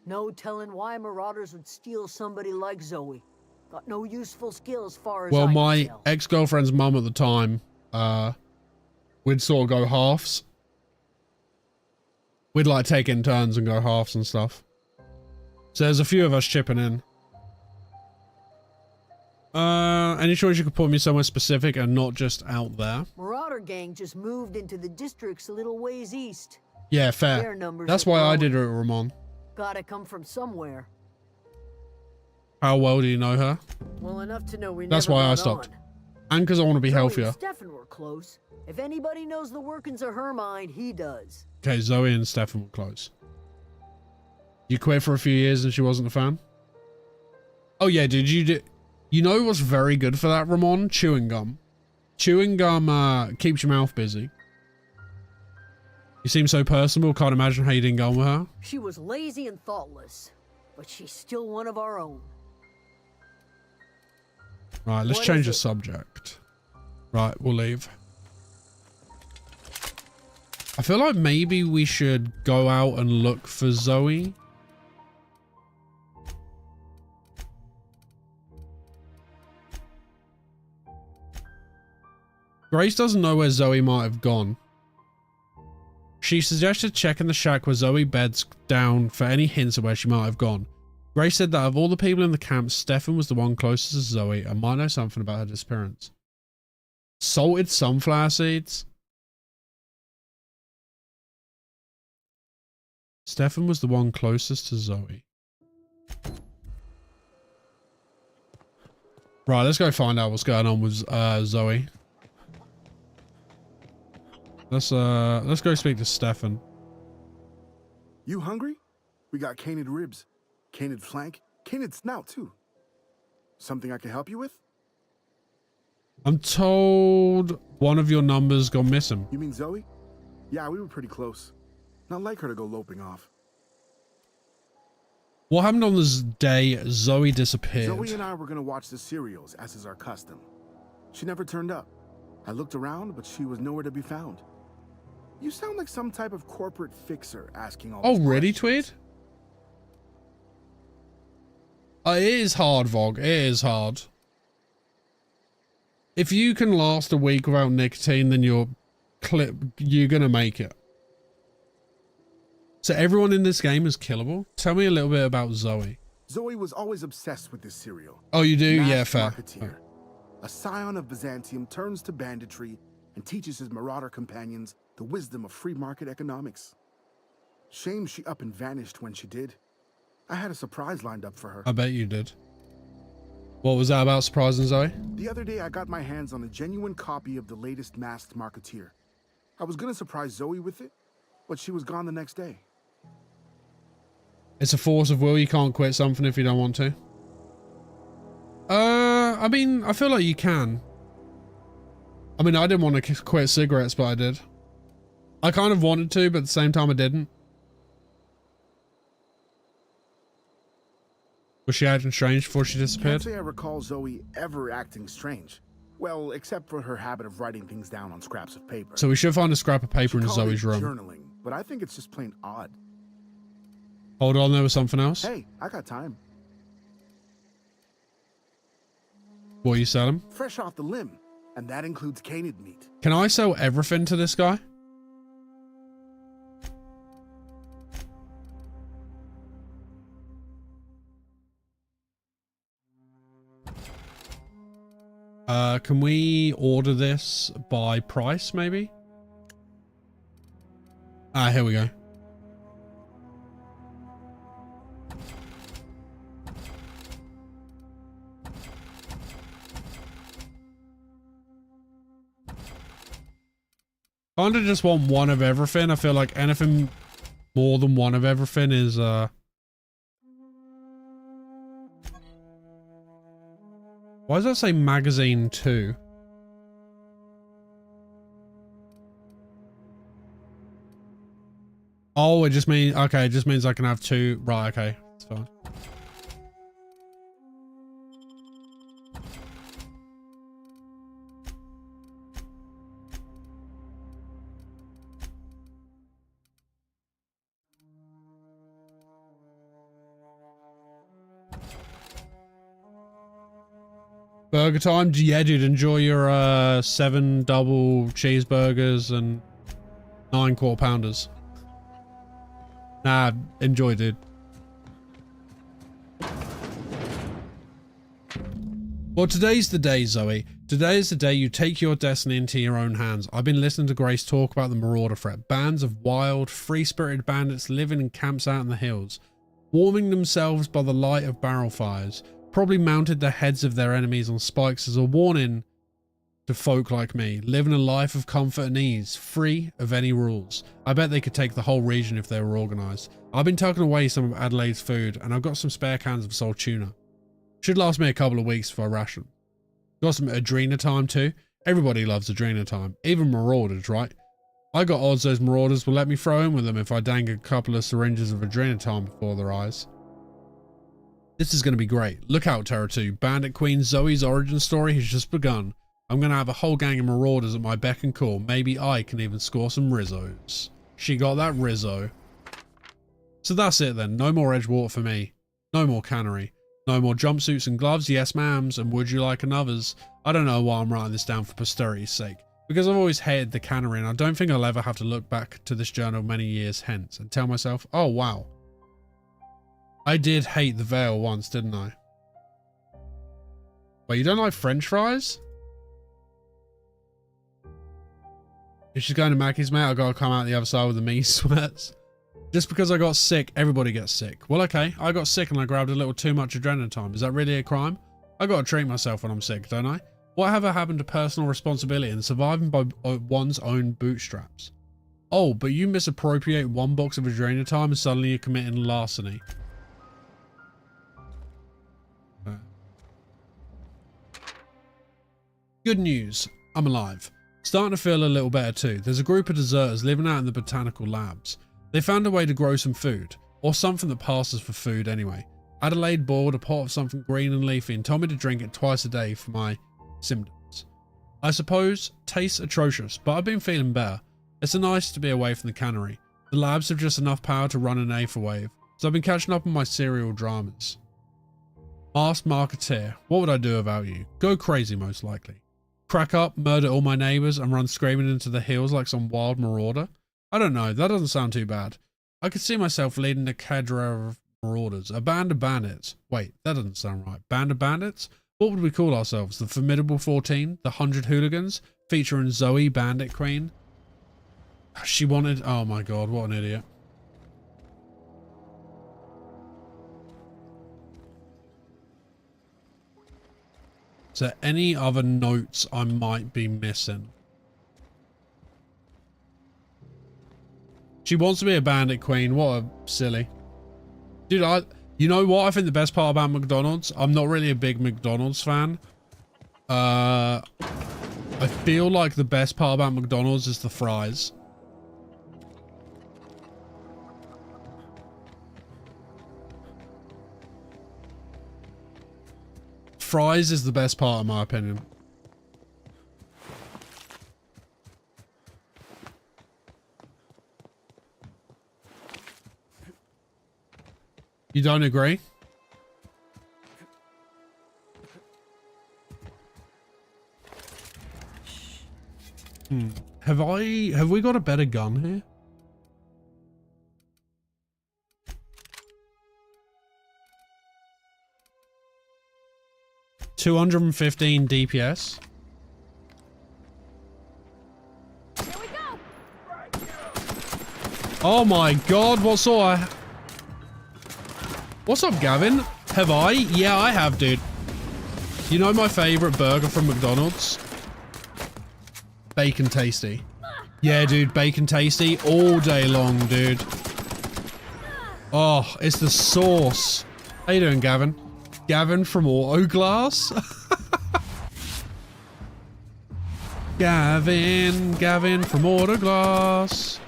No telling why Marauders would steal somebody like Zoe. Got no useful skill as far as Well, I my can tell. ex-girlfriend's mum at the time, we'd sort of go halves. We'd like take in turns and go halves and stuff. So there's a few of us chipping in. Any chance you could point me somewhere specific and not just out there? Marauder gang just moved into the districts a little ways east. Yeah, Their fair. numbers That's are why I growing. did it, Ramon. Gotta come from somewhere. How well do you know her? Well enough to know we That's never why I got stopped. on. And because I want to be Zoe healthier. and Stefan were close. If anybody knows the workings of her mind, he does. Okay, Zoe and Stefan were close. You quit for a few years and she wasn't a fan? Oh yeah, dude, you know what's very good for that, Ramon? Chewing gum. Chewing gum keeps your mouth busy. You seem so personable, can't imagine how you didn't go on with her. She was lazy and thoughtless, but she's still one of our own. Right, let's What change is the it? subject. Right, we'll leave. I feel like maybe we should go out and look for Zoe. Grace doesn't know where Zoe might have gone. She suggested checking the shack where Zoe beds down for any hints of where she might have gone. Grace said that of all the people in the camp, Stefan was the one closest to Zoe and might know something about her disappearance. Salted sunflower seeds? Stefan was the one closest to Zoe. Right, let's go find out what's going on with Zoe. Let's go speak to Stefan. You hungry? We got canid ribs, canid flank, canid snout too. Something I can help you with? I'm told one of your numbers gone missing. You mean Zoe? Yeah, we were pretty close. Not like her to go loping off. What happened on this day Zoe disappeared? Zoe and I were gonna watch the serials, as is our custom. She never turned up. I looked around, but she was nowhere to be found. You sound like some type of corporate fixer asking all Oh, these really, questions. Tweed? It is hard, Vogue. It is hard. If you can last a week without nicotine, then you're gonna make it. So everyone in this game is killable? Tell me a little bit about Zoe. Zoe was always obsessed with this cereal. Oh, you do? Mass Yeah, fair. Marketeer. A scion of Byzantium turns to banditry and teaches his marauder companions the wisdom of free market economics. Shame she up and vanished when she did. I had a surprise lined up for her. I bet you did. What was that about surprising Zoe? The other day, I got my hands on a genuine copy of the latest Masked Marketeer. I was gonna surprise Zoe with it, but she was gone the next day. It's a force of will. You can't quit something if you don't want to. I mean, I feel like you can. I mean, I didn't want to quit cigarettes, but I did. I kind of wanted to, but at the same time I didn't. Was she acting strange before she disappeared? Can't say I recall Zoe ever acting strange. Well, except for her habit of writing things down on scraps of paper. So we should find a scrap of paper in Zoe's room. Journaling, but I think it's just plain odd. Hold on, there was something else. Hey, I got time. What are you selling? Fresh off the limb, and that includes canid meat. Can I sell everything to this guy? Can we order this by price, maybe? Ah, here we go. Kind of just want one of everything. I feel like anything more than one of everything is, why does that say magazine 2? Oh, it just means, okay, it just means I can have 2. Right, okay, it's fine. Burger time? Yeah, dude, enjoy your 7 double cheeseburgers and 9 quarter pounders. Nah, enjoy, dude. Well, today's the day, Zoe. Today is the day you take your destiny into your own hands. I've been listening to Grace talk about the Marauder threat. Bands of wild, free-spirited bandits living in camps out in the hills, warming themselves by the light of barrel fires. Probably mounted the heads of their enemies on spikes as a warning to folk like me, living a life of comfort and ease, free of any rules. I bet they could take the whole region if they were organised. I've been tucking away some of Adelaide's food, and I've got some spare cans of salt tuna. Should last me a couple of weeks if I ration. Got some Adrena time too. Everybody loves Adrena time, even Marauders, right? I got odds those Marauders will let me throw in with them if I dang a couple of syringes of Adrena time before their eyes. This is going to be great. Look out, Terra 2. Bandit Queen Zoe's origin story has just begun. I'm going to have a whole gang of Marauders at my beck and call. Maybe I can even score some Rizzos. She got that Rizzo. So that's it then. No more Edgewater for me. No more cannery. No more jumpsuits and gloves. Yes, ma'ams. And would you like another's? I don't know why I'm writing this down for posterity's sake. Because I've always hated the cannery, and I don't think I'll ever have to look back to this journal many years hence and tell myself, oh wow, I did hate the veil once, didn't I? Wait, you don't like French fries? If she's going to Mackey's, mate, I gotta come out the other side with the me sweats. Just because I got sick, everybody gets sick. Well, okay, I got sick and I grabbed a little too much adrenaline time. Is that really a crime? I gotta treat myself when I'm sick, don't I? Whatever happened to personal responsibility and surviving by one's own bootstraps? Oh, but you misappropriate 1 box of adrenaline time and suddenly you're committing larceny. Good news, I'm alive. Starting to feel a little better too. There's a group of deserters living out in the botanical labs. They found a way to grow some food, or something that passes for food anyway. Adelaide boiled a pot of something green and leafy and told me to drink it twice a day for my symptoms. I suppose tastes atrocious, but I've been feeling better. It's nice to be away from the cannery. The labs have just enough power to run an Aether wave, so I've been catching up on my serial dramas. Masked Marketeer, what would I do without you? Go crazy most likely. Crack up, murder all my neighbours and run screaming into the hills like some wild marauder? I don't know, that doesn't sound too bad. I could see myself leading a cadre of marauders, a band of bandits. Wait, that doesn't sound right. Band of bandits? What would we call ourselves? The Formidable 14? The 100 Hooligans? Featuring Zoe, Bandit Queen? She wanted... Oh my god, what an idiot. Is there any other notes I might be missing? She wants to be a bandit queen. What a silly. Dude, you know what? I think the best part about McDonald's, I'm not really a big McDonald's fan. I feel like the best part about McDonald's is the fries. Fries is the best part in my opinion. You don't agree? Have we got a better gun here? $215 DPS. Here we go. Oh my god, what sort of... What's up, Gavin? Have I? Yeah, I have, dude. You know my favorite burger from McDonald's? Bacon Tasty. Yeah, dude, Bacon Tasty all day long, dude. Oh, it's the sauce. How you doing, Gavin? Gavin from Autoglass? Gavin from Autoglass.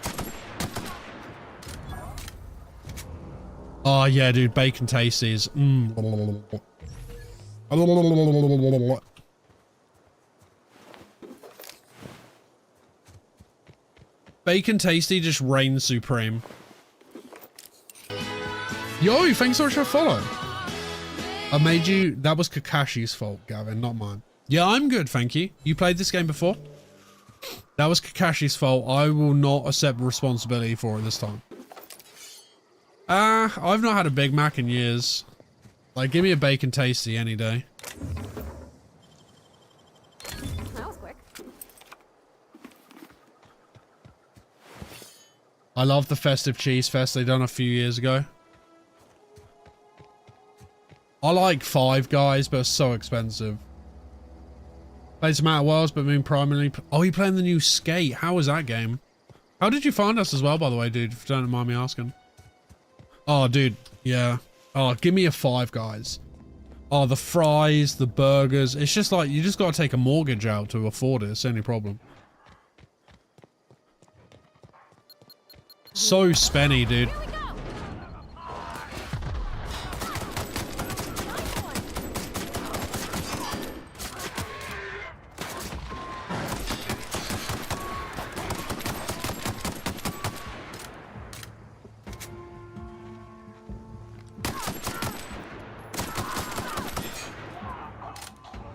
Oh, yeah, dude, Bacon Tasties. Bacon Tasty just reigns supreme. Yo, thanks so much for follow. I made you... That was Kakashi's fault, Gavin, not mine. Yeah, I'm good, thank you. You played this game before? That was Kakashi's fault. I will not accept responsibility for it this time. I've not had a Big Mac in years. Like, give me a Bacon Tasty any day. That was quick. I love the Festive Cheese Fest they done a few years ago. I like Five Guys, but it's so expensive. Played some Outer Worlds, but mean primarily... Oh, you playing the new Skate? How was that game? How did you find us as well, by the way, dude? If you don't mind me asking. Oh, dude. Yeah. Oh, give me a Five Guys. Oh, the fries, the burgers. It's just like, you just got to take a mortgage out to afford it. It's the only problem. So spenny, dude.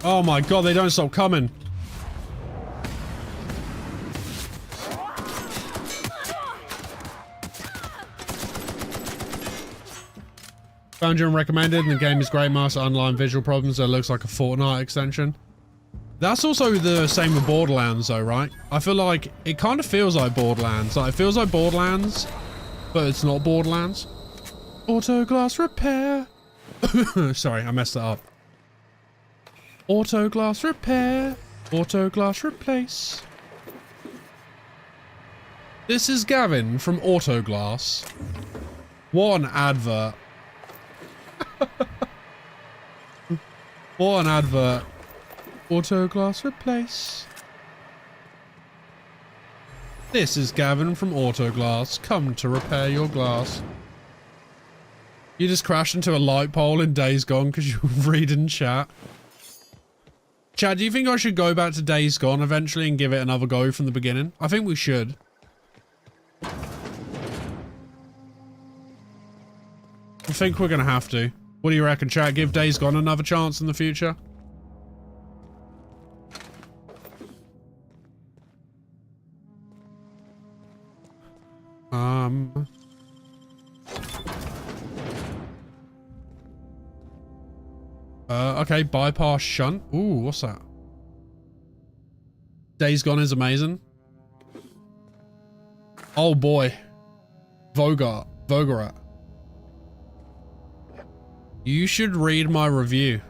Oh my god, they don't stop coming. Found you and recommended, and the game is great. Master online visual problems. It looks like a Fortnite extension. That's also the same with Borderlands though, right? I feel like it kind of feels like Borderlands. Like, it feels like Borderlands, but it's not Borderlands. Auto glass repair. Sorry, I messed that up. Auto glass repair. Auto glass replace. This is Gavin from Auto Glass. What an advert. What an advert. Auto glass replace. This is Gavin from Auto Glass. Come to repair your glass. You just crashed into a light pole in Days Gone because you were reading chat. Chad, do you think I should go back to Days Gone eventually and give it another go from the beginning? I think we should. I think we're going to have to. What do you reckon, chat? Give Days Gone another chance in the future? Okay, bypass shunt. Ooh, what's that? Days Gone is amazing. Oh boy. Vogarat. You should read my review.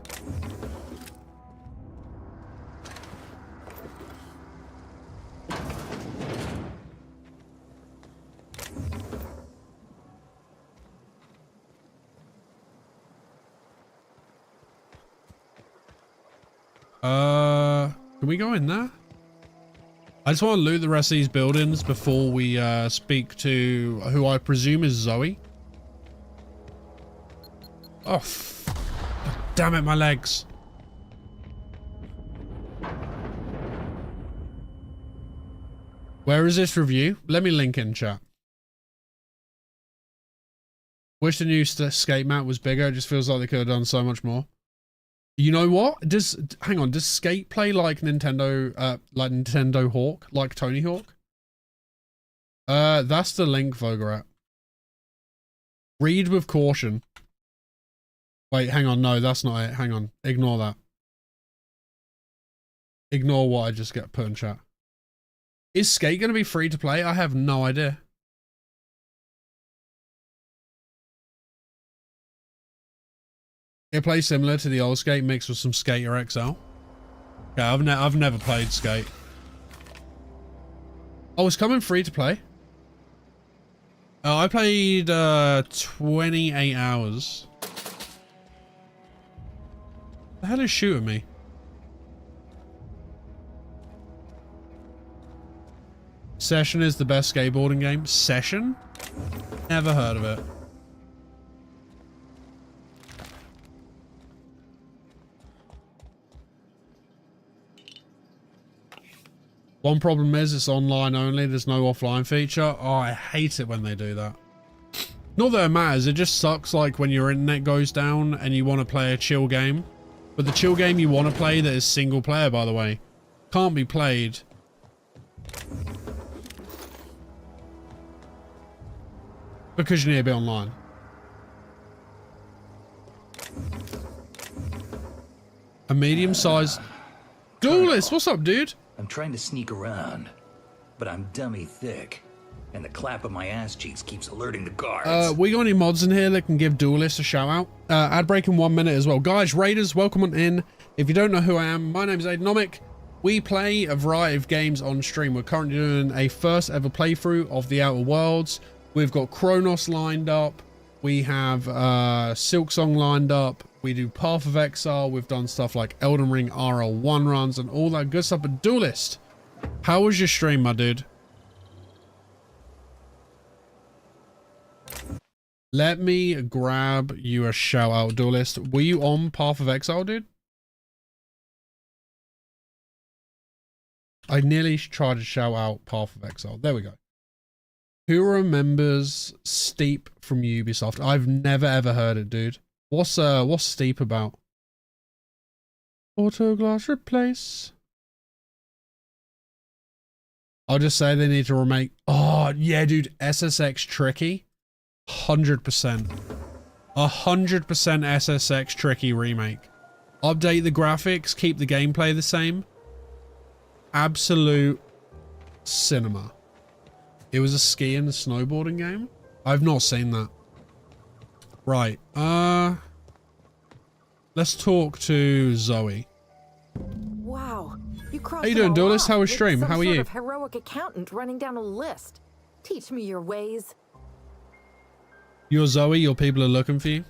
Can we go in there? I just want to loot the rest of these buildings before we speak to who I presume is Zoe. Oh, damn it, my legs. Where is this review? Let me link in chat. Wish the new skate map was bigger. It just feels like they could have done so much more. You know what? Hang on, does Skate play like Nintendo Hawk? Like Tony Hawk? That's the link, Vogerat. Read with caution. Wait, hang on, no, that's not it. Hang on. Ignore that. Ignore what I just get put in chat. Is Skate gonna be free to play? I have no idea. It plays similar to the old Skate mixed with some Skater XL. Yeah, I've never played Skate. Oh, it's coming free to play. I played 28 hours. The hell is shooting me? Session is the best skateboarding game. Session? Never heard of it. One problem is it's online only. There's no offline feature. Oh, I hate it when they do that. Not that it matters. It just sucks like when your internet goes down and you want to play a chill game. But the chill game you want to play that is single player, by the way, can't be played. Because you need to be online. A medium-sized duelist. What's up, dude? I'm trying to sneak around, but I'm dummy thick, and the clap of my ass cheeks keeps alerting the guards. We got any mods in here that can give duelists a shout out? Ad break in 1 minute as well. Guys, raiders, welcome on in. If you don't know who I am, my name is Aidenomic. We play a variety of games on stream. We're currently doing a first ever playthrough of The Outer Worlds. We've got Chronos lined up. We have Silksong lined up. We do Path of Exile. We've done stuff like Elden Ring RL1 runs and all that good stuff. But Duelist, how was your stream, my dude? Let me grab you a shout out, Duelist. Were you on Path of Exile, dude? I nearly tried to shout out Path of Exile. There we go. Who remembers Steep from Ubisoft? I've never ever heard it, dude. What's Steep about? Auto glass replace. I'll just say they need to remake. Oh yeah, dude. SSX Tricky. 100%. 100% SSX Tricky remake. Update the graphics. Keep the gameplay the same. Absolute cinema. It was a ski and snowboarding game? I've not seen that. Right. Let's talk to Zoe. Wow. You crossed. How you doing, Duelist? How was stream? How are you? Some sort of heroic accountant running down a list. Teach me your ways. You're Zoe, your people are looking for you?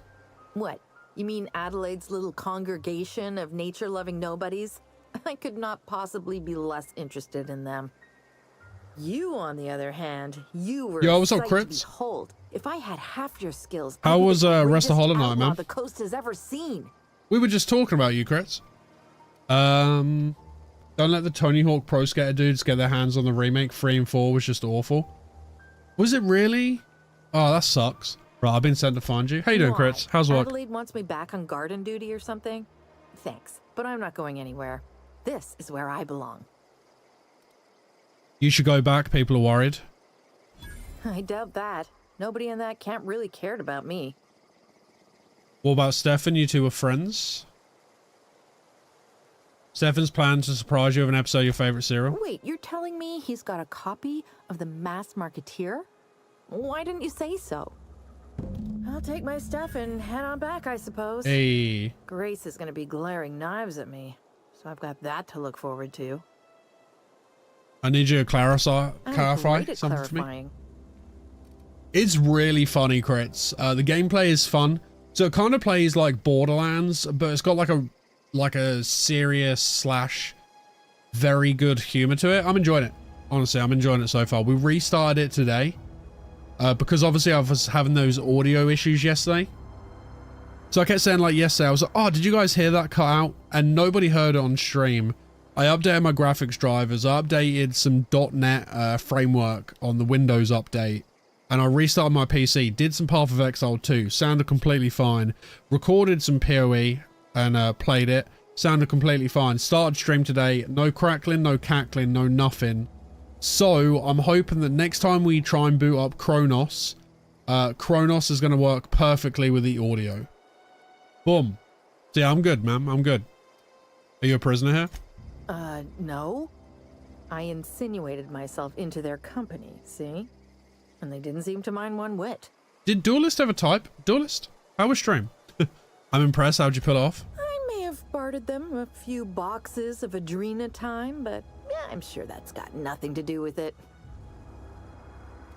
What? You mean Adelaide's little congregation of nature-loving nobodies? I could not possibly be less interested in them. You, on the other hand, you were Yo, what's up, a sight to Crits? behold. If I had half your skills, How was rest Rest of Hollow Knight, man? the coast has ever seen. We were just talking about you, Crits. Don't let the Tony Hawk Pro Skater dudes get their hands on the remake. 3 and 4 was just awful. Was it really? Oh, that sucks. Right, I've been sent to find you. How you doing, Why? Crits? How's work? Adelaide wants me back on garden duty or something? Thanks, but I'm not going anywhere. This is where I belong. You should go back. People are worried. I doubt that. Nobody in that camp really cared about me. What about Stefan? You two were friends? Stefan's plan to surprise you with an episode of your favorite serial. Wait, you're telling me he's got a copy of The Masked Marketeer? Why didn't you say so? I'll take my stuff and head on back, I suppose. Hey. Grace is going to be glaring knives at me, so I've got that to look forward to. I need you to clarify Great at something for me. clarifying. It's really funny, Crits. The gameplay is fun. So it kind of plays like Borderlands, but it's got like a serious / very good humor to it. I'm enjoying it. Honestly, I'm enjoying it so far. We restarted it today because obviously I was having those audio issues yesterday. So I kept saying like yesterday, I was like, oh, did you guys hear that cut out? And nobody heard it on stream. I updated my graphics drivers. I updated some .NET framework on the Windows update. And I restarted my PC. Did some Path of Exile 2. Sounded completely fine. Recorded some PoE and played it. Sounded completely fine. Started stream today. No crackling, no cackling, no nothing. So I'm hoping that next time we try and boot up Kronos, Kronos is going to work perfectly with the audio. Boom. See, I'm good, man. I'm good. Are you a prisoner here? No. I insinuated myself into their company, see? And they didn't seem to mind one whit. Did Duelist ever type? Duelist? How was stream? I'm impressed. How'd you pull off? I may have bartered them a few boxes of Adrena time, but yeah, I'm sure that's got nothing to do with it.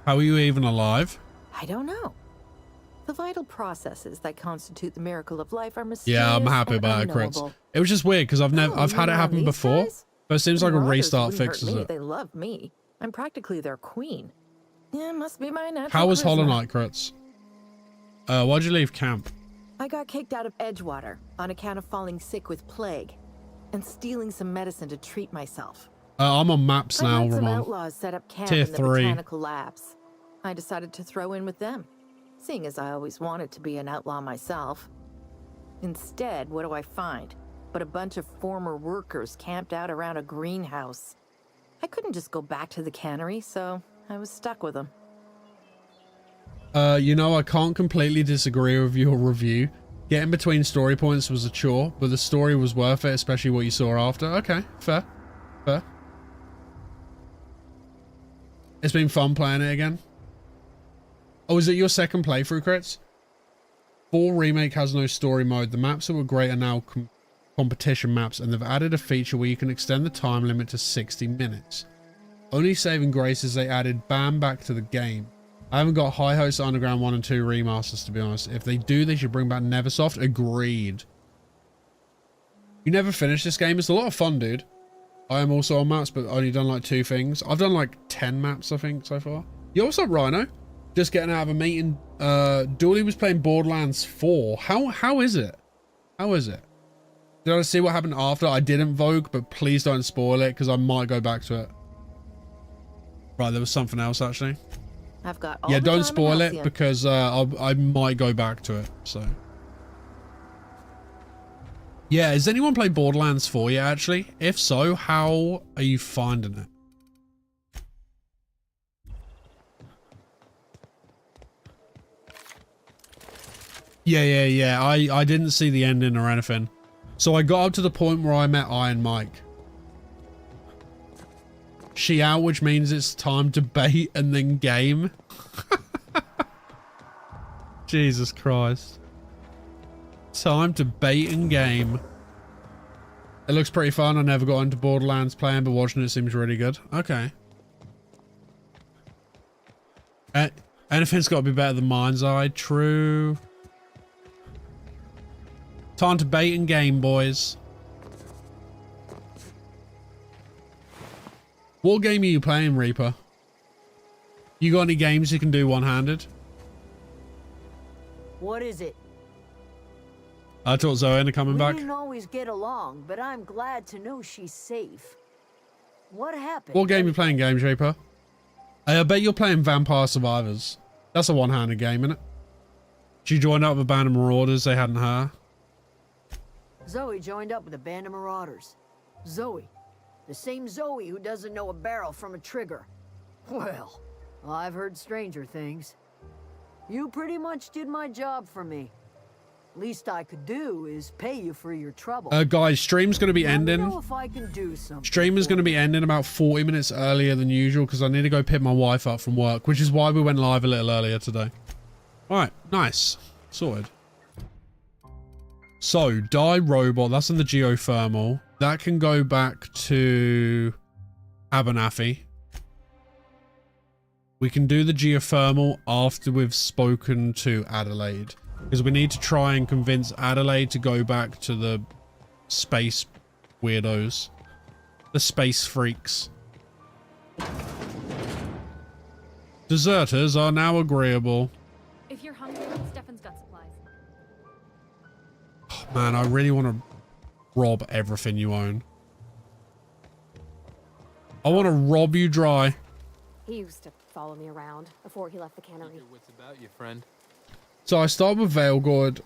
How are you even alive? I don't know. The vital processes that constitute the miracle of life are mysterious. Yeah, I'm happy about it, Crits. It was just weird because I've had it happen before, but it seems like a restart fixes it. They love me. I'm practically their queen. Yeah, must be my natural How was charisma. Hollow Knight, Crits? Why'd you leave camp? I got kicked out of Edgewater on account of falling sick with plague and stealing some medicine to treat myself. I'm on maps now, some Ramon. outlaws set up camp Tier in the 3. botanical labs. I decided to throw in with them, seeing as I always wanted to be an outlaw myself. Instead, what do I find? But a bunch of former workers camped out around a greenhouse. I couldn't just go back to the cannery, so I was stuck with them. You know, I can't completely disagree with your review. Getting between story points was a chore, but the story was worth it, especially what you saw after. Okay, fair. Fair. It's been fun playing it again. Oh, is it your second playthrough, Crits? 4 Remake has no story mode. The maps that were great are now competition maps, and they've added a feature where you can extend the time limit to 60 minutes. Only saving grace is they added BAM back to the game. I haven't got High Host Underground 1 and 2 remasters, to be honest. If they do, they should bring back Neversoft. Agreed. You never finished this game. It's a lot of fun, dude. I am also on maps, but only done like 2 things. I've done like 10 maps, I think, so far. Yo, what's up, Rhino? Just getting out of a meeting. Dooley was playing Borderlands 4. How is it? How is it? Did I see what happened after? I didn't Vogue, but please don't spoil it, because I might go back to it. Right, there was something else, actually. I've got all Yeah, the don't time spoil in it, Halcyon. because I might go back to it, so. Yeah, has anyone played Borderlands 4 yet, actually? If so, how are you finding it? Yeah. I didn't see the ending or anything. So I got up to the point where I met Iron Mike. She out, which means it's time to bait and then game. Jesus Christ. Time to bait and game. It looks pretty fun. I never got into Borderlands playing, but watching it seems really good. Okay. Anything's got to be better than Mind's Eye. True. Time to bait and game, boys. What game are you playing, Reaper? You got any games you can do one-handed? What is it? I thought Zoe into coming back. We didn't always get along, but I'm glad to know she's safe. What happened? What game you playing, Game Shaper? I bet you're playing Vampire Survivors. That's a one-handed game, isn't it? She joined up with a band of Marauders they hadn't her. Zoe joined up with a band of marauders. Zoe. The same Zoe who doesn't know a barrel from a trigger. Well, I've heard stranger things. You pretty much did my job for me. Least I could do is pay you for your trouble. Guys, stream's going to be ending. Know if I can do something. Stream is going to be ending about 40 minutes earlier than usual because I need to go pick my wife up from work, which is why we went live a little earlier today. All right, nice. Sorted. So, Die Robot, that's in the geothermal. That can go back to Abernathy. We can do the geothermal after we've spoken to Adelaide. Because we need to try and convince Adelaide to go back to the space weirdos. The space freaks. Deserters are now agreeable. If you're hungry, Stefan's got supplies. Oh, man, I really want to rob everything you own. I want to rob you dry. He used to follow me around before he left the cannery. What's about you, friend? So I started with Veilguard,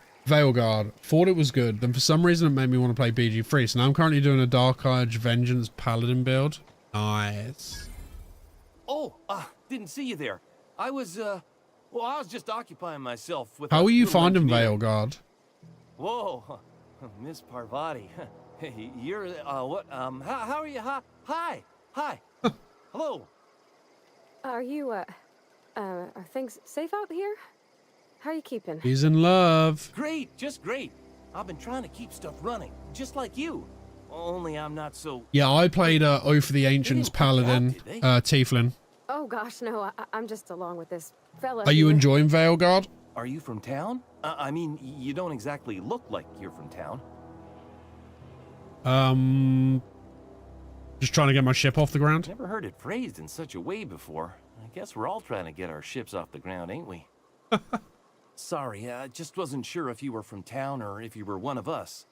thought it was good. Then for some reason it made me want to play BG3. So now I'm currently doing a Dark Age Vengeance Paladin build. Nice. Oh, didn't see you there. I was just occupying myself with. How are you little finding engineer. Veilguard? Whoa, Miss Parvati, you're what? How are you? Hi. Hello. Are you, are things safe out here? How are you keeping? He's in love. Great, just great. I've been trying to keep stuff running, just like you. Only I'm not so. Yeah, I played Oath of the Ancients Paladin, Tieflin. Oh gosh, no, I'm just along with this fella. Are you here. enjoying Veilguard? Are you from town? I mean, you don't exactly look like you're from town. Just trying to get my ship off the ground. Never heard it phrased in such a way before. I guess we're all trying to get our ships off the ground, ain't we? Sorry, I just wasn't sure if you were from town or if you were one of us.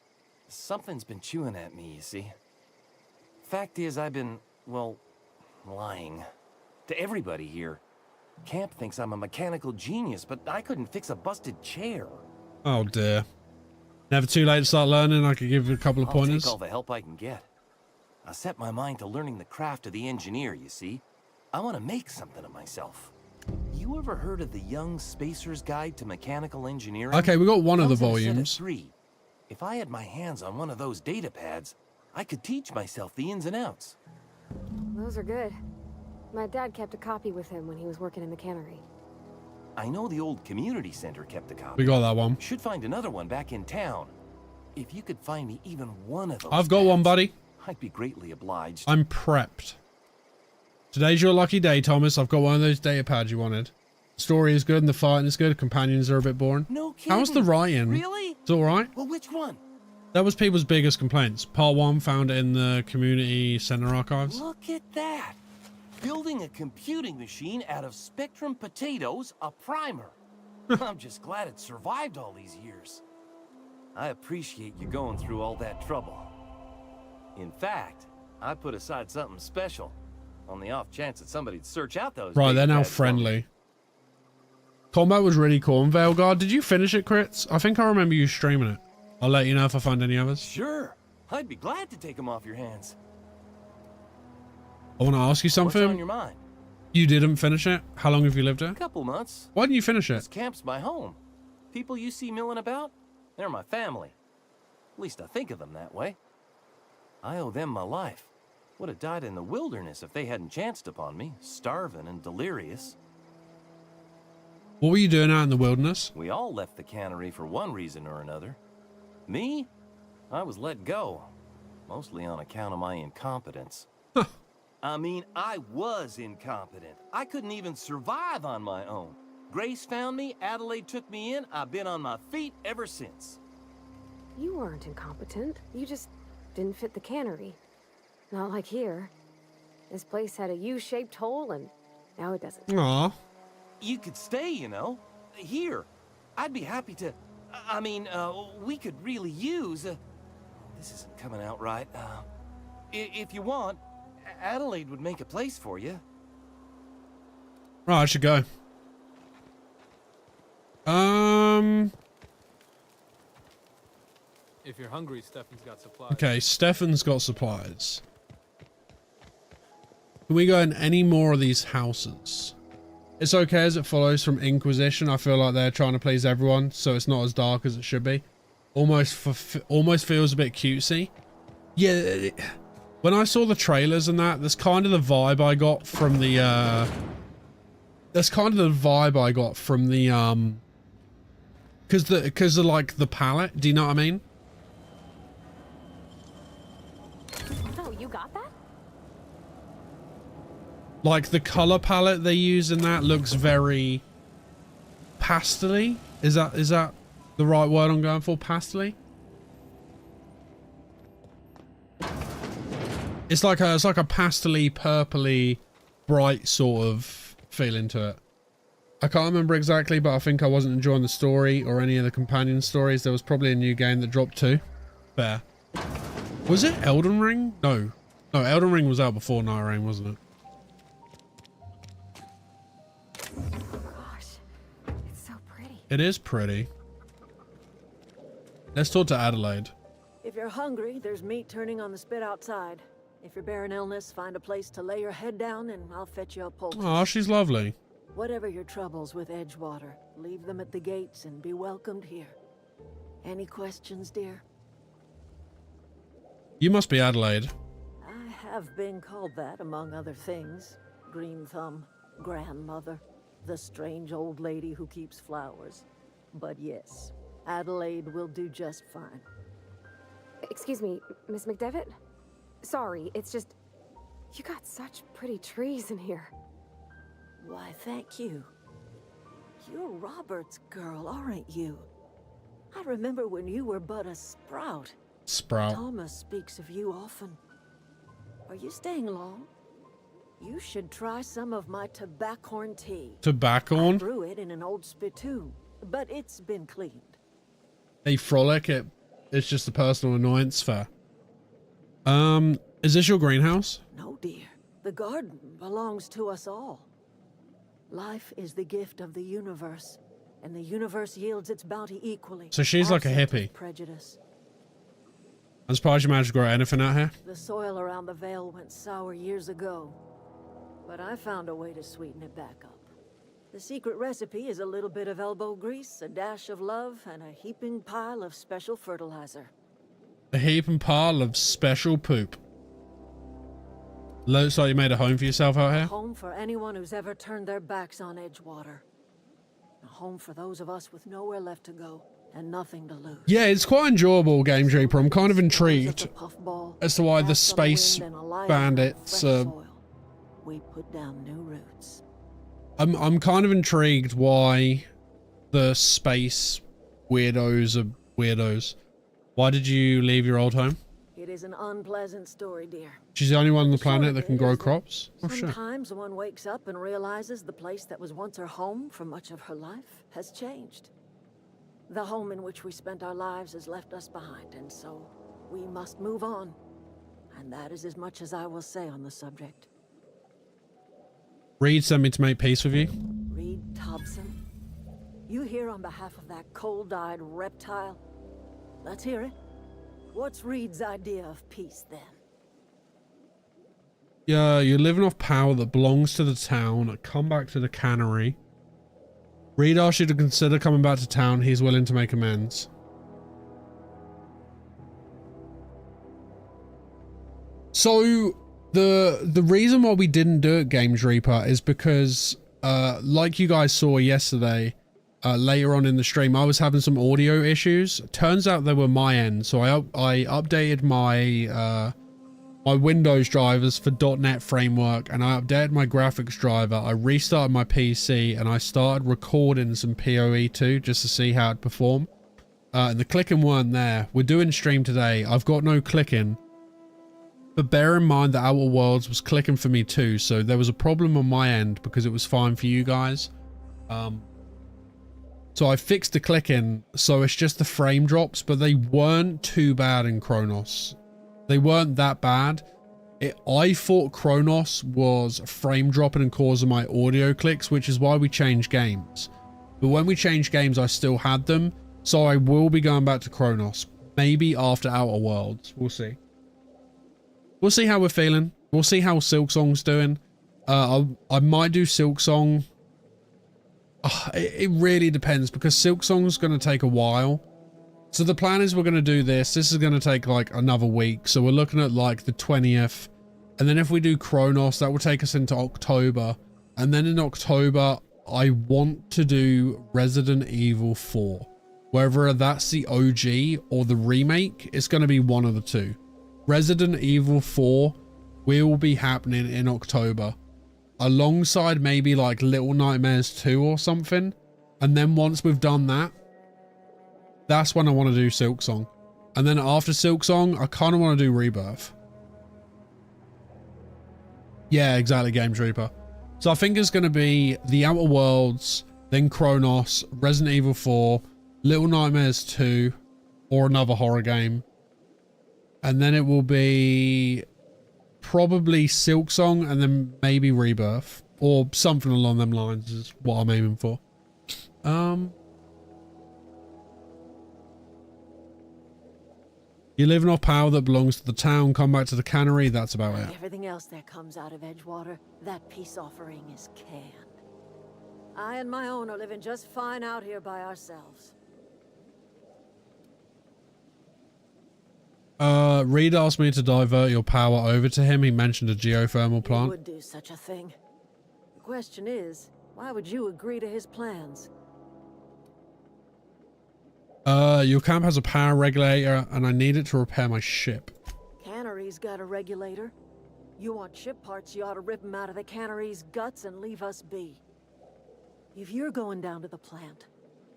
Something's been chewing at me, you see. Fact is, I've been, well, lying. To everybody here. Camp thinks I'm a mechanical genius, but I couldn't fix a busted chair. Oh dear. Never too late to start learning. I could give you a couple of I'll pointers. take all the help I can get. I set my mind to learning the craft of the engineer, you see. I want to make something of myself. You ever heard of the Young Spacer's Guide to Mechanical Engineering? Okay, we got one of the Comes in a set of volumes. 3. If I had my hands on one of those data pads, I could teach myself the ins and outs. Those are good. My dad kept a copy with him when he was working in the cannery. I know the old community center kept a copy. We got that one. Should find another one back in town. If you could find me even one of those I've got one, buddy. I'd be greatly obliged. I'm prepped. Today's your lucky day, Thomas. I've got one of those data pads you wanted. Story is good and the fighting is good. Companions are a bit boring. No kidding. How's the writing? Really? It's alright. Well, which one? That was people's biggest complaints. Part 1 found in the community center archives. Look at that. Building a computing machine out of Spectrum potatoes, a primer. I'm just glad it survived all these years. I appreciate you going through all that trouble. In fact, I put aside something special on the off chance that somebody'd search out those. Right, they're now data pads for me. friendly. Combat was really cool. And Veilguard, did you finish it, Crits? I think I remember you streaming it. I'll let you know if I find any others. Sure. I'd be glad to take them off your hands. I want to ask you something. What's on your mind? You didn't finish it? How long have you lived here? A couple months. Why didn't you finish it? This camp's my home. People you see milling about, they're my family. At least I think of them that way. I owe them my life. Would have died in the wilderness if they hadn't chanced upon me, starving and delirious. What were you doing out in the wilderness? We all left the cannery for one reason or another. Me? I was let go, mostly on account of my incompetence. I mean, I was incompetent. I couldn't even survive on my own. Grace found me, Adelaide took me in, I've been on my feet ever since. You weren't incompetent. You just didn't fit the cannery. Not like here. This place had a U-shaped hole, and now it doesn't. Aww. You could stay, you know. Here. I'd be happy to... I mean, we could really use... this isn't coming out right. If you want, Adelaide would make a place for you. Right, I should go. If you're hungry, Stefan's got supplies. Okay, Stefan's got supplies. Can we go in any more of these houses? It's okay as it follows from Inquisition. I feel like they're trying to please everyone, so it's not as dark as it should be. Almost feels a bit cutesy. Yeah, when I saw the trailers and that's kind of the vibe I got from the because of like the palette. Do you know what I mean? So you got that? Like the color palette they use in that looks very pastel-y. Is that the right word I'm going for? Pastel-y? It's like a pastel-y, purpley, bright sort of feeling to it. I can't remember exactly, but I think I wasn't enjoying the story or any of the companion stories. There was probably a new game that dropped too. Fair. Was it Elden Ring? No. No, Elden Ring was out before Night Rain, wasn't it? Gosh, it's so pretty. It is pretty. Let's talk to Adelaide. If you're hungry, there's meat turning on the spit outside. If you're bearing illness, find a place to lay your head down and I'll fetch you a poultice. Oh, she's lovely. Whatever your troubles with Edgewater, leave them at the gates and be welcomed here. Any questions, dear? You must be Adelaide. I have been called that, among other things. Green Thumb, grandmother, the strange old lady who keeps flowers. But yes, Adelaide will do just fine. Excuse me, Miss McDevitt? Sorry, it's just... You got such pretty trees in here. Why, thank you. You're Robert's girl, aren't you? I remember when you were but a sprout. Sprout. Thomas speaks of you often. Are you staying long? You should try some of my tobaccorn tea. Tobaccorn? I brew it in an old spittoon, but it's been cleaned. Hey, Frolic, it's just a personal annoyance. Fair. Is this your greenhouse? No, dear. The garden belongs to us all. Life is the gift of the universe, and the universe yields its bounty equally. So she's like a hippie. Prejudice. I'm surprised you managed to grow anything out here. The soil around the Vale went sour years ago, but I found a way to sweeten it back up. The secret recipe is a little bit of elbow grease, a dash of love, and a heaping pile of special fertilizer. A heaping pile of special poop. Looks like you made a home for yourself out A here. home for anyone who's ever turned their backs on Edgewater. A home for those of us with nowhere left to go and nothing to lose. Yeah, it's quite enjoyable, Game Reaper. I'm kind of intrigued as to why the space bandits. We put down new roots. I'm kind of intrigued why the space weirdos are weirdos. Why did you leave your old home? It is an unpleasant story, dear. She's the only one on the planet that can grow crops? Oh, shit. Sometimes one wakes up and realizes the place that was once her home for much of her life has changed. The home in which we spent our lives has left us behind, and so we must move on. And that is as much as I will say on the subject. Reed sent me to make peace with you. Reed Thompson? You here on behalf of that cold-eyed reptile? Let's hear it. What's Reed's idea of peace, then? Yeah, you're living off power that belongs to the town. Come back to the cannery. Reed asked you to consider coming back to town. He's willing to make amends. So, the reason why we didn't do it, Games Reaper, is because, like you guys saw yesterday, later on in the stream, I was having some audio issues. Turns out they were my end, so I updated my my Windows drivers for .NET Framework, and I updated my graphics driver. I restarted my PC, and I started recording some PoE too, just to see how it performed. And the clicking weren't there. We're doing stream today. I've got no clicking. But bear in mind that Outer Worlds was clicking for me too, so there was a problem on my end because it was fine for you guys. So I fixed the clicking, so it's just the frame drops, but they weren't too bad in Chronos. They weren't that bad. I thought Chronos was frame dropping and causing my audio clicks, which is why we changed games. But when we changed games, I still had them, so I will be going back to Chronos. Maybe after Outer Worlds. We'll see. We'll see how we're feeling. We'll see how Silksong's doing. I might do Silksong. It really depends because Silksong's going to take a while. So the plan is we're going to do this. This is going to take like another week. So we're looking at like the 20th. And then if we do Chronos, that will take us into October. And then in October, I want to do Resident Evil 4. Whether that's the OG or the remake, it's going to be one of the two. Resident Evil 4 will be happening in October. Alongside maybe like Little Nightmares 2 or something. And then once we've done that, that's when I want to do Silksong. And then after Silksong, I kind of want to do Rebirth. Yeah, exactly, Games Reaper. So I think it's going to be The Outer Worlds, then Kronos, Resident Evil 4, Little Nightmares 2, or another horror game. And then it will be probably Silksong and then maybe Rebirth or something along them lines is what I'm aiming for. You're living off power that belongs to the town. Come back to the cannery. That's about it. Everything else that comes out of Edgewater, that peace offering is canned. I and my own are living just fine out here by ourselves. Reed asked me to divert your power over to him. He mentioned a geothermal plant. He would do such a thing. The question is, why would you agree to his plans? Your camp has a power regulator and I need it to repair my ship. Cannery's got a regulator. You want ship parts, you ought to rip them out of the cannery's guts and leave us be. If you're going down to the plant,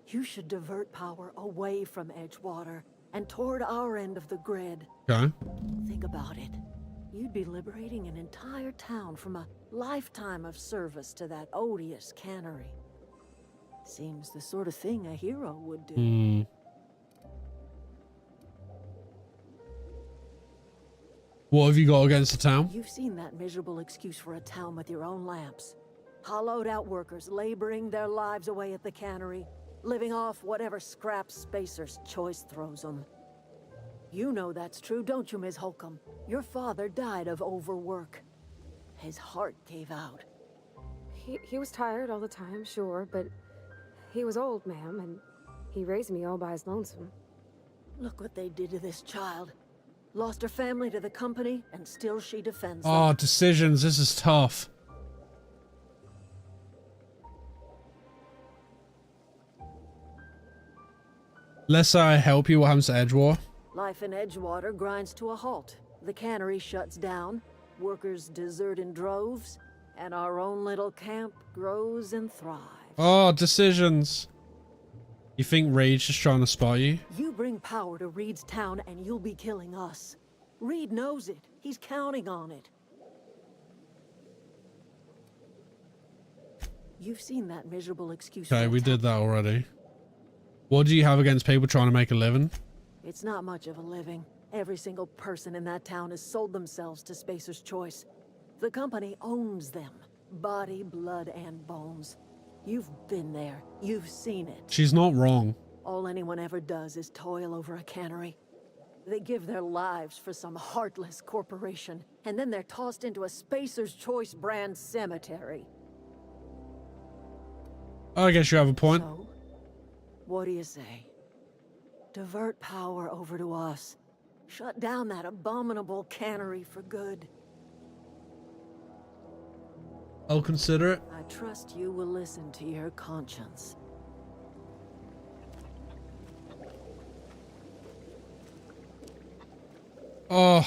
you should divert power away from Edgewater and toward our end of the grid. Okay. Think about it. You'd be liberating an entire town from a lifetime of service to that odious cannery. Seems the sort of thing a hero would do. What have you got against the town? You've seen that miserable excuse for a town with your own lamps. Hollowed out workers laboring their lives away at the cannery, living off whatever scraps Spacer's Choice throws them. You know that's true, don't you, Ms. Holcomb? Your father died of overwork. His heart gave out. He was tired all the time, sure, but he was old, ma'am, and he raised me all by his lonesome. Look what they did to this child. Lost her family to the company, and still she defends Oh, them. decisions. This is tough. Let's say I help you. What happens to Edgewater? Life in Edgewater grinds to a halt. The cannery shuts down, workers desert in droves, and our own little camp grows and thrives. Oh, decisions. You think Reed's just trying to spy you? You bring power to Reed's town and you'll be killing us. Reed knows it. He's counting on it. You've seen that miserable excuse. Okay, for we did that already. What do you have against people trying to make a living? It's not much of a living. Every single person in that town has sold themselves to Spacer's Choice. The company owns them. Body, blood, and bones. You've been there. You've seen it. She's not wrong. All anyone ever does is toil over a cannery. They give their lives for some heartless corporation, and then they're tossed into a Spacer's Choice brand cemetery. I guess you have a point. So, what do you say? Divert power over to us. Shut down that abominable cannery for good. I'll consider it. I trust you will listen to your conscience. Oh.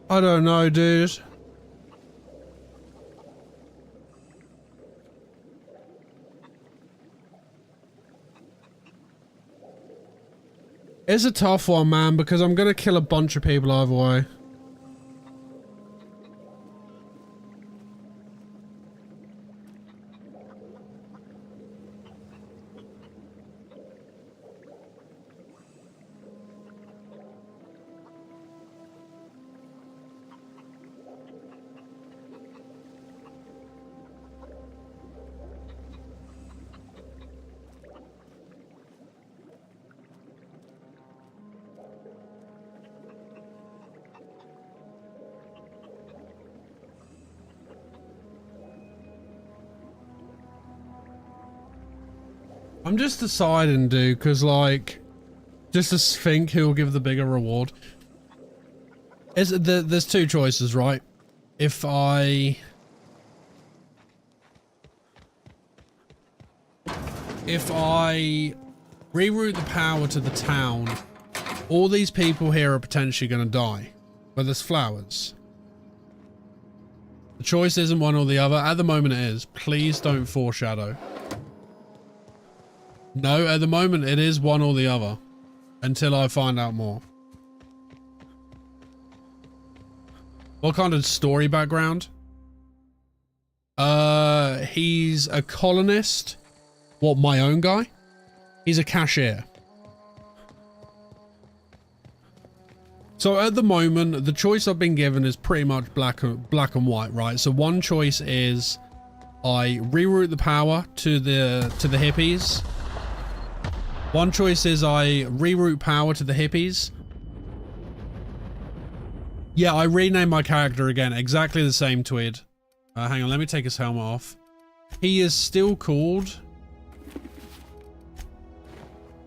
I don't know, dude. It's a tough one, man, because I'm gonna kill a bunch of people either way. I'm just deciding, dude, because like, just to think who'll give the bigger reward. There's two choices, right? If I reroute the power to the town, all these people here are potentially going to die. But there's flowers. The choice isn't one or the other. At the moment it is. Please don't foreshadow. No, at the moment it is one or the other. Until I find out more. What kind of story background? He's a colonist. What, my own guy? He's a cashier. So at the moment, the choice I've been given is pretty much black and white, right? So one choice is I reroute the power to the hippies. One choice is I reroute power to the hippies. Yeah, I renamed my character again. Exactly the same tweed. Hang on, let me take his helmet off. He is still called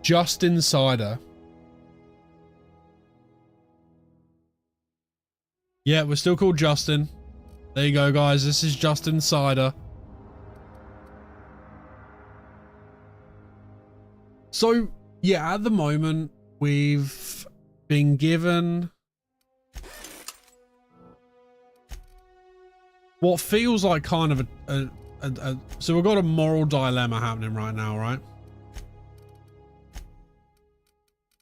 Just Insider. Yeah, we're still called Justin. There you go, guys. This is Just Insider. So, yeah, at the moment, we've been given what feels like kind of so we've got a moral dilemma happening right now, right?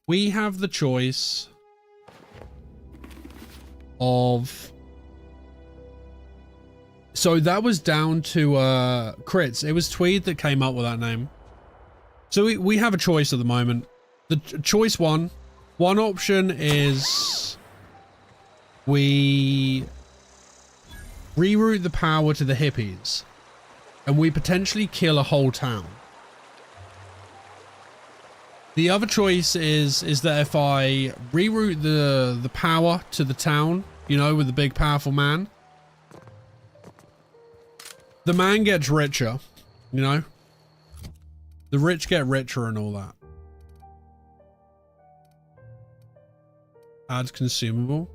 We have the choice of, so that was down to crits. It was Tweed that came up with that name. So we have a choice at the moment. The choice one option is we reroute the power to the hippies and we potentially kill a whole town. The other choice is that if I reroute the power to the town, you know, with the big powerful man, the man gets richer, you know? The rich get richer and all that. Adds consumable.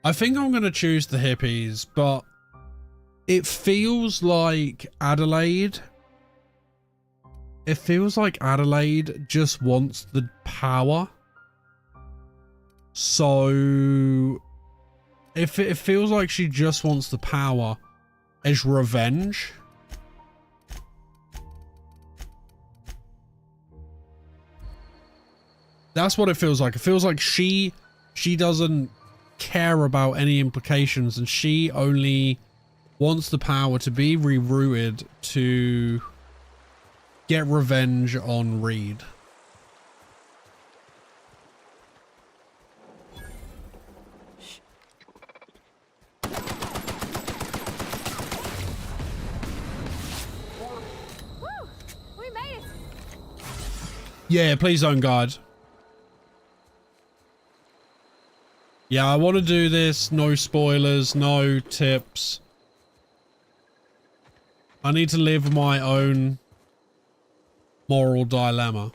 I think I'm going to choose the hippies, but it feels like Adelaide. It feels like Adelaide just wants the power. So if it feels like she just wants the power as revenge. That's what it feels like. It feels like she doesn't care about any implications and she only wants the power to be rerouted to get revenge on Reed. Woo! We made it. Yeah, please don't guide. Yeah, I want to do this. No spoilers, no tips. I need to live my own moral dilemma.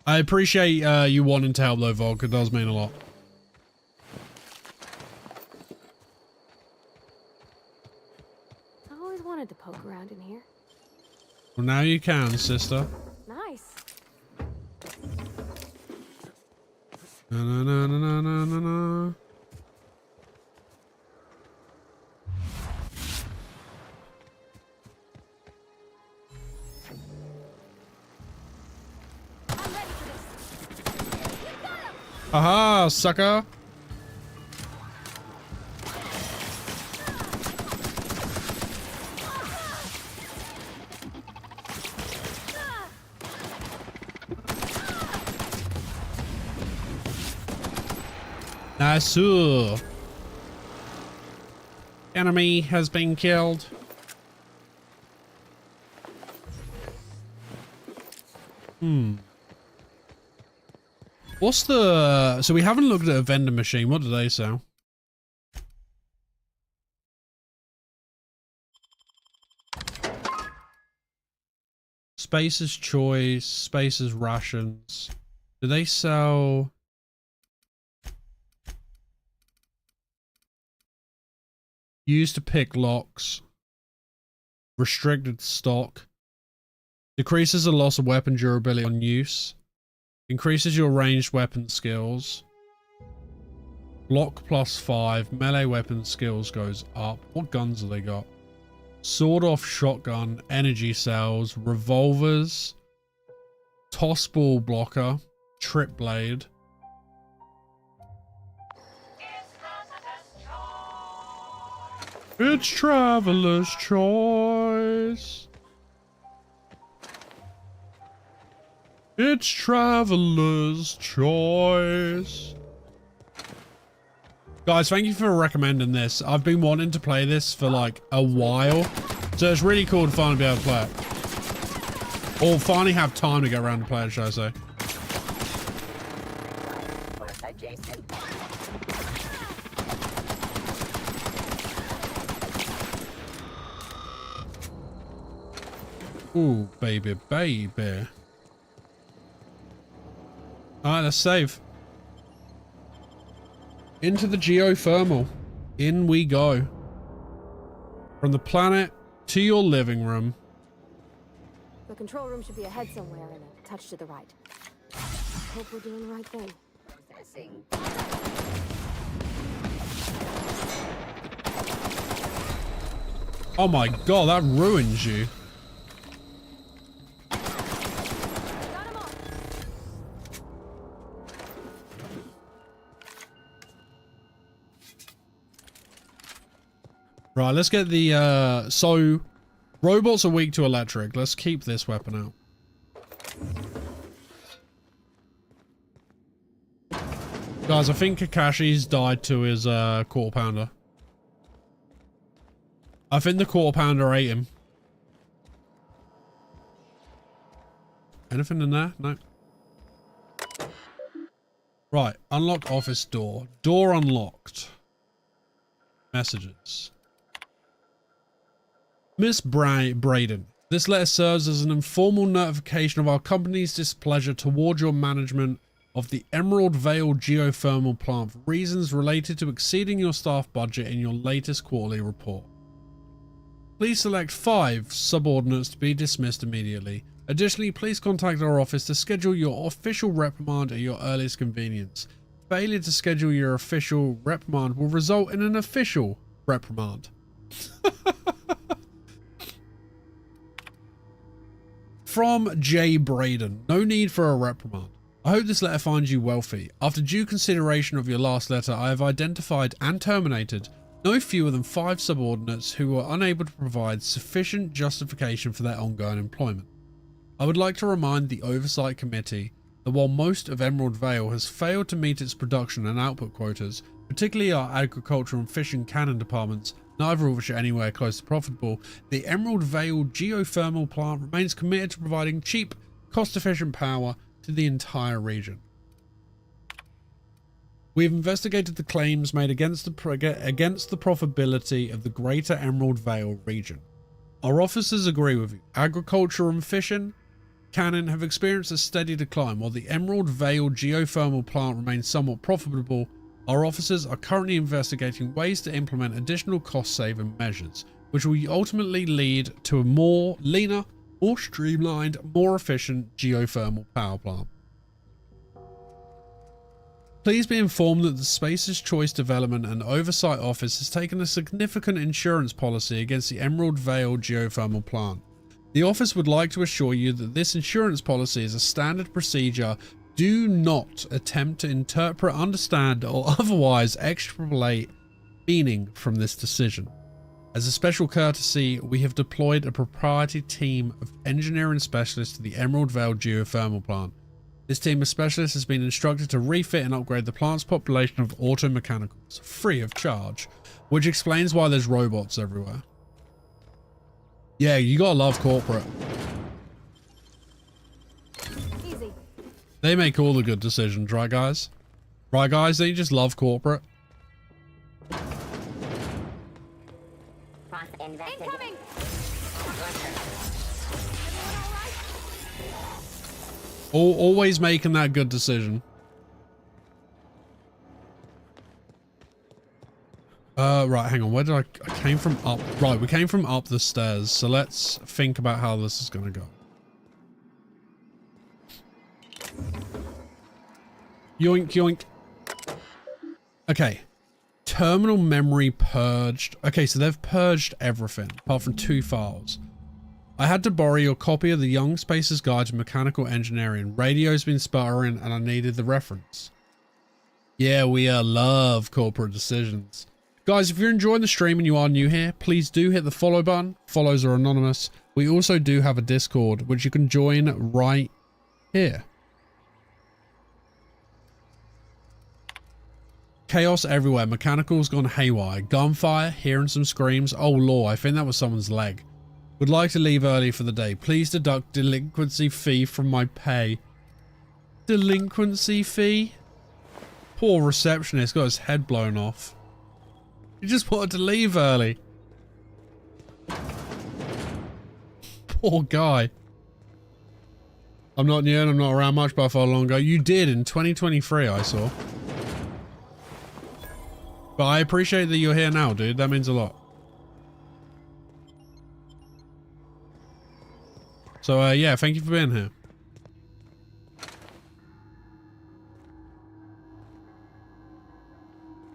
I appreciate you wanting to help though, Volk. It does mean a lot. I always wanted to poke around in here. Well, now you can, sister. Nice. Na na na na na na na. Aha, sucker. Nice. Enemy has been killed. What's the... So we haven't looked at a vending machine. What do they sell? Spacer's Choice, Spacer's Rations. Do they sell... Used to pick locks. Restricted stock. Decreases the loss of weapon durability on use. Increases your ranged weapon skills. Block +5. Melee weapon skills goes up. What guns have they got? Sword off shotgun. Energy cells. Revolvers. Toss ball blocker. Trip blade. It's Traveler's Choice. It's Traveler's Choice. Guys, thank you for recommending this. I've been wanting to play this for like a while. So it's really cool to finally be able to play it. Or finally have time to get around to play it, should I say. Ooh, baby, baby. Alright, let's save. Into the geothermal. In we go. From the planet to your living room. The control room should be ahead somewhere and a touch to the right. Hope we're doing the right thing. Processing. Oh my god, that ruins you. Right, let's get the, so, robots are weak to electric. Let's keep this weapon out. Guys, I think Kakashi's died to his, quarter pounder. I think the quarter pounder ate him. Anything in there? No. Right, unlock office door. Door unlocked. Messages. Miss Braden, this letter serves as an informal notification of our company's displeasure toward your management of the Emerald Vale geothermal plant for reasons related to exceeding your staff budget in your latest quarterly report. Please select 5 subordinates to be dismissed immediately. Additionally, please contact our office to schedule your official reprimand at your earliest convenience. Failure to schedule your official reprimand will result in an official reprimand. From J. Braden, no need for a reprimand. I hope this letter finds you wealthy. After due consideration of your last letter, I have identified and terminated no fewer than 5 subordinates who were unable to provide sufficient justification for their ongoing employment. I would like to remind the Oversight Committee that while most of Emerald Vale has failed to meet its production and output quotas, particularly our agriculture and fishing cannon departments, neither of which are anywhere close to profitable, the Emerald Vale geothermal plant remains committed to providing cheap, cost-efficient power to the entire region. We have investigated the claims made against the profitability of the greater Emerald Vale region. Our officers agree with you. Agriculture and fishing cannon have experienced a steady decline, while the Emerald Vale geothermal plant remains somewhat profitable. Our officers are currently investigating ways to implement additional cost-saving measures, which will ultimately lead to a more leaner, more streamlined, more efficient geothermal power plant. Please be informed that the Spacer's Choice Development and Oversight Office has taken a significant insurance policy against the Emerald Vale geothermal plant. The office would like to assure you that this insurance policy is a standard procedure. Do not attempt to interpret, understand, or otherwise extrapolate meaning from this decision. As a special courtesy, we have deployed a proprietary team of engineering specialists to the Emerald Vale geothermal plant. This team of specialists has been instructed to refit and upgrade the plant's population of automechanicals, free of charge, which explains why there's robots everywhere. Yeah, you gotta love corporate. Easy. They make all the good decisions, right guys? Right guys, don't you just love corporate? Incoming! Always making that good decision. Right, hang on. Where did I came from up? Right, we came from up the stairs. So let's think about how this is going to go. Yoink, yoink. Okay. Terminal memory purged. Okay, so they've purged everything apart from 2 files. I had to borrow your copy of the Young Spacer's Guide to Mechanical Engineering. Radio's been sputtering and I needed the reference. Yeah, we love corporate decisions. Guys, if you're enjoying the stream and you are new here, please do hit the follow button. Follows are anonymous. We also do have a Discord, which you can join right here. Chaos everywhere. Mechanical's gone haywire. Gunfire, hearing some screams. Oh lord, I think that was someone's leg. Would like to leave early for the day. Please deduct delinquency fee from my pay. Delinquency fee? Poor receptionist got his head blown off. He just wanted to leave early. Poor guy. I'm not new and I'm not around much, but I felt long ago. You did in 2023, I saw. But I appreciate that you're here now, dude. That means a lot. So, yeah, thank you for being here.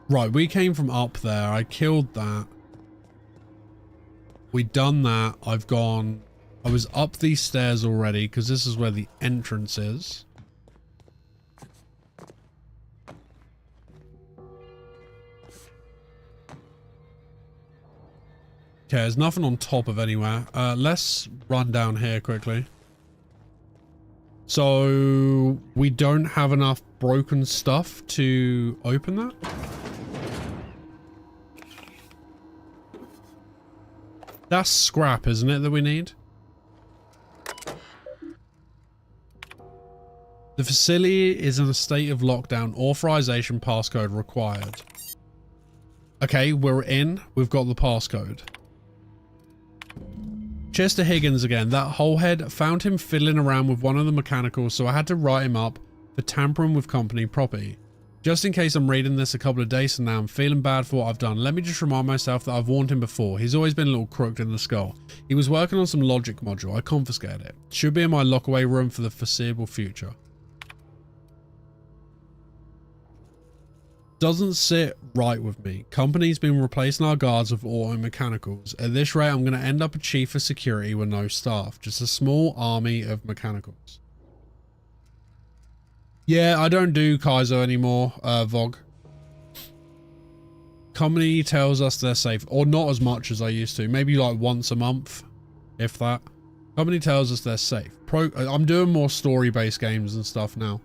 Right, we came from up there. I killed that. We done that. I was up these stairs already because this is where the entrance is. Okay, there's nothing on top of anywhere. Let's run down here quickly. So we don't have enough broken stuff to open that? That's scrap, isn't it, that we need? The facility is in a state of lockdown. Authorization passcode required. Okay, we're in. We've got the passcode. Chester Higgins again. That holehead found him fiddling around with one of the mechanicals, so I had to write him up for tampering with company property. Just in case I'm reading this a couple of days from now, I'm feeling bad for what I've done. Let me just remind myself that I've warned him before. He's always been a little crooked in the skull. He was working on some logic module. I confiscated it. Should be in my lockaway room for the foreseeable future. Doesn't sit right with me. Company's been replacing our guards with auto mechanicals. At this rate, I'm going to end up a chief of security with no staff. Just a small army of mechanicals. Yeah, I don't do Kaizo anymore, Vogue. Company tells us they're safe, or not as much as I used to. Maybe like once a month, if that. Company tells us they're safe. I'm doing more story-based games and stuff now.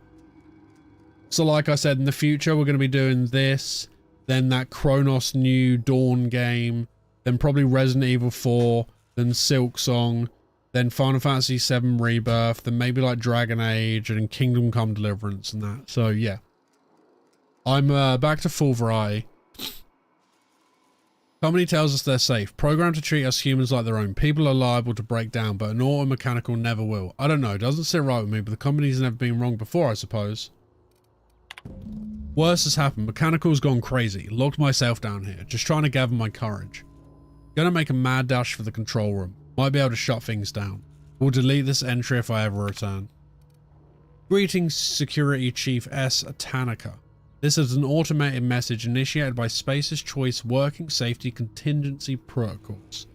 So like I said, in the future, we're going to be doing this, then that Kronos New Dawn game, then probably Resident Evil 4, then Silk Song, then Final Fantasy VII Rebirth, then maybe like Dragon Age and Kingdom Come Deliverance and that. So yeah, I'm back to full variety. Company tells us they're safe. Programmed to treat us humans like their own. People are liable to break down, but an auto mechanical never will. I don't know, doesn't sit right with me, but the company's never been wrong before, I suppose. Worse has happened. Mechanical's gone crazy. Locked myself down here. Just trying to gather my courage. Gonna make a mad dash for the control room. Might be able to shut things down. We'll delete this entry if I ever return. Greetings, Security Chief S. Tanaka. This is an automated message initiated by Spacer's Choice Working Safety Contingency Protocols.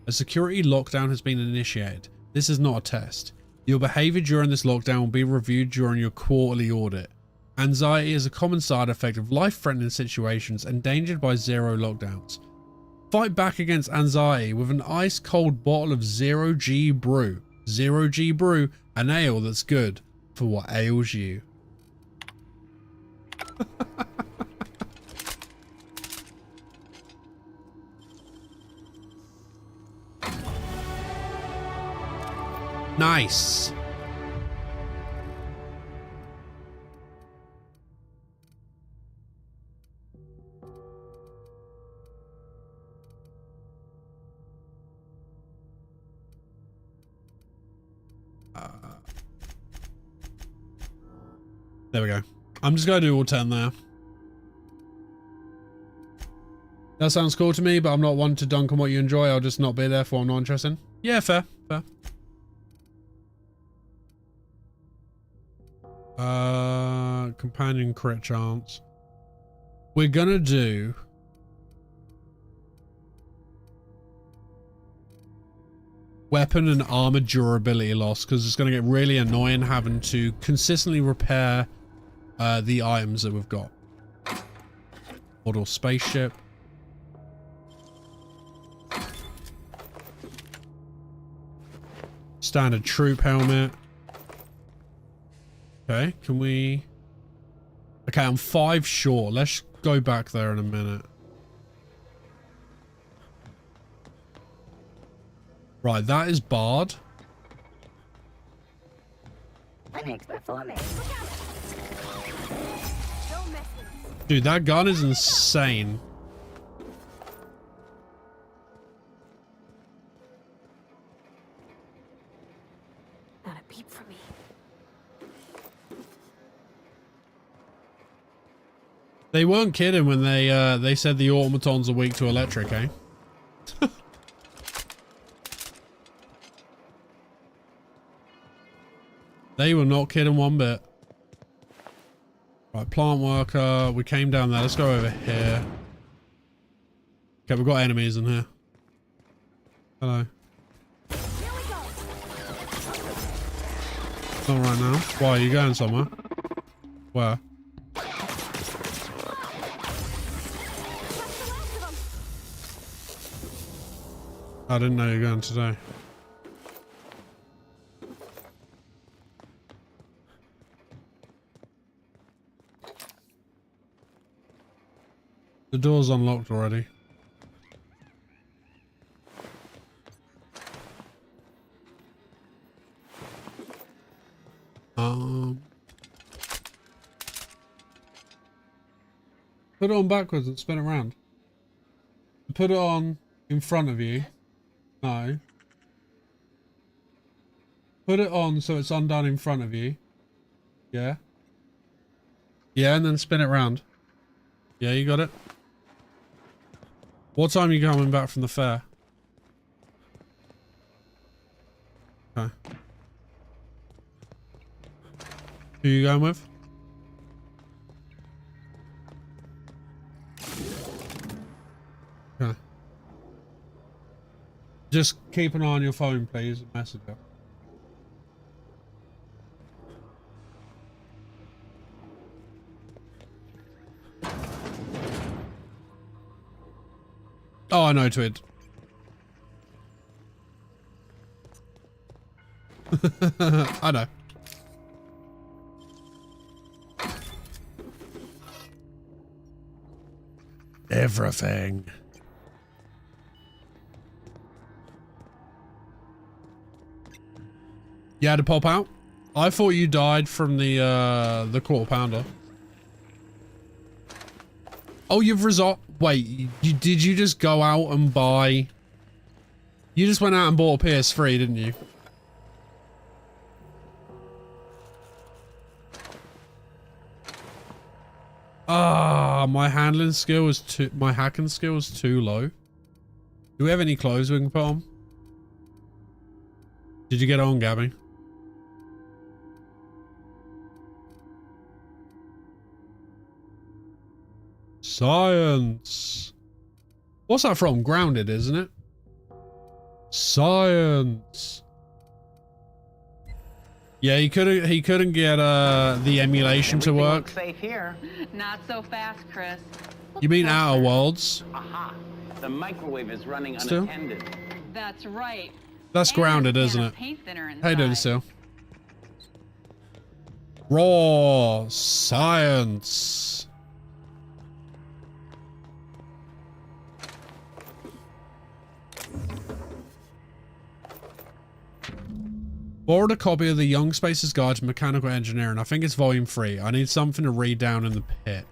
A security lockdown has been initiated. This is not a test. Your behavior during this lockdown will be reviewed during your quarterly audit. Anxiety is a common side effect of life-threatening situations endangered by zero lockdowns. Fight back against anxiety with an ice-cold bottle of Zero G Brew. Zero G Brew, an ale that's good for what ails you. Nice. There we go. I'm just going to do all 10 there. That sounds cool to me, but I'm not one to dunk on what you enjoy. I'll just not be there for what I'm not interested in. Yeah, fair, fair. Companion crit chance. We're gonna do weapon and armor durability loss, because it's gonna get really annoying having to consistently repair the items that we've got. Model spaceship. Standard troop helmet. Okay, can we... Okay, I'm 5 short. Let's go back there in a minute. Right, that is barred. Dude, that gun is insane. Not a peep from me. They weren't kidding when they said the automatons are weak to electric, eh? They were not kidding one bit. Right, plant worker. We came down there. Let's go over here. Okay, we've got enemies in here. Hello. Not right now. Why, are you going somewhere? Where? I didn't know you were going today. The door's unlocked already. Put it on backwards and spin it around. Put it on in front of you. No. Put it on so it's undone in front of you. Yeah. Yeah, and then spin it round. Yeah, you got it. What time are you coming back from the fair? Okay. Who are you going with? Okay. Just keep an eye on your phone, please. Messenger. Oh, I know, Twid. I know. Everything. You had to pop out? I thought you died from the quarter pounder. Oh, you've resolved. Wait, did you just go out and buy? You just went out and bought a PS3, didn't you? Ah, my handling skill is too. My hacking skill is too low. Do we have any clothes we can put on? Did you get on, Gabby? Science. What's that from? Grounded, isn't it? Science. Yeah, he couldn't get the emulation to work. Safe here. Not so fast, Chris. You mean Outer Worlds? Aha. The microwave is running Still? unattended. That's right. That's grounded, isn't it? How you doing, Still? Raw science. Borrowed a copy of the Young Spacer's Guide to Mechanical Engineering. I think it's volume 3. I need something to read down in the pit.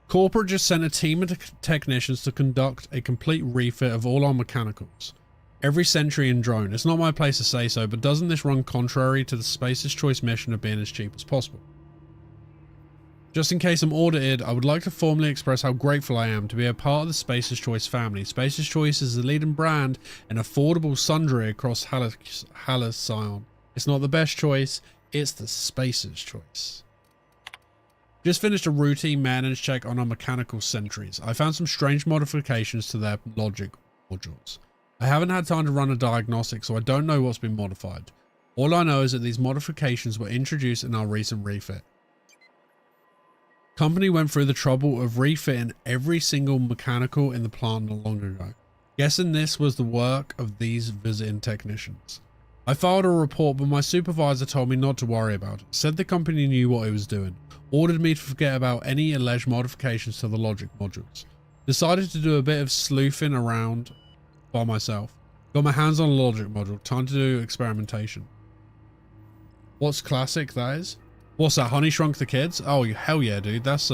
Corporate just sent a team of technicians to conduct a complete refit of all our mechanicals. every sentry and drone. It's not my place to say so, but doesn't this run contrary to the Spacer's Choice mission of being as cheap as possible? Just in case I'm audited, I would like to formally express how grateful I am to be a part of the Spacer's Choice family. Spacer's Choice is the leading brand in affordable sundry across Halcyon. It's not the best choice, it's the Spacer's Choice. Just finished a routine maintenance check on our mechanical sentries. I found some strange modifications to their logic modules. I haven't had time to run a diagnostic, so I don't know what's been modified. All I know is that these modifications were introduced in our recent refit. Company went through the trouble of refitting every single mechanical in the plant not long ago. Guessing this was the work of these visiting technicians. I filed a report, but my supervisor told me not to worry about it. Said the company knew what it was doing. Ordered me to forget about any alleged modifications to the logic modules. Decided to do a bit of sleuthing around by myself. Got my hands on a logic module. Time to do experimentation. What's classic, that is? What's that, Honey Shrunk the Kids? Oh, hell yeah, dude. That's,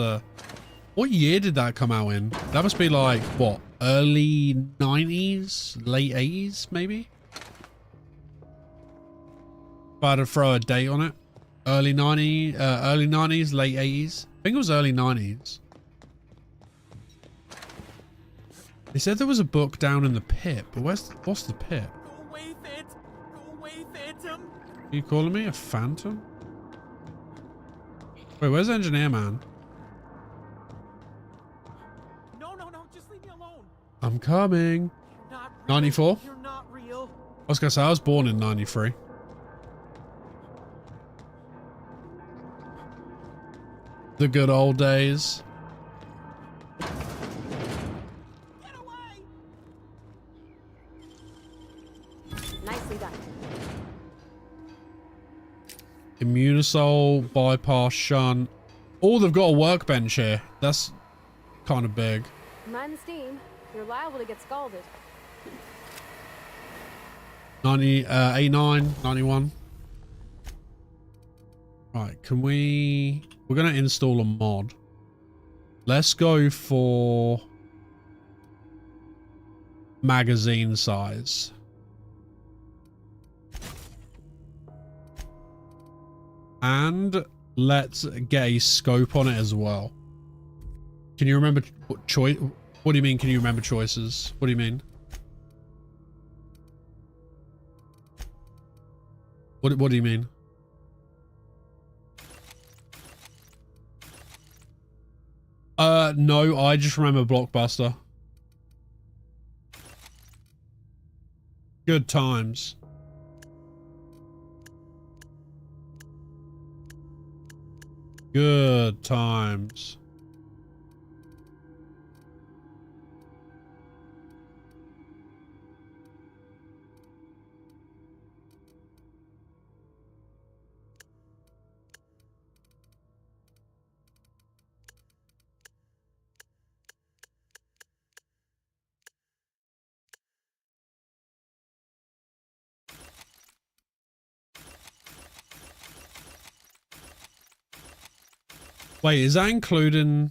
what year did that come out in? That must be like, what, early 90s? Late 80s, maybe? If I had to throw a date on it. Early 90s, late 80s. I think it was early 90s. They said there was a book down in the pit, but what's the pit? Go away, Phantom! Go away, Phantom! Are you calling me a phantom? Wait, where's Engineer Man? No, just leave me alone. I'm coming. You're not real. 94? You're not real. I was gonna say, I was born in 93. The good old days. Get away! Nicely done. Immunosol, bypass, shunt. Oh, they've got a workbench here. That's kind of big. Mind the steam. You're liable to get scalded. 90, 89, 91. Right, can we... We're going to install a mod. Let's go for... magazine size. And let's get a scope on it as well. Can you remember choice? What do you mean? Can you remember choices? What do you mean? What do you mean? No, I just remember Blockbuster. Good times. Good times. Wait, is that including...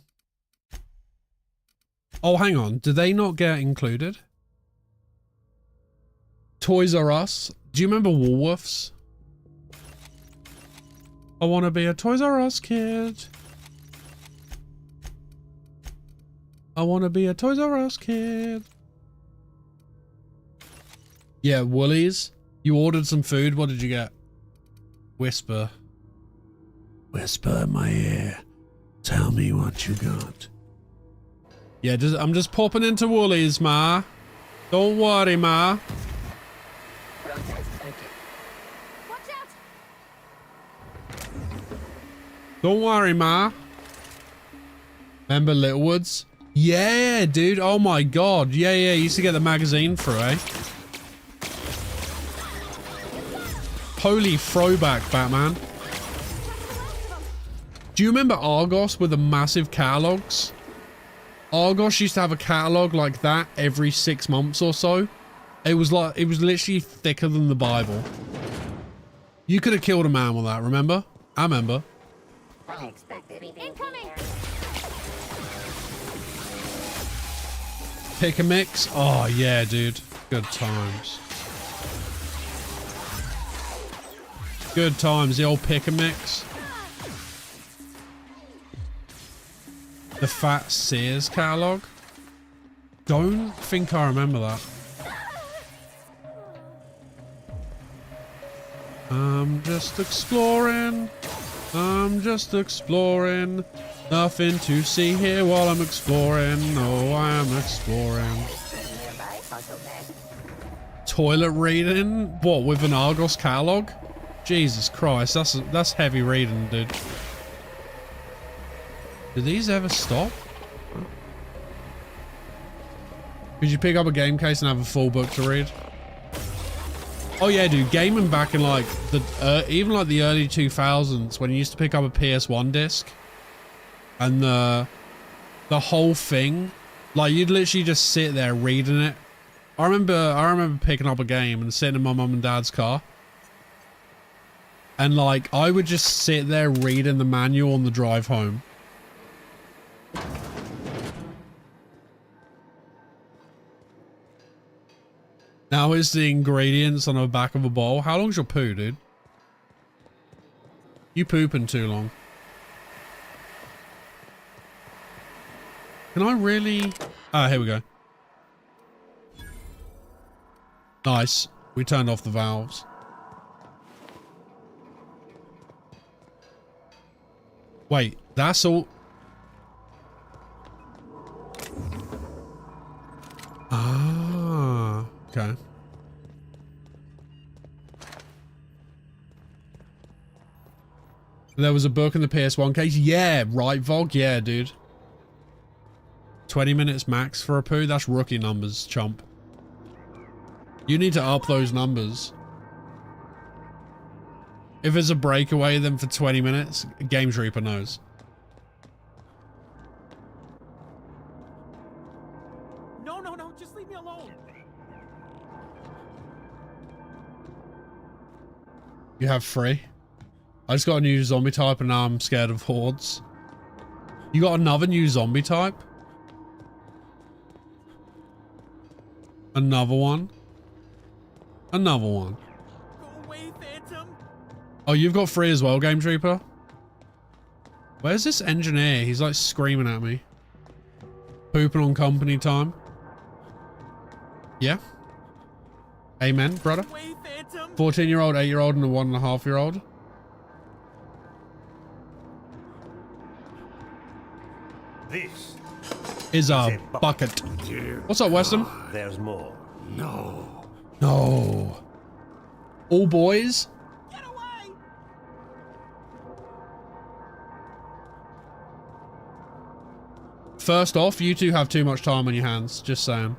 Oh, hang on. Do they not get included? Toys R Us? Do you remember Woolworths? I want to be a Toys R Us kid. I want to be a Toys R Us kid. Yeah, Woolies. You ordered some food. What did you get? Whisper. Whisper in my ear. Tell me what you got. Yeah, I'm just popping into Woolies, Ma. Don't worry, Ma. Don't worry, Ma. Remember Littlewoods? Yeah, dude. Oh my god. Yeah, you used to get the magazine through, eh? Holy throwback, Batman. Do you remember Argos with the massive catalogs? Argos used to have a catalog like that every 6 months or so. It was literally thicker than the Bible. You could have killed a man with that, remember? I remember. Incoming! Pick a mix? Oh yeah, dude. Good times. Good times, the old pick and mix. The Fat Sears catalog. Don't think I remember that. I'm just exploring. I'm just exploring. Nothing to see here while I'm exploring. No, I am exploring. Toilet reading? What, with an Argos catalog? Jesus Christ, that's heavy reading, dude. Do these ever stop? Could you pick up a game case and have a full book to read? Oh yeah, dude, gaming back in like the even like the early 2000s when you used to pick up a PS1 disc and the whole thing, like you'd literally just sit there reading it. I remember picking up a game and sitting in my mum and dad's car, and like I would just sit there reading the manual on the drive home. Now is the ingredients on the back of a bowl. How long's your poo, dude? You pooping too long. Can I really? Ah, here we go. Nice. We turned off the valves. Wait, that's all. Ah, okay. There was a book in the PS1 case. Yeah, right, Vog. Yeah, dude. 20 minutes max for a poo. That's rookie numbers, chump. You need to up those numbers. If it's a breakaway, then for 20 minutes, Games Reaper knows. No, just leave me alone. You have 3. I just got a new zombie type and now I'm scared of hordes. You got another new zombie type? Another one? Another one. Go away, Phantom. Oh, you've got 3 as well, Game Trooper? Where's this engineer? He's like screaming at me. Pooping on company time. Yeah? Amen, brother. 14-year-old, 8-year-old, and a 1.5-year-old. This is a bucket. What's up, Weston? There's more. No. No. All boys? Get away! First off, you two have too much time on your hands. Just saying.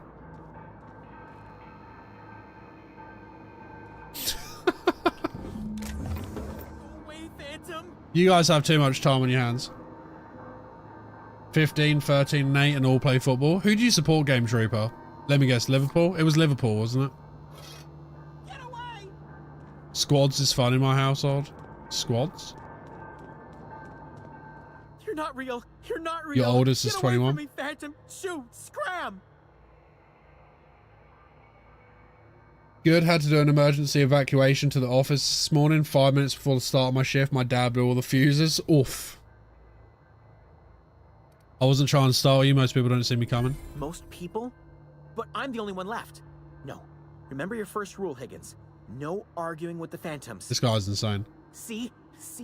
You guys have too much time on your hands. 15, 13, and 8 and all play football. Who do you support, Game Trooper? Let me guess, Liverpool? It was Liverpool, wasn't it? Get away! Squads is fun in my household. Squads? You're not real. You're not real. Your oldest is 21. Get away from me, Phantom. Shoot! Scram! Good, had to do an emergency evacuation to the office this morning. 5 minutes before the start of my shift, my dad blew all the fuses. Oof. I wasn't trying to startle you. Most people don't see me coming. Most people? But I'm the only one left. No. Remember your first rule, Higgins. No arguing with the Phantoms. This guy's insane. See,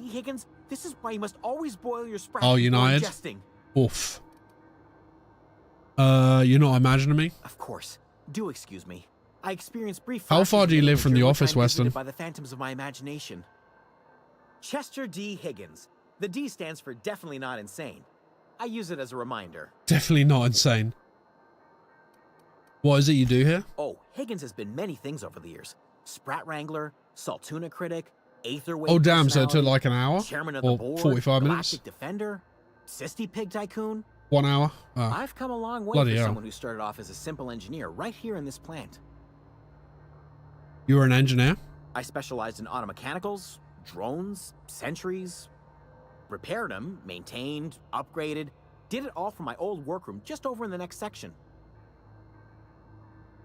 Higgins? This is why you must always boil your sprat Oh, before United? ingesting. Oof. You're not imagining me? Of course. Do excuse me. I experienced brief. How far do you live from the office, Weston? By the phantoms of my imagination. Chester D. Higgins. The D stands for definitely not insane. I use it as a reminder. Definitely not insane. What is it you do here? Oh, Higgins has been many things over the years. Sprat Wrangler, Saltuna Critic, Aetherwave. Oh, damn, so it took like an hour? Chairman of Or the board, 45 minutes? Galactic Defender, Sisty Pig Tycoon. 1 hour? Oh. I've come a long way Bloody for hell. someone who started off as a simple engineer right here in this plant. You were an engineer? I specialized in automechanicals, drones, sentries, repaired them, maintained, upgraded, did it all from my old workroom just over in the next section.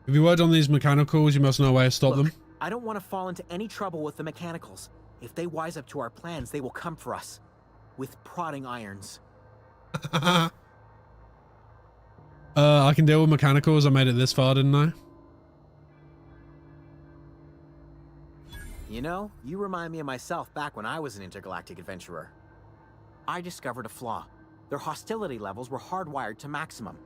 If you worked on these mechanicals, you must know a way to stop them. I don't want to fall into any trouble with the mechanicals. If they wise up to our plans, they will come for us. With prodding irons. I can deal with mechanicals. I made it this far, didn't I? You know, you remind me of myself back when I was an intergalactic adventurer. I discovered a flaw. Their hostility levels were hardwired to maximum.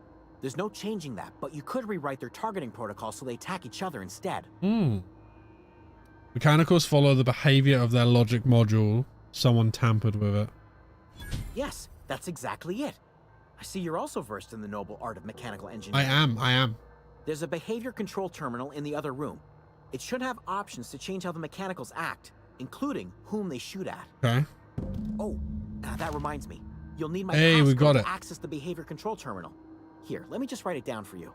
There's no changing that, but you could rewrite their targeting protocol so they attack each other instead. Mechanicals follow the behavior of their logic module. Someone tampered with it. Yes, that's exactly it. I see you're also versed in the noble art of mechanical engineering. I am. There's a behavior control terminal in the other room. It should have options to change how the mechanicals act, including whom they shoot at. Okay. Oh, that reminds me. You'll need my Hey, we got passcode it. to access the behavior control terminal. Here, let me just write it down for you.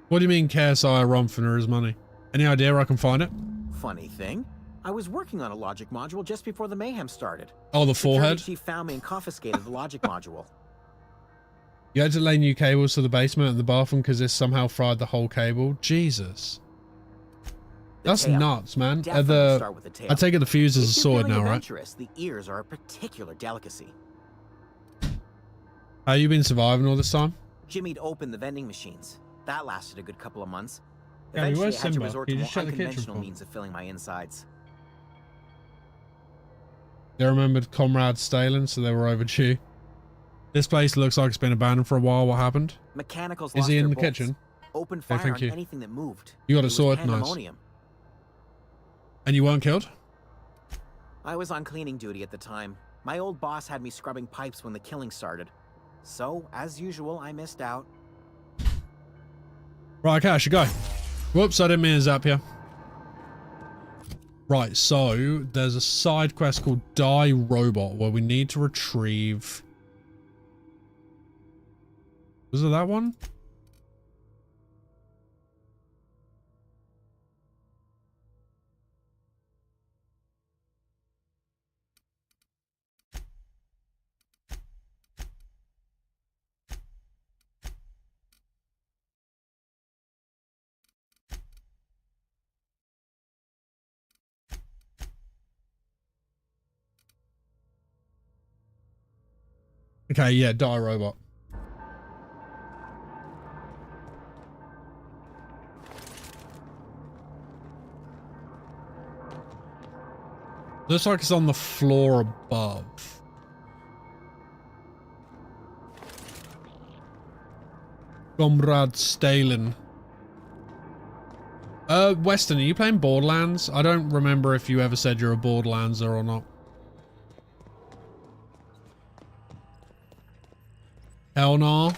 What do you mean KSI run for his money? Any idea where I can find it? Funny thing, I was working on a logic module just before the mayhem started. Oh, the Security forehead? chief found me and confiscated the logic module. You had to lay new cables to the basement and the bathroom because this somehow fried the whole cable? Jesus. That's tail. nuts, man. Definitely start with the tail. I take it the fuses are If you're sorted feeling now, right? adventurous, the ears are a particular delicacy. How you been surviving all this time? Jimmy'd opened the vending machines. That lasted a good couple of months. Gabby, Eventually, where's I had to Simba? resort Can to you more just shut the kitchen unconventional for me? means of filling my insides. They remembered Comrade Stalin, so they were overdue. This place looks like it's been abandoned for a while. What happened? Mechanicals Is lost he in their the bolts. kitchen? Opened Okay, fire thank on you. anything that moved. You got it was sorted, nice. pandemonium. And you weren't killed? I was on cleaning duty at the time. My old boss had me scrubbing pipes when the killing started. So, as usual, I missed out. Right, okay, I should go. Whoops, I didn't mean to zap you. Right, so there's a side quest called Die Robot where we need to retrieve... Was it that one? Okay, yeah, Die Robot. Looks like it's on the floor above. Comrade Stalin. Weston, are you playing Borderlands? I don't remember if you ever said you're a Borderlandser or not. Hell no.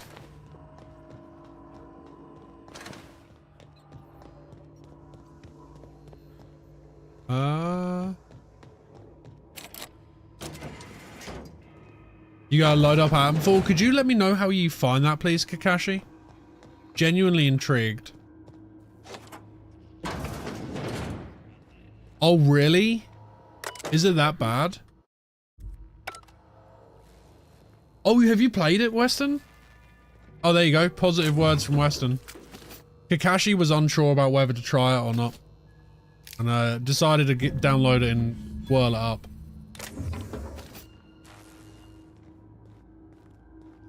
You gotta load up Atomfall. Could you let me know how you find that, please, Kakashi? Genuinely intrigued. Oh, really? Is it that bad? Oh, have you played it, Weston? Oh, there you go. Positive words from Weston. Kakashi was unsure about whether to try it or not. And decided to download it and whirl it up.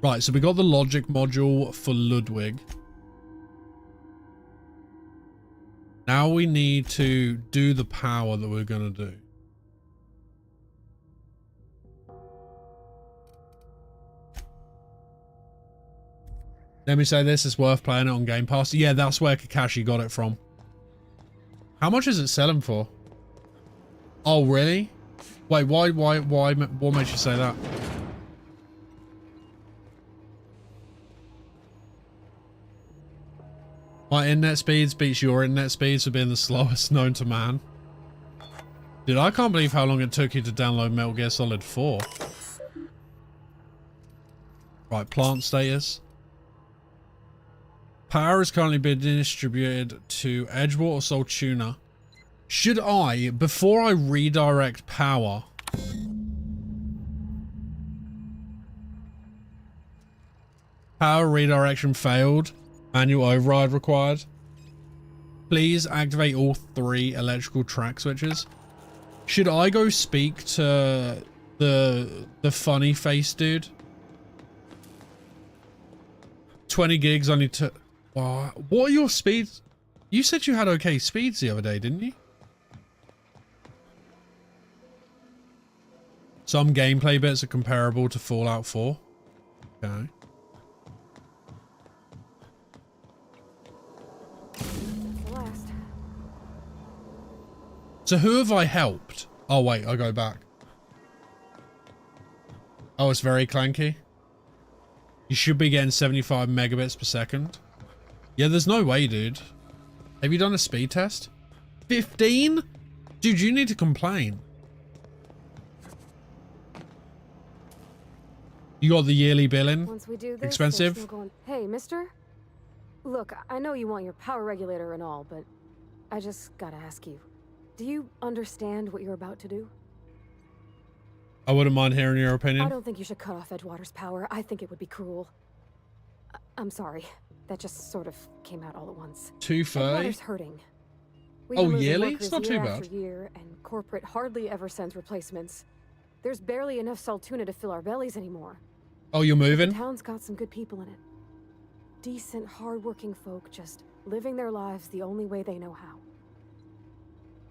Right, so we got the logic module for Ludwig. Now we need to do the power that we're going to do. Let me say this, it's worth playing it on Game Pass. Yeah, that's where Kakashi got it from. How much is it selling for? Oh, really? Wait, why, what makes you say that? My internet speeds beats your internet speeds for being the slowest known to man. Dude, I can't believe how long it took you to download Metal Gear Solid 4. Right, plant status. Power is currently being distributed to Edgewater Soul Tuna. Should I, before I redirect power... Power redirection failed. Manual override required. Please activate all 3 electrical track switches. Should I go speak to the funny face dude? 20 gigs only to... Wow. What are your speeds? You said you had okay speeds the other day, didn't you? Some gameplay bits are comparable to Fallout 4. Okay. So who have I helped? Oh wait, I go back. Oh, it's very clanky. You should be getting 75 megabits per second. Yeah, there's no way, dude. Have you done a speed test? 15? Dude, you need to complain. You got the yearly billing? Once we do this, expensive? Hey, mister? Look, I know you want your power regulator and all, but I just gotta ask you. Do you understand what you're about to do? I wouldn't mind hearing your opinion. I don't think you should cut off Edgewater's power. I think it would be cruel. I'm sorry. That just sort of came out all at once. Too far. Edgewater's hurting. Oh, yearly? It's not too bad. After year, and corporate hardly ever sends replacements. There's barely enough Saltuna to fill our bellies anymore. Oh, you're moving? The town's got some good people in it. Decent, hard-working folk just living their lives the only way they know how.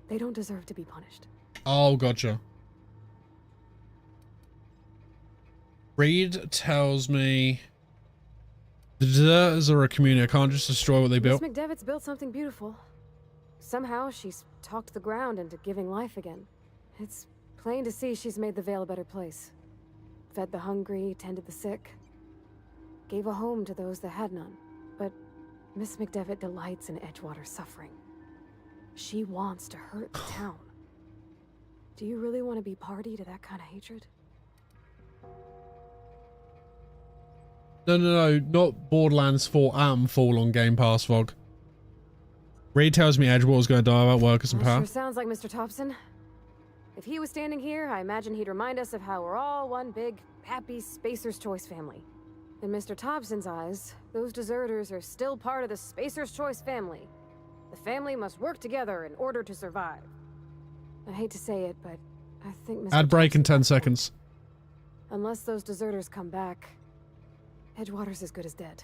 They don't deserve to be punished. Oh, gotcha. Reed tells me the deserters are a community. I can't just destroy what they built. Miss McDevitt's built something beautiful. Somehow she's talked the ground into giving life again. It's plain to see she's made the Vale a better place. Fed the hungry, tended the sick. Gave a home to those that had none. But Miss McDevitt delights in Edgewater's suffering. She wants to hurt the town. Do you really want to be party to that kind of hatred? No, not Borderlands 4 Fall on Game Pass, Vog. Reed tells me Edgewater's going to die about workers and power. Sure sounds like Mr. Thompson. If he was standing here, I imagine he'd remind us of how we're all one big, happy Spacer's Choice family. In Mr. Thompson's eyes, those deserters are still part of the Spacer's Choice family. The family must work together in order to survive. I hate to say it, but I think Mr. Ad break in 10 seconds. Unless those deserters come back, Edgewater's as good as dead.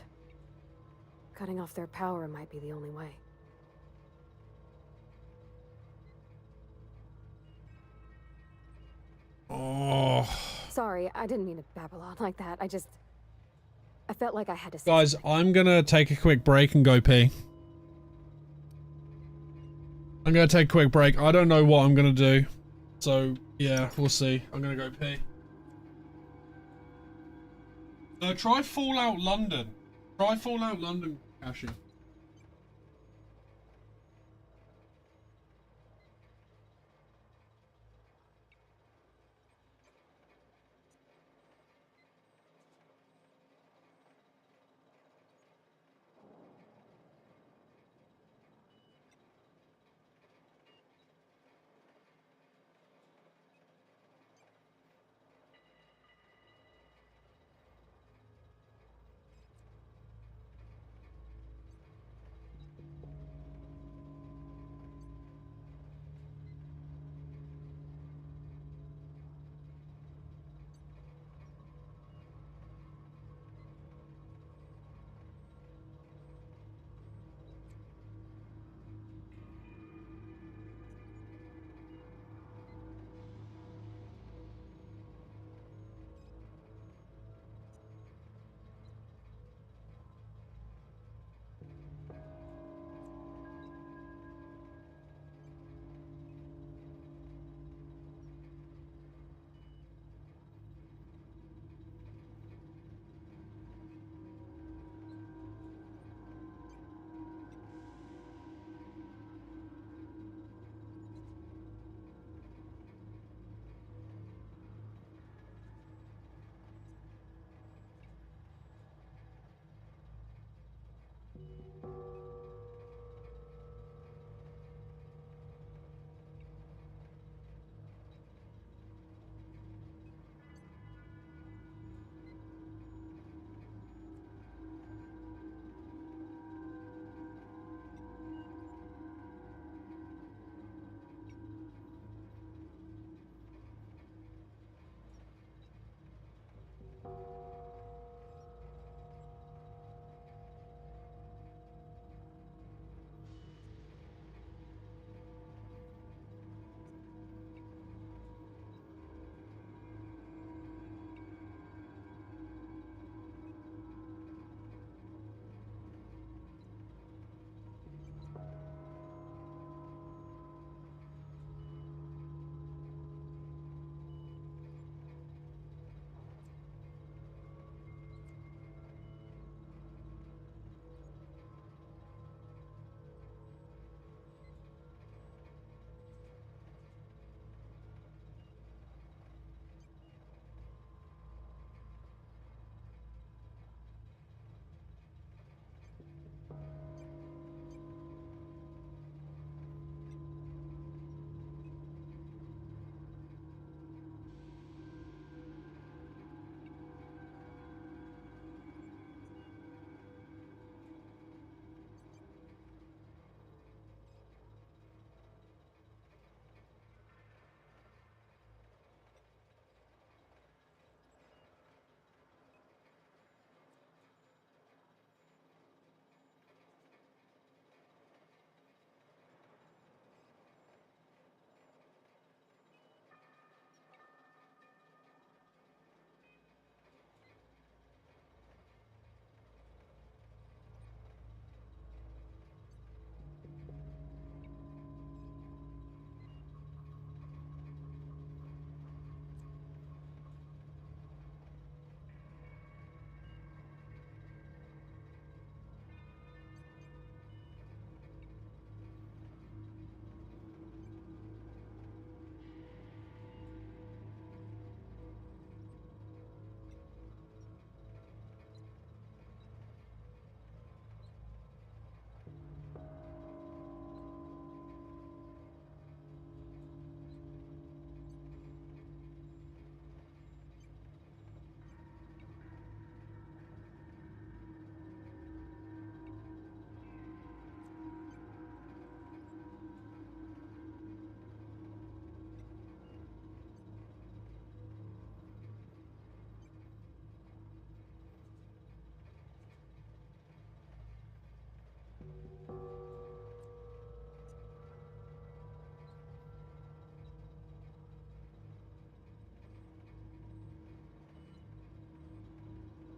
Cutting off their power might be the only way. Oh. Sorry, I didn't mean to babble on like that. I felt like I had to say Guys, I'm going to take a quick break and go pee. I'm going to take a quick break. I don't know what I'm going to do. So, yeah, we'll see. I'm going to go pee. No, try Fallout London. Try Fallout London, Kashi.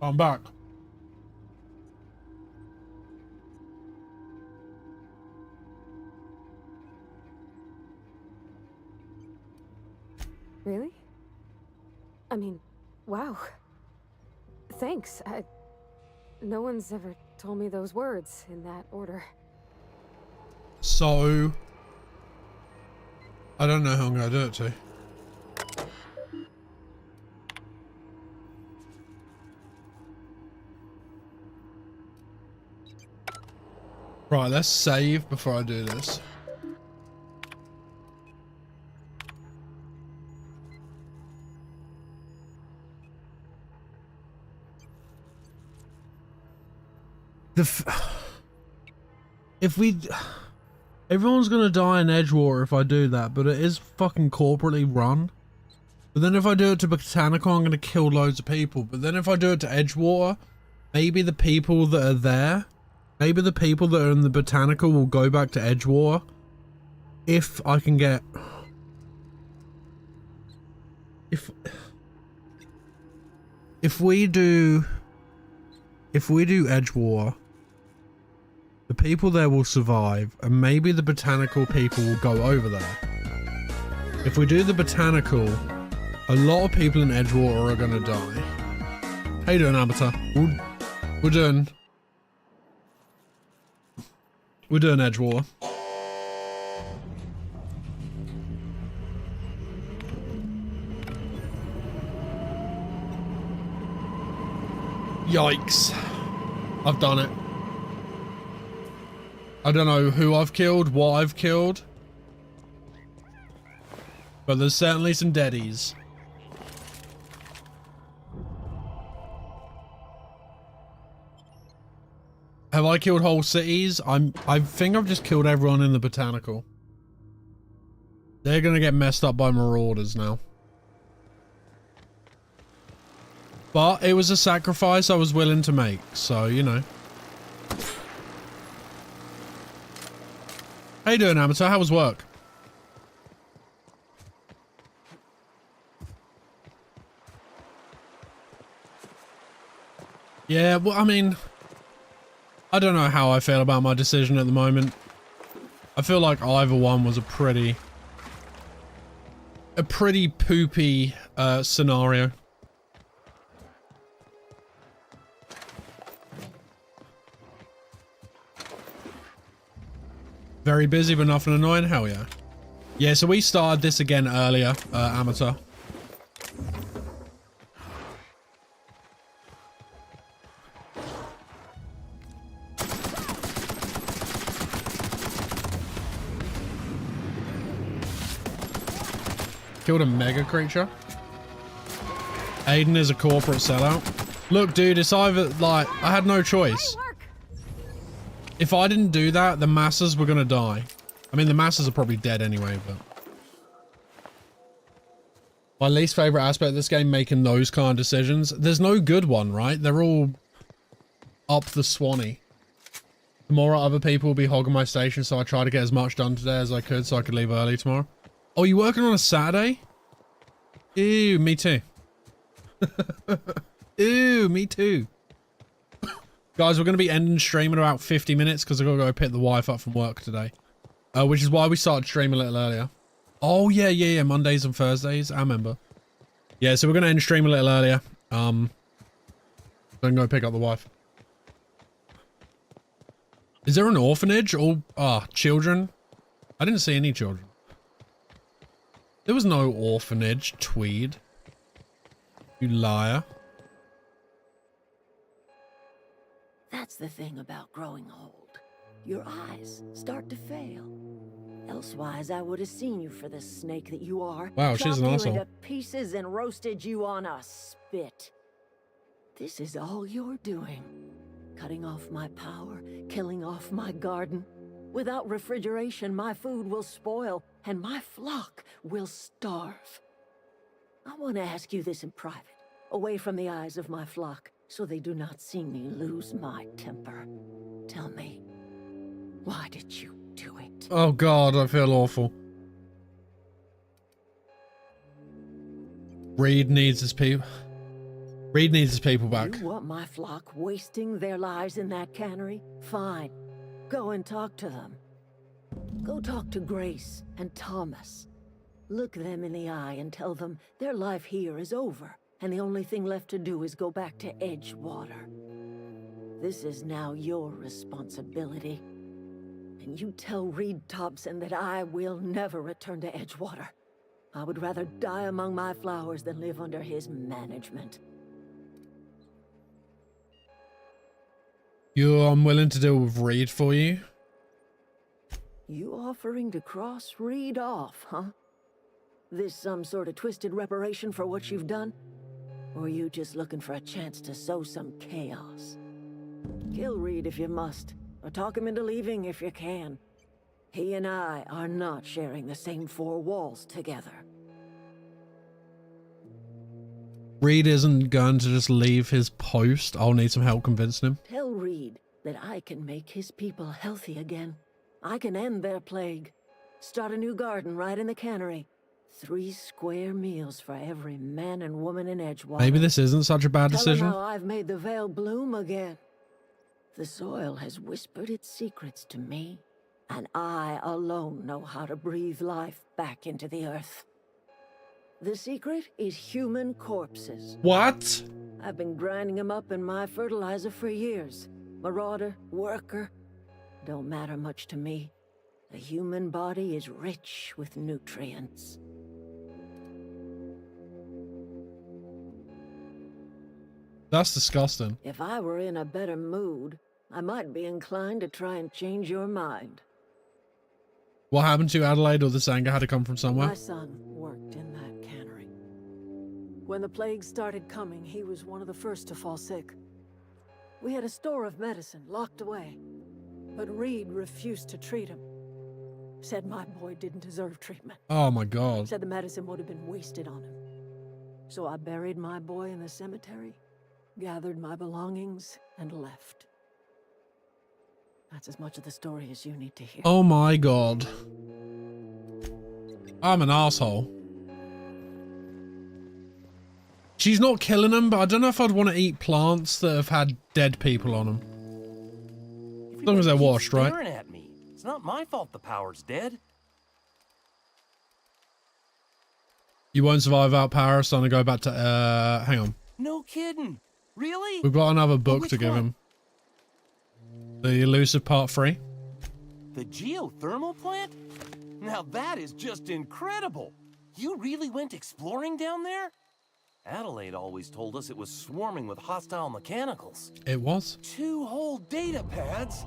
I'm back. Really? I mean, wow. Thanks. No one's ever told me those words in that order. So, I don't know who I'm going to do it to. Right, let's save before I do this. If we... Everyone's gonna die in Edgewater if I do that, but it is fucking corporately run. But then if I do it to Botanical, I'm gonna kill loads of people. But then if I do it to Edgewater, maybe the people that are there, maybe the people that are in the Botanical will go back to Edgewater. If I can get... If we do Edgewater, the people there will survive, and maybe the Botanical people will go over there. If we do the Botanical, a lot of people in Edgewater are gonna die. How you doing, Avatar? We're doing Edgewater. Yikes. I've done it. I don't know who I've killed, what I've killed, but there's certainly some deadies. Have I killed whole cities? I think I've just killed everyone in the Botanical. They're gonna get messed up by marauders now. But it was a sacrifice I was willing to make, so you know. How you doing, Amateur? How was work? Yeah, well, I mean, I don't know how I feel about my decision at the moment. I feel like either one was a pretty poopy scenario. Very busy, but nothing annoying. Hell yeah. Yeah, so we started this again earlier, Amateur. Killed a mega creature. Aiden is a corporate sellout. Look, dude, it's either, like, I had no choice. If I didn't do that, the masses were gonna die. I mean, the masses are probably dead anyway, but... My least favorite aspect of this game, making those kind of decisions. There's no good one, right? They're all up the swanny. Tomorrow, other people will be hogging my station, so I try to get as much done today as I could so I could leave early tomorrow. Oh, you working on a Saturday? Ew, me too. Ew, me too. Guys, we're going to be ending stream in about 50 minutes because I've got to go pick the wife up from work today. Which is why we started streaming a little earlier. Oh, yeah. Mondays and Thursdays. I remember. Yeah, so we're going to end stream a little earlier. Then go pick up the wife. Is there an orphanage? All children? I didn't see any children. There was no orphanage, Tweed. You liar. That's the thing about growing old. Your eyes start to fail. Elsewise, I would have seen you for the snake that you are. Wow, she's an chopped you asshole. into pieces and roasted you on a spit. This is all you're doing. Cutting off my power, killing off my garden. Without refrigeration, my food will spoil, and my flock will starve. I want to ask you this in private, away from the eyes of my flock, so they do not see me lose my temper. Tell me, why did you do it? Oh God, I feel awful. Reed needs his people. Reed needs his people back. You want my flock wasting their lives in that cannery? Fine. Go and talk to them. Go talk to Grace and Thomas. Look them in the eye and tell them their life here is over, and the only thing left to do is go back to Edgewater. This is now your responsibility. And you tell Reed Thompson that I will never return to Edgewater. I would rather die among my flowers than live under his management. You're unwilling to deal with Reed for you? You offering to cross Reed off, huh? This some sort of twisted reparation for what you've done? Or are you just looking for a chance to sow some chaos? Kill Reed if you must, or talk him into leaving if you can. He and I are not sharing the same four walls together. Reed isn't going to just leave his post. I'll need some help convincing him. Tell Reed that I can make his people healthy again. I can end their plague. Start a new garden right in the cannery. 3 square meals for every man and woman in Edgewater. Maybe this isn't such a bad decision. Tell him how I've made the Vale bloom again. The soil has whispered its secrets to me, and I alone know how to breathe life back into the earth. The secret is human corpses. What? I've been grinding them up in my fertilizer for years. Marauder, worker, don't matter much to me. The human body is rich with nutrients. That's disgusting. If I were in a better mood, I might be inclined to try and change your mind. What happened to Adelaide, or this anger had to come from somewhere? My son worked in that cannery. When the plague started coming, he was one of the first to fall sick. We had a store of medicine locked away, but Reed refused to treat him. Said my boy didn't deserve treatment. Oh my God. Said the medicine would have been wasted on him. So I buried my boy in the cemetery, gathered my belongings, and left. That's as much of the story as you need to hear. Oh my God. I'm an asshole. She's not killing them, but I don't know if I'd want to eat plants that have had dead people on them. As long as they're washed, right? Staring at me. It's not my fault the power's dead. You won't survive without power, so I'm gonna go back to, hang on. No kidding. Really? We've got another book Which to give one? him. The Elusive Part 3. The geothermal plant? Now that is just incredible. You really went exploring down there? Adelaide always told us it was swarming with hostile mechanicals. It was. 2 whole data pads?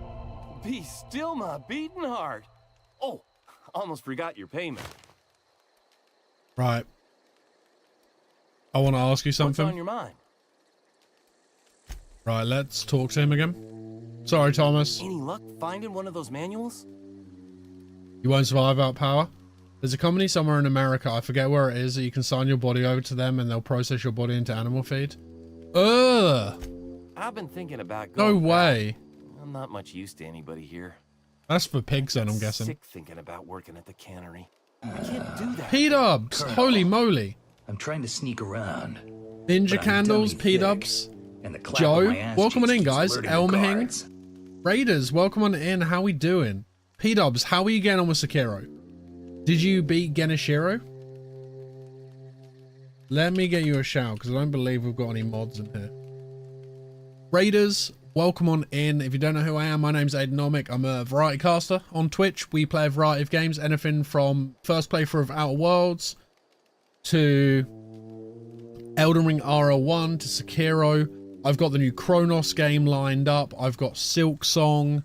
Be still my beating heart. Oh, almost forgot your payment. Right. I want to ask you something. What's on your mind? Right, let's talk to him again. Sorry, Thomas. Any luck finding one of those manuals? You won't survive without power? There's a company somewhere in America, I forget where it is, that you can sign your body over to them and they'll process your body into animal feed. Ugh! I've been thinking about No going way. back. I'm not much use to anybody here. That's for pigs then, I'm guessing. Sick thinking about working at the cannery. I can't do that. P-dubs! Holy moly! I'm trying to sneak around. Ninja Candles, P-dubs. Joe, welcome on in, guys. Elmhing. Raiders, welcome on in. How we doing? P-dubs, how are you getting on with Sekiro? Did you beat Geneshiro? Let me get you a shout, because I don't believe we've got any mods in here. Raiders, welcome on in. If you don't know who I am, my name's Aidenomic. I'm a variety caster on Twitch. We play a variety of games, anything from first playthrough of Outer Worlds to Elden Ring RL1 to Sekiro. I've got the new Chronos game lined up. I've got Silk Song,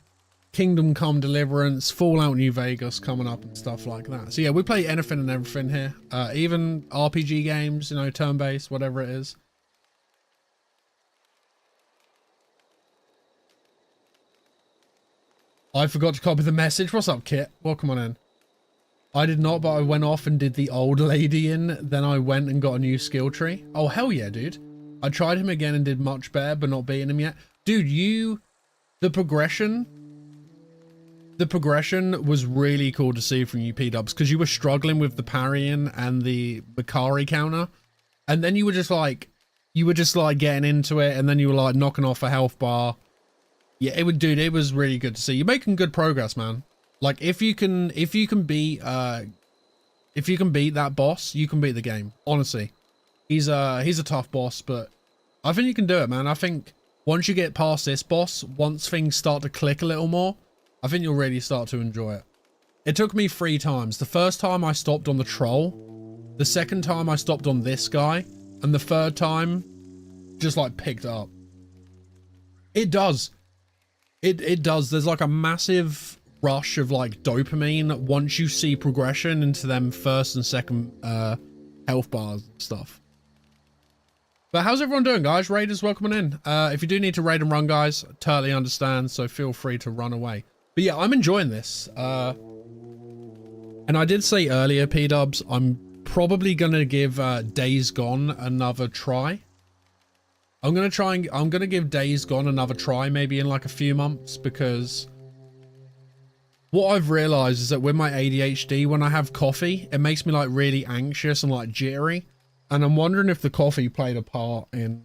Kingdom Come Deliverance, Fallout New Vegas coming up and stuff like that. So yeah, we play anything and everything here. Even RPG games, you know, turn-based, whatever it is. I forgot to copy the message. What's up, Kit? Welcome on in. I did not, but I went off and did the old lady in. Then I went and got a new skill tree. Oh, hell yeah, dude. I tried him again and did much better, but not beating him yet. Dude, the progression was really cool to see from you, P-dubs, because you were struggling with the parrying and the Bakari counter. And then you were just like you were just like getting into it and then you were like knocking off a health bar. Yeah, it was really good to see. You're making good progress, man. Like if you can beat that boss, you can beat the game. Honestly. He's a tough boss, but I think you can do it, man. I think once you get past this boss, once things start to click a little more, I think you'll really start to enjoy it. It took me 3 times. The first time I stopped on the troll, the second time I stopped on this guy, and the third time just like picked up. It does. It does. There's like a massive rush of like dopamine once you see progression into them first and second health bars and stuff. But how's everyone doing, guys? Raiders, welcome in. If you do need to raid and run, guys, totally understand, so feel free to run away. But yeah, I'm enjoying this. And I did say earlier, P-dubs, I'm probably going to give Days Gone another try. I'm going to give Days Gone another try, maybe in like a few months, because what I've realized is that with my ADHD, when I have coffee, it makes me like really anxious and like jittery. And I'm wondering if the coffee played a part in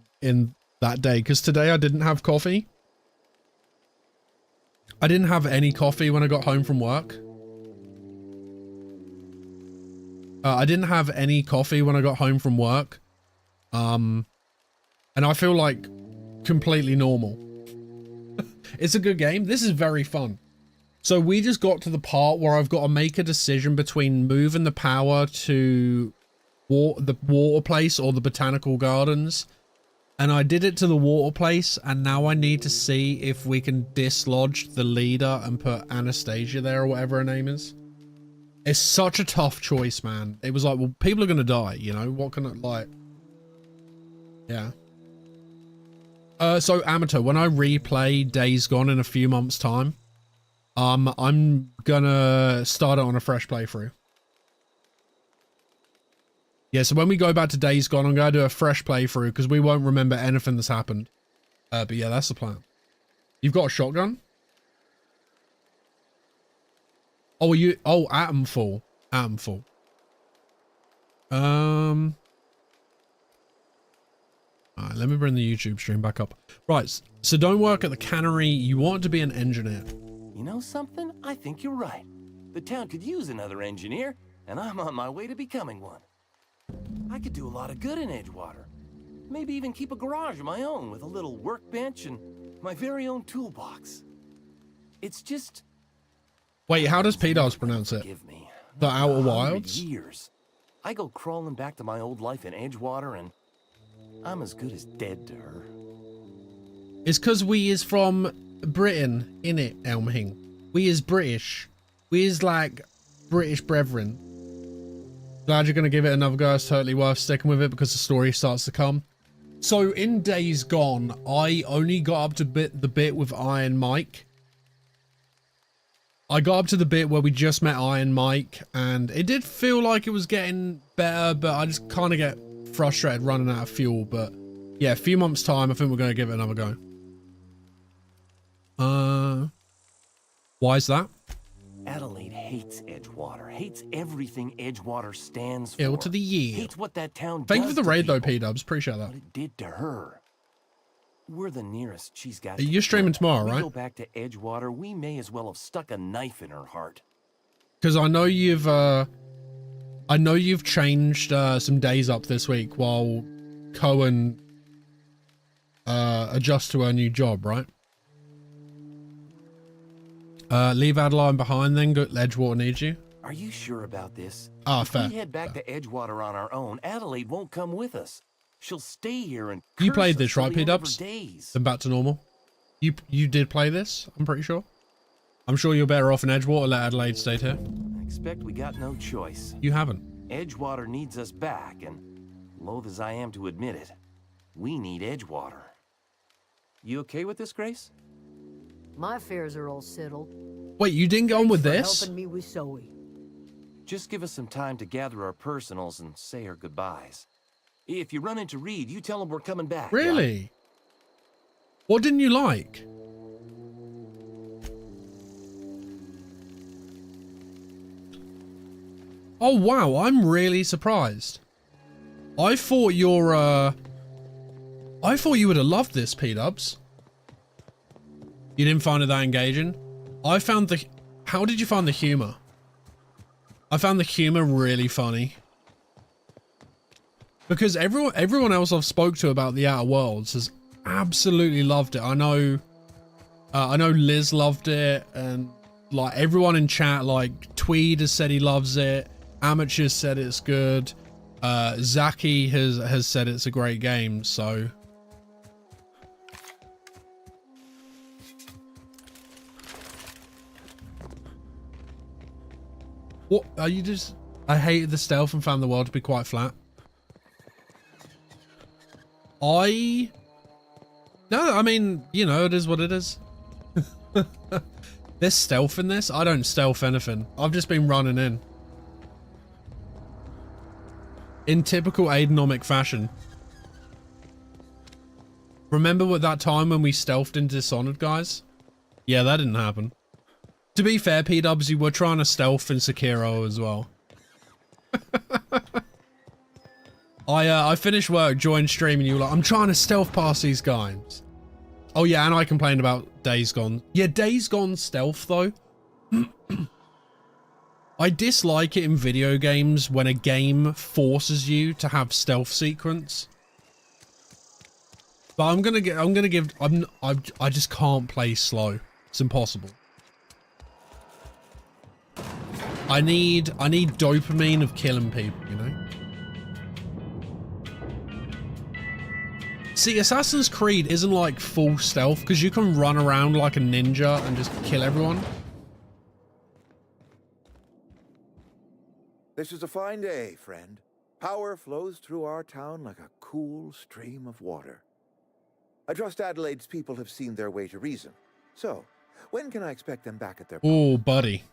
that day, because today I didn't have coffee. I didn't have any coffee when I got home from work. I didn't have any coffee when I got home from work. And I feel like completely normal. It's a good game. This is very fun. So we just got to the part where I've got to make a decision between moving the power to the water place or the botanical gardens. And I did it to the water place, and now I need to see if we can dislodge the leader and put Anastasia there or whatever her name is. It's such a tough choice, man. It was like, well, people are gonna die, you know? What can it, like... Yeah. So, Amateur, when I replay Days Gone in a few months' time, I'm gonna start it on a fresh playthrough. Yeah, so when we go back to Days Gone, I'm gonna do a fresh playthrough, because we won't remember anything that's happened. But yeah, that's the plan. You've got a shotgun? Oh, Atomfall. Atomfall. Alright, let me bring the YouTube stream back up. Right, so don't work at the cannery. You want to be an engineer. You know something? I think you're right. The town could use another engineer, and I'm on my way to becoming one. I could do a lot of good in Edgewater. Maybe even keep a garage of my own with a little workbench and my very own toolbox. It's just... Wait, how does P-Dubs pronounce it? The Outer Wilds? Years. I go crawling back to my old life in Edgewater, and I'm as good as dead to her. It's because we is from Britain, innit, Elmhing? We is British. We is like British brethren. Glad you're going to give it another go. It's totally worth sticking with it because the story starts to come. So in Days Gone, I only got up to the bit with Iron Mike. I got up to the bit where we just met Iron Mike, and it did feel like it was getting better, but I just kind of get frustrated running out of fuel. But yeah, a few months' time, I think we're going to give it another go. Why is that? Adelaide hates Edgewater, hates everything Edgewater stands for. Ill to the year. Hates what that town Thank you does for the to raid though, people, P-Dubs. Appreciate that. what it did to her. We're the nearest she's got. You're streaming tomorrow, we right? Go back to Edgewater, we may as well have stuck a knife in her heart. Because I know you've changed some days up this week while Cohen adjusts to her new job, right? Leave Adeline behind then. Edgewater needs you. Are you sure about this? Ah, if fair. we head back to Edgewater on our own, Adelaide won't come with us. She'll stay here and You curse played us this, till right, the end of her P-Dubs? days. Then back to normal. You did play this, I'm pretty sure. I'm sure you're better off in Edgewater. Let Adelaide stay here. I expect we got no choice. You haven't. Edgewater needs us back, and loath as I am to admit it, we need Edgewater. You okay with this, Grace? My affairs are all settled. Wait, you didn't get on with For this? helping me with Zoe. Just give us some time to gather our personals and say our goodbyes. If you run into Reed, you tell him we're coming back. Really? What didn't you like? Oh wow, I'm really surprised. I thought your I thought you would have loved this, P-dubs. You didn't find it that engaging? I found the... How did you find the humor? I found the humor really funny. Because everyone else I've spoke to about the Outer Worlds has absolutely loved it. I know Liz loved it, and like everyone in chat, like Tweed has said he loves it. Amateurs said it's good. Zaki has said it's a great game. So what are you just? I hated the stealth and found the world to be quite flat. No, I mean, you know, it is what it is. There's stealth in this. I don't stealth anything. I've just been running in typical Aidenomic fashion. Remember what that time when we stealthed into Dishonored, guys? Yeah, that didn't happen. To be fair, P-dubs, you were trying to stealth in Sekiro as well. I finished work, joined stream, and you were like, I'm trying to stealth past these guys. Oh yeah, and I complained about Days Gone. Yeah, Days Gone stealth though. I dislike it in video games when a game forces you to have stealth sequence. But I just can't play slow. It's impossible. I need dopamine of killing people, you know? See, Assassin's Creed isn't like full stealth because you can run around like a ninja and just kill everyone. This is a fine day, friend. Power flows through our town like a cool stream of water. I trust Adelaide's people have seen their way to reason. So, when can I expect them back at their post? Oh, buddy.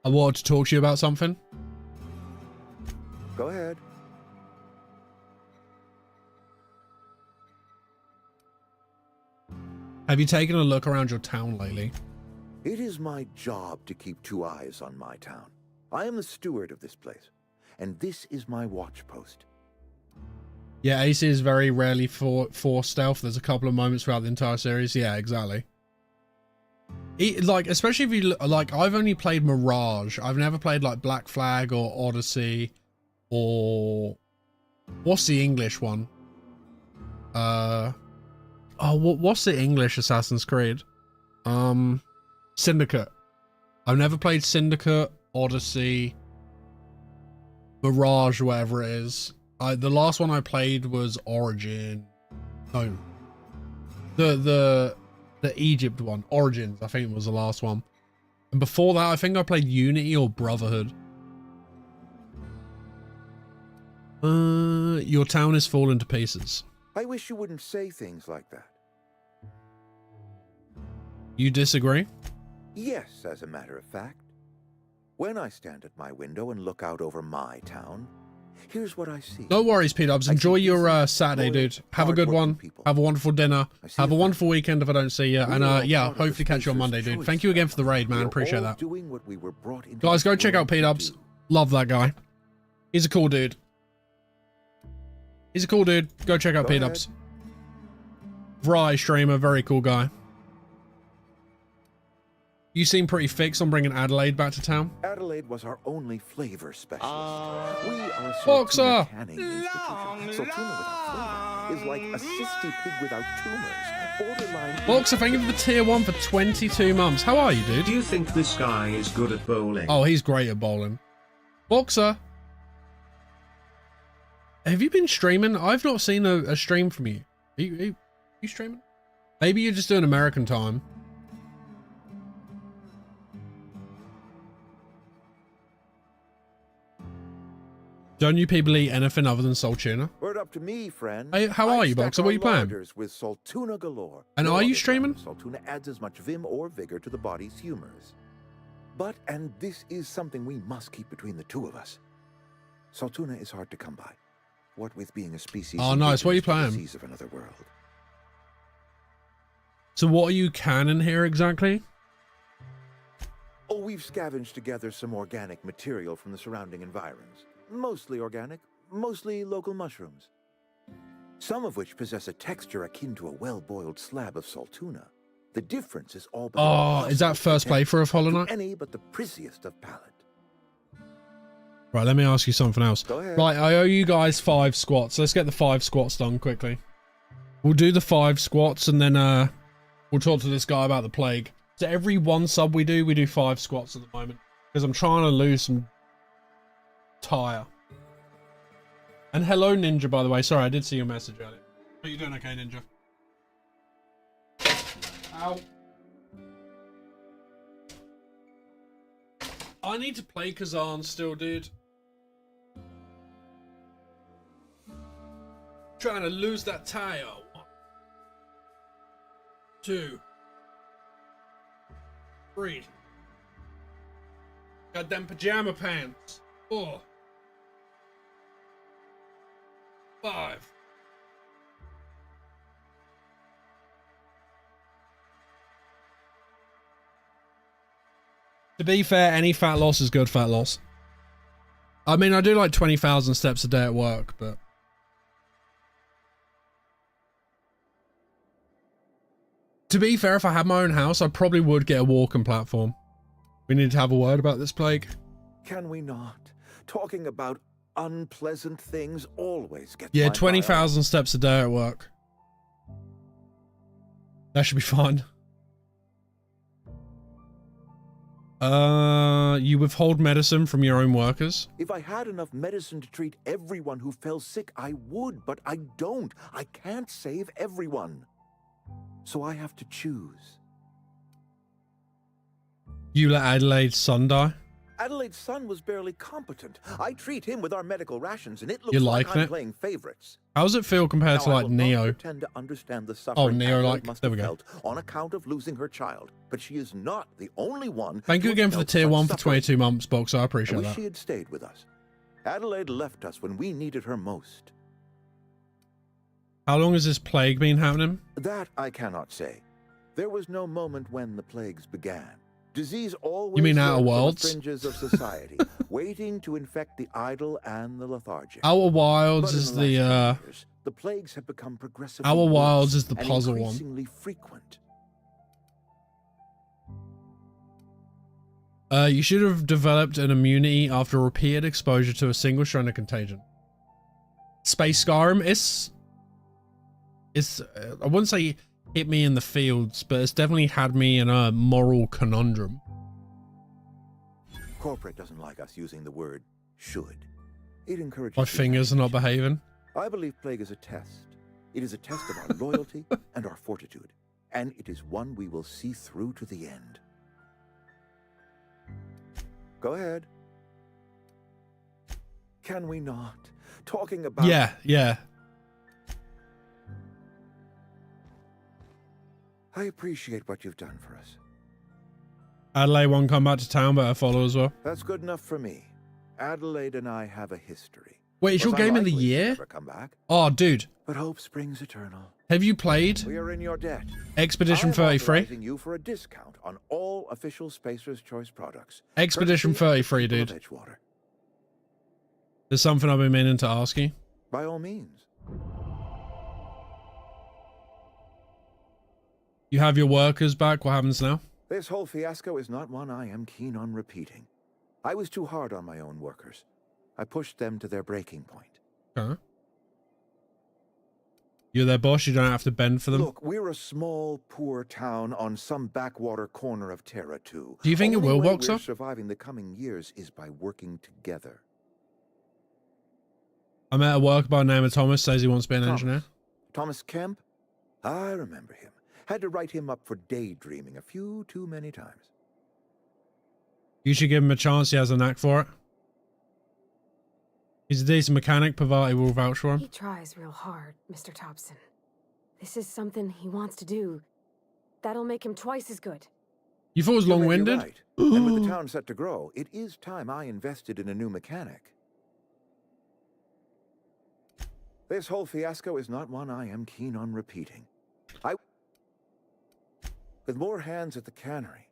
I wanted to talk to you about something. Go ahead. Have you taken a look around your town lately? It is my job to keep 2 eyes on my town. I am the steward of this place, and this is my watch post. Yeah, AC is very rarely for stealth. There's a couple of moments throughout the entire series. Yeah, exactly. Like, especially if you like, I've only played Mirage. I've never played like Black Flag or Odyssey or what's the English one? Oh, what's the English Assassin's Creed? Syndicate. I've never played Syndicate, Odyssey, Mirage, whatever it is. The last one I played was Origin. No. The Egypt one. Origins, I think was the last one. And before that, I think I played Unity or Brotherhood. Your town is falling to pieces. I wish you wouldn't say things like that. You disagree? Yes, as a matter of fact. When I stand at my window and look out over my town, here's what I see. No worries, P-dubs. Enjoy your Saturday, dude. Have a good one. Have a wonderful dinner. Have a wonderful weekend if I don't see you. And yeah, hopefully catch you on Monday, dude. Thank you again for the raid, man. Appreciate that. Guys, go check out P-dubs. Love that guy. He's a cool dude. He's a cool dude. Go check out P-dubs. Vry streamer, very cool guy. You seem pretty fixed on bringing Adelaide back to town. Adelaide was our only flavor specialist. We are a Boxer! Saltuna canning institution. Saltuna without flavor is like a cysty pig without tumors. Borderline. Boxer, thank you for the tier 1 for 22 months. How are you, dude? Do you think this guy is good at bowling? Oh, he's great at bowling. Boxer. Have you been streaming? I've not seen a stream from you. Are you streaming? Maybe you're just doing American time. Don't you people eat anything other than salt tuna? Word up to me, friend. Hey, how are you, Boxer? What are you playing? With Saltuna galore. And are you streaming? Saltuna adds as much vim or vigor to the body's humors. But, and this is something we must keep between the two of us, Saltuna is hard to come by. What with being a species. Oh, nice. What are you playing? Of another world. So what are you canning here exactly? Oh, we've scavenged together some organic material from the surrounding environs. Mostly organic, mostly local mushrooms. some of which possess a texture akin to a well-boiled slab of salt tuna. The difference is all but Oh, is that first playthrough of Hollow Knight? any but the prissiest of palate. Right, let me ask you something else. Go ahead. Right, I owe you guys 5 squats. Let's get the 5 squats done quickly. We'll do the 5 squats and then we'll talk to this guy about the plague. So every 1 sub we do 5 squats at the moment. Because I'm trying to lose some tire. And hello, Ninja, by the way. Sorry, I did see your message earlier. Are you doing okay, Ninja? Ow. I need to play Kazan still, dude. Trying to lose that tire. 1, 2, 3. Goddamn pajama pants. 4, 5. To be fair, any fat loss is good fat loss. I mean, I do like 20,000 steps a day at work, but... To be fair, if I had my own house, I probably would get a walking platform. We need to have a word about this plague. Can we not? Talking about unpleasant things always gets Yeah, my 20,000 steps a day at work. That should be fine. You withhold medicine from your own workers? If I had enough medicine to treat everyone who fell sick, I would, but I don't. I can't save everyone. So I have to choose. You let Adelaide's son die? Adelaide's son was barely competent. I treat him with our medical rations, and it looks You like liking I'm it? playing favorites. How does it feel compared to Now, I like will not Neo? pretend to understand the suffering Neo, Adelaide like, must there have we go. felt on account of losing her child, but she is not the only one. Thank you who again for the felt tier such 1 for suffering. 22 months, Box. I I appreciate wish that. she had stayed with us. Adelaide left us when we needed her most. How long has this plague been happening? That I cannot say. There was no moment when the plagues began. Disease always You mean lurked Outer on the Worlds? fringes of society, waiting to infect the idle and the lethargic. Outer Wilds But in is the the last few years, the plagues have become progressively Outer Wilds worse is the and puzzle one. increasingly frequent. You should have developed an immunity after repeated exposure to a single strand of contagion. Space Skyrim it's I wouldn't say hit me in the fields, but it's definitely had me in a moral conundrum. Corporate doesn't like us using the word should. It encourages My fingers are not behaving. I believe plague is a test. It is a test of our loyalty and our fortitude, and it is one we will see through to the end. Go ahead. Can we not? Talking about... Yeah. I appreciate what you've done for us. Adelaide won't come back to town, but her follow as well. That's good enough for me. Adelaide and I have a history. Wait, is your Was game of the unlikely to year? ever come back, Oh, dude. but hope springs eternal. Have you played We are in your debt. Expedition I am 33? authorizing you for a discount on all official Spacer's Choice products. Expedition courtesy of 33, the people dude. of Edgewater. There's something I've been meaning to ask you. By all means. You have your workers back. What happens now? This whole fiasco is not one I am keen on repeating. I was too hard on my own workers. I pushed them to their breaking point. Huh? You're their boss. You don't have to bend for them. Look, we're a small, poor town on some backwater corner of Terra 2. Do you think it Only will, way Boxer? we're surviving the coming years is by working together. I met a worker by the name of Thomas. Says he wants to be an engineer. Thomas Kemp? I remember him. Had to write him up for daydreaming a few too many times. You should give him a chance. He has a knack for it. He's a decent mechanic. Pavati will vouch for him. He tries real hard, Mr. Thompson. This is something he wants to do. That'll make him twice as good. You thought it was You may be long-winded? right. And with the town set to grow, it is time I invested in a new mechanic. This whole fiasco is not one I am keen on repeating. With more hands at the cannery.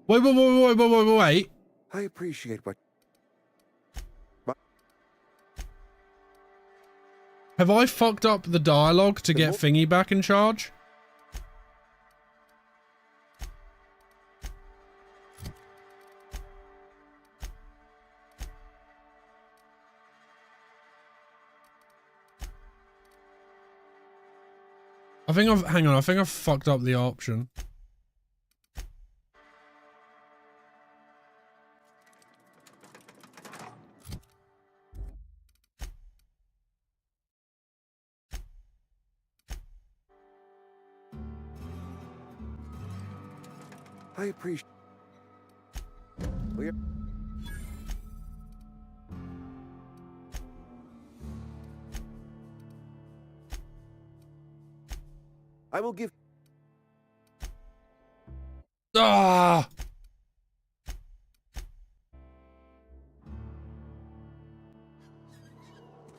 Wait. I appreciate what... Have I fucked up the dialogue to get Thingy back in charge? Hang on, I think I've fucked up the option. I appreciate. We're. I will give. Ah!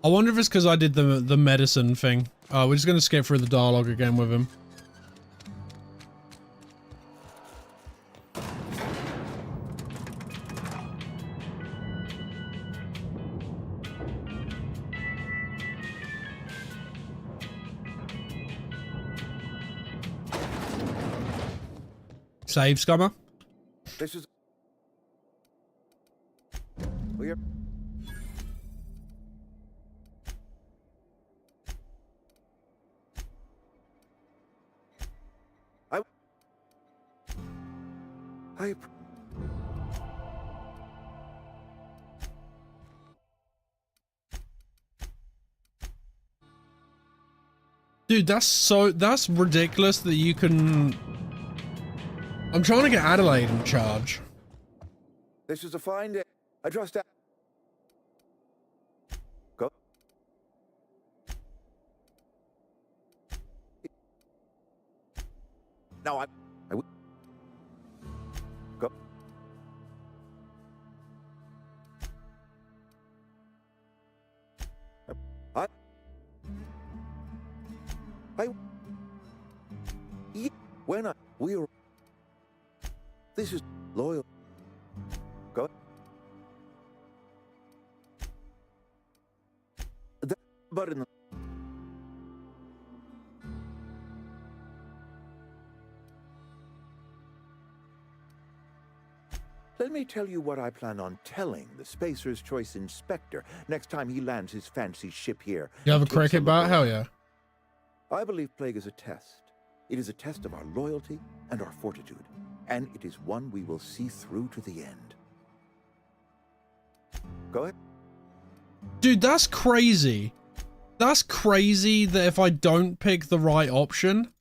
I wonder if it's because I did the medicine thing. We're just gonna skip through the dialogue again with him. Save, scummer. This is. We're. I. Dude, that's ridiculous that you can. I'm trying to get Adelaide in charge. This is a fine day. I trust that. Go. No, I will. Go. When we are. This is loyal. Go. But in the. Let me tell you what I plan on telling the Spacer's Choice Inspector next time he lands his fancy ship here. You have a cricket bat? Hell yeah. I believe Plague is a test. It is a test of our loyalty and our fortitude, and it is one we will see through to the end. Go ahead. Dude, that's crazy. That's crazy that if I don't pick the right option.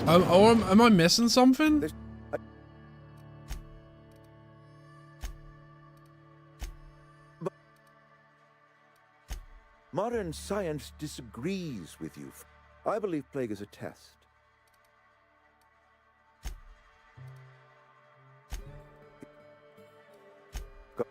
Am I missing something? Modern science disagrees with you. I believe Plague is a test. Go.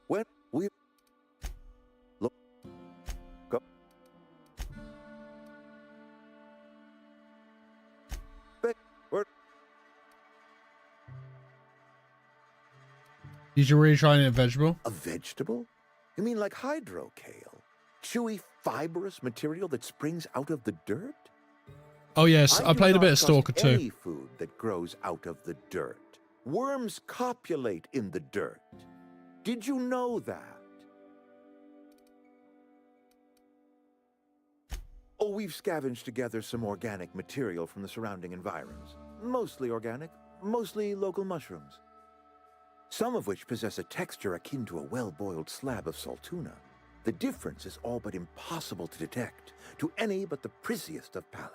When we look, go. Did you really try a vegetable? A vegetable? You mean like hydro kale? Chewy, fibrous material that springs out of the dirt? Oh yes, I played a bit of Stalker too. Any food that grows out of the dirt. Worms copulate in the dirt. Did you know that? Oh, we've scavenged together some organic material from the surrounding environs. Mostly organic, mostly local mushrooms. Some of which possess a texture akin to a well-boiled slab of saltuna. The difference is all but impossible to detect to any but the prissiest of palate.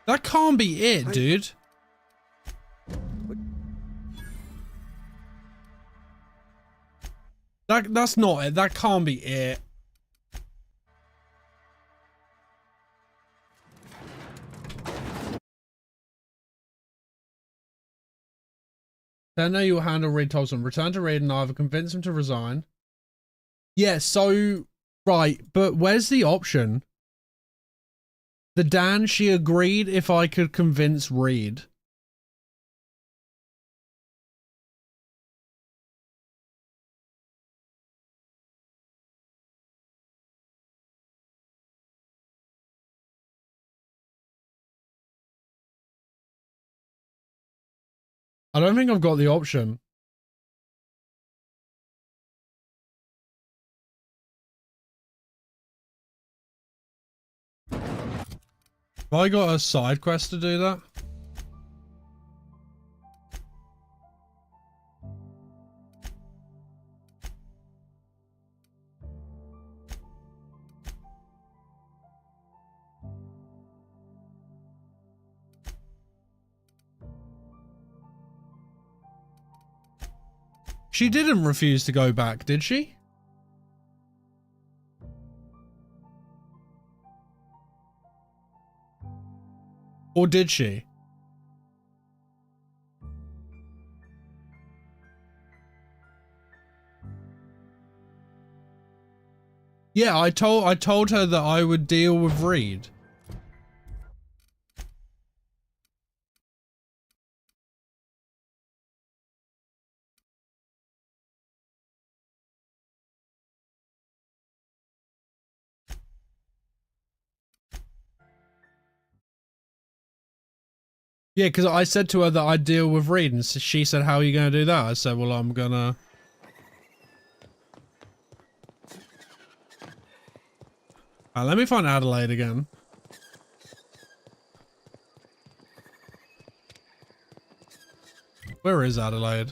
That can't be it, dude. That's not it. That can't be it. Then know you will handle Reed Thompson. Return to Reed and either convince him to resign. Yeah, so, right, but where's the option? The Dan, she agreed if I could convince Reed. I don't think I've got the option. Have I got a side quest to do that? She didn't refuse to go back, did she? Or did she? Yeah, I told her that I would deal with Reed. Yeah, because I said to her that I'd deal with Reed, and she said, how are you going to do that? I said, well, I'm gonna... let me find Adelaide again. Where is Adelaide?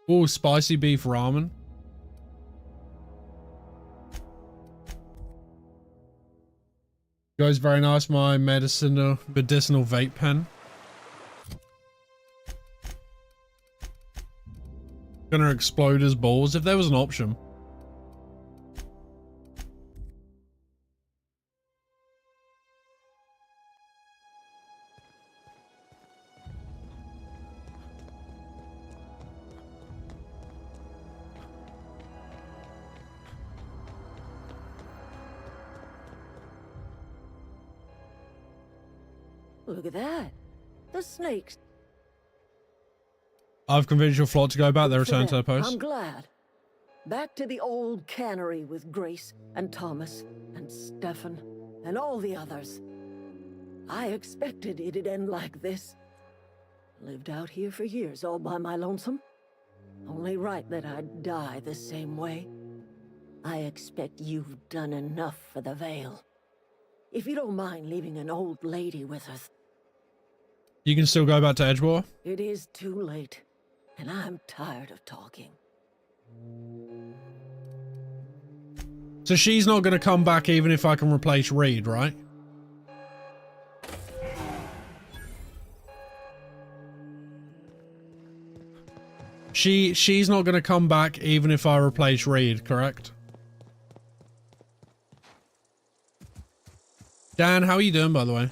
Oh, spicy beef ramen. Goes very nice, my medicinal vape pen. Gonna explode his balls if there was an option. Look at that. The snakes. I've convinced your flock to go back. They For return to their them, post. I'm glad. Back to the old cannery with Grace and Thomas and Stefan and all the others. I expected it'd end like this. Lived out here for years all by my lonesome. Only right that I'd die the same way. I expect you've done enough for the Vale. If you don't mind leaving an old lady with us. You can still go back to Edgewater? It is too late, and I'm tired of talking. So she's not going to come back even if I can replace Reed, right? She's not going to come back even if I replace Reed, correct? Dan, how are you doing, by the way?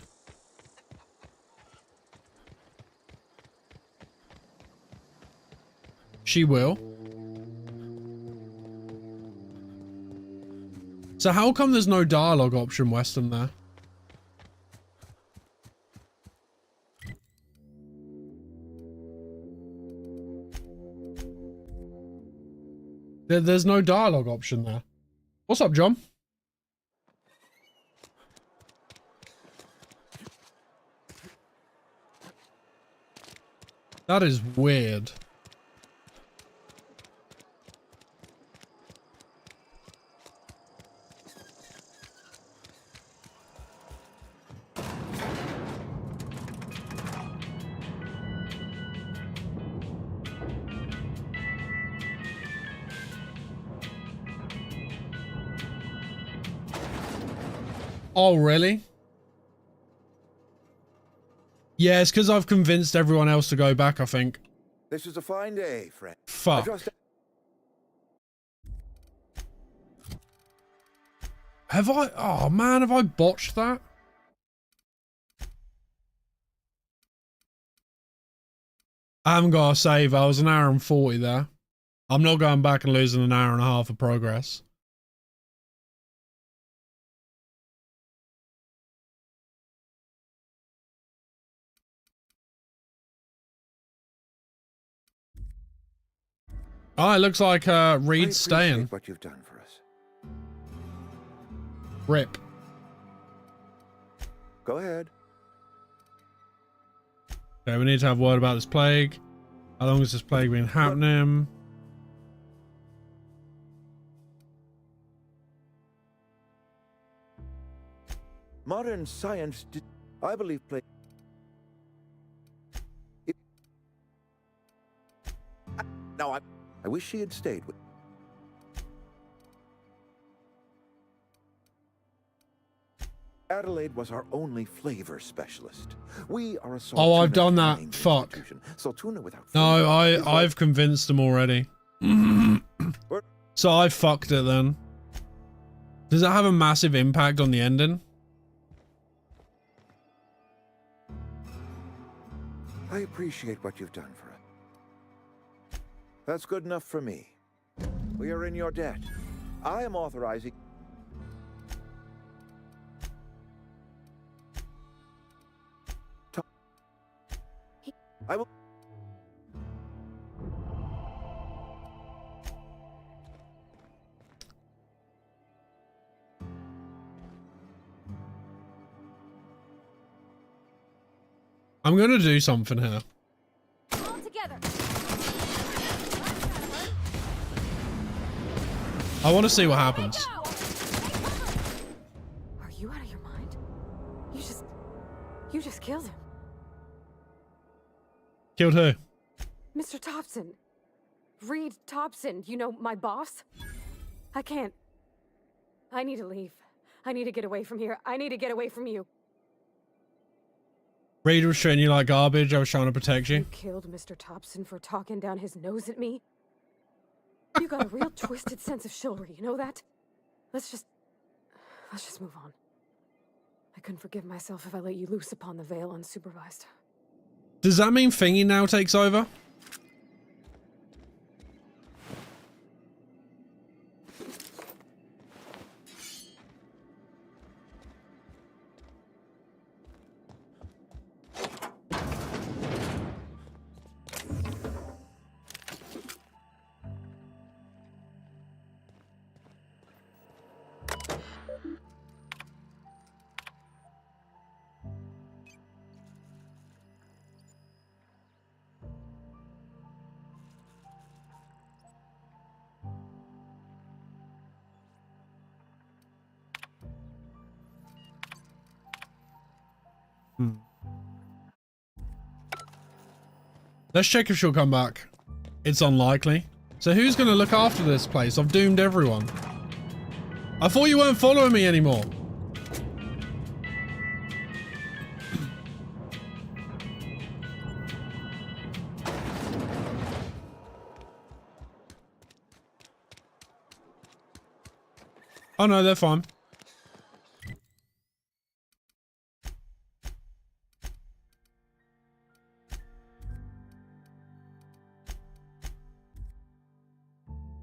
She will. So how come there's no dialogue option, Weston, there? There's no dialogue option there. What's up, John? That is weird. Oh, really? Yeah, it's because I've convinced everyone else to go back, I think. This is a fine day, friend. Fuck. Have I? Oh, man, have I botched that? I haven't got a save. I was an hour and 40 there. I'm not going back and losing an hour and a half of progress. Oh, it looks like Reed's staying. What you've done for us. Rip. Go ahead. Okay, we need to have a word about this plague. How long has this plague been happening? Modern science did, I believe, play. No, I wish she had stayed with. Adelaide was our only flavor specialist. We are a Oh, I've done that. Fuck. Saltuna without No, I've convinced them already. So I fucked it then. Does that have a massive impact on the ending? I appreciate what you've done for us. That's good enough for me. We are in your debt. I am authorizing. I will. I'm gonna do something here. All together. I want to see what happens. Are you out of your mind? You just killed him. Killed who? Mr. Thompson. Reed Thompson, you know, my boss. I can't. I need to leave. I need to get away from here. I need to get away from you. Reed was treating you like garbage. I was trying to protect you. You killed Mr. Thompson for talking down his nose at me. You got a real twisted sense of chivalry, you know that? Let's just move on. I couldn't forgive myself if I let you loose upon the Vale unsupervised. Does that mean Thingy now takes over? Let's check if she'll come back. It's unlikely. So who's going to look after this place? I've doomed everyone. I thought you weren't following me anymore. Oh no, they're fine.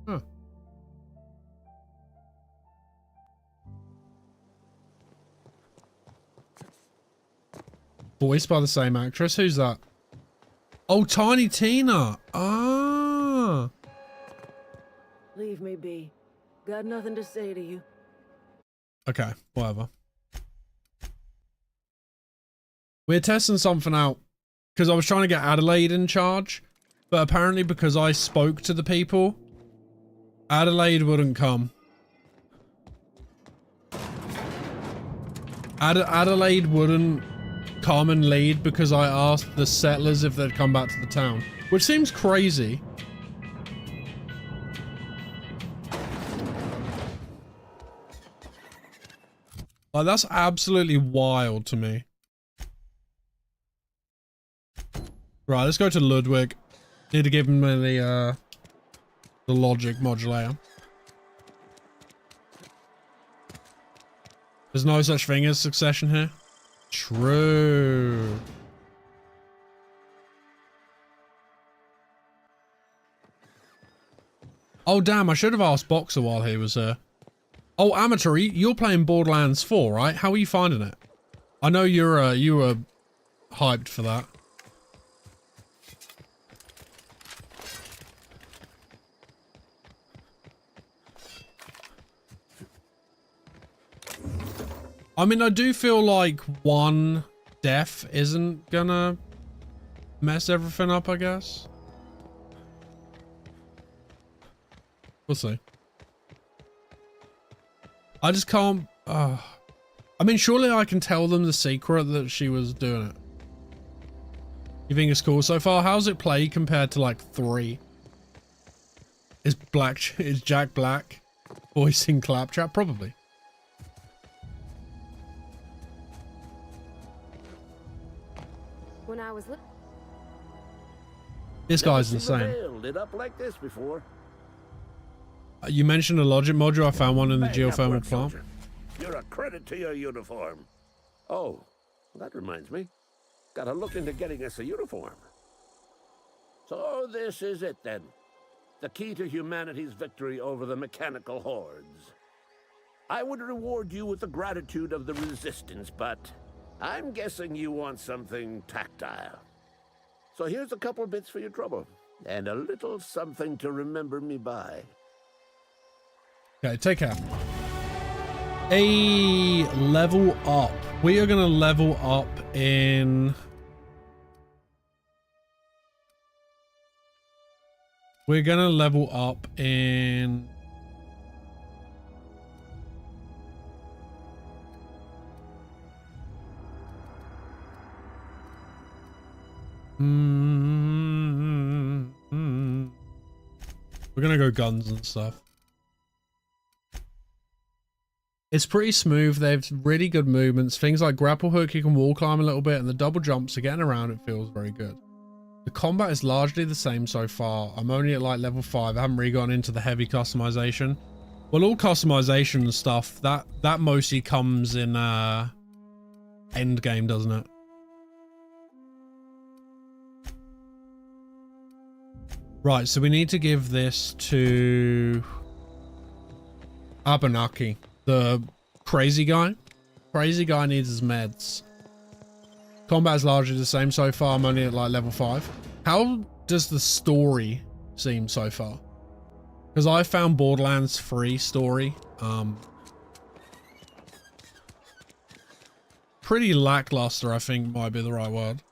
Huh. Voiced by the same actress. Who's that? Oh, Tiny Tina. Ah. Leave me be. Got nothing to say to you. Okay, whatever. We're testing something out because I was trying to get Adelaide in charge, but apparently because I spoke to the people, Adelaide wouldn't come. Adelaide wouldn't come and lead because I asked the settlers if they'd come back to the town, which seems crazy. Like, that's absolutely wild to me. Right, let's go to Ludwig. Need to give him the logic modulator. There's no such thing as succession here. True. Oh, damn, I should have asked Boxer while he was here. Oh, Amateur, you're playing Borderlands 4, right? How are you finding it? I know you were hyped for that. I mean, I do feel like one death isn't gonna mess everything up, I guess. We'll see. I just can't... I mean, surely I can tell them the secret that she was doing it. You think it's cool so far? How's it play compared to like 3? Is Jack Black voicing Claptrap? Probably. When I was This guy's insane. Lit up like this before. You mentioned a logic module. I found one in the geothermal plant. Soldier. You're a credit to your uniform. Oh, that reminds me. Gotta look into getting us a uniform. So this is it then. The key to humanity's victory over the mechanical hordes. I would reward you with the gratitude of the resistance, but I'm guessing you want something tactile. So here's a couple bits for your trouble, and a little something to remember me by. Okay, take care. A level up. We are gonna level up in... We're gonna level up in... We're gonna go guns and stuff. It's pretty smooth. They have really good movements. Things like grapple hook, you can wall climb a little bit, and the double jumps, so getting around it feels very good. The combat is largely the same so far. I'm only at like level 5. I haven't really gone into the heavy customization. Well, all customization and stuff, that mostly comes in end game, doesn't it? Right, so we need to give this to Abenaki, the crazy guy. Crazy guy needs his meds. Combat is largely the same so far. I'm only at like level 5. How does the story seem so far? Because I found Borderlands 3 story pretty lackluster, I think might be the right word.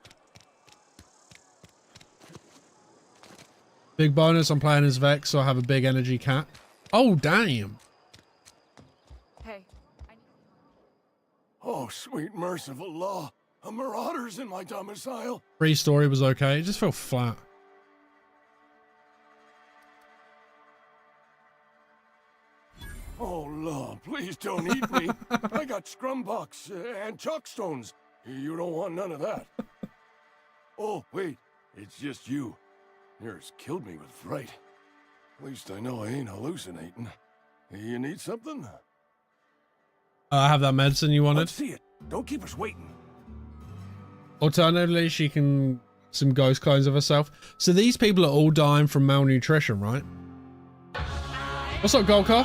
Big bonus, I'm playing as Vex, so I have a big energy cat. Oh, damn. Hey. Oh, sweet merciful law. A marauder's in my domicile. Free story was okay. It just felt flat. Oh, law, please don't eat me. I got scrumbucks and chalkstones. You don't want none of that. Oh, wait, it's just you. Yours killed me with fright. At least I know I ain't hallucinating. You need something? I have that medicine you wanted. Let's see it. Don't keep us waiting. Alternatively, she can some ghost clones of herself. So these people are all dying from malnutrition, right? What's up, Golka?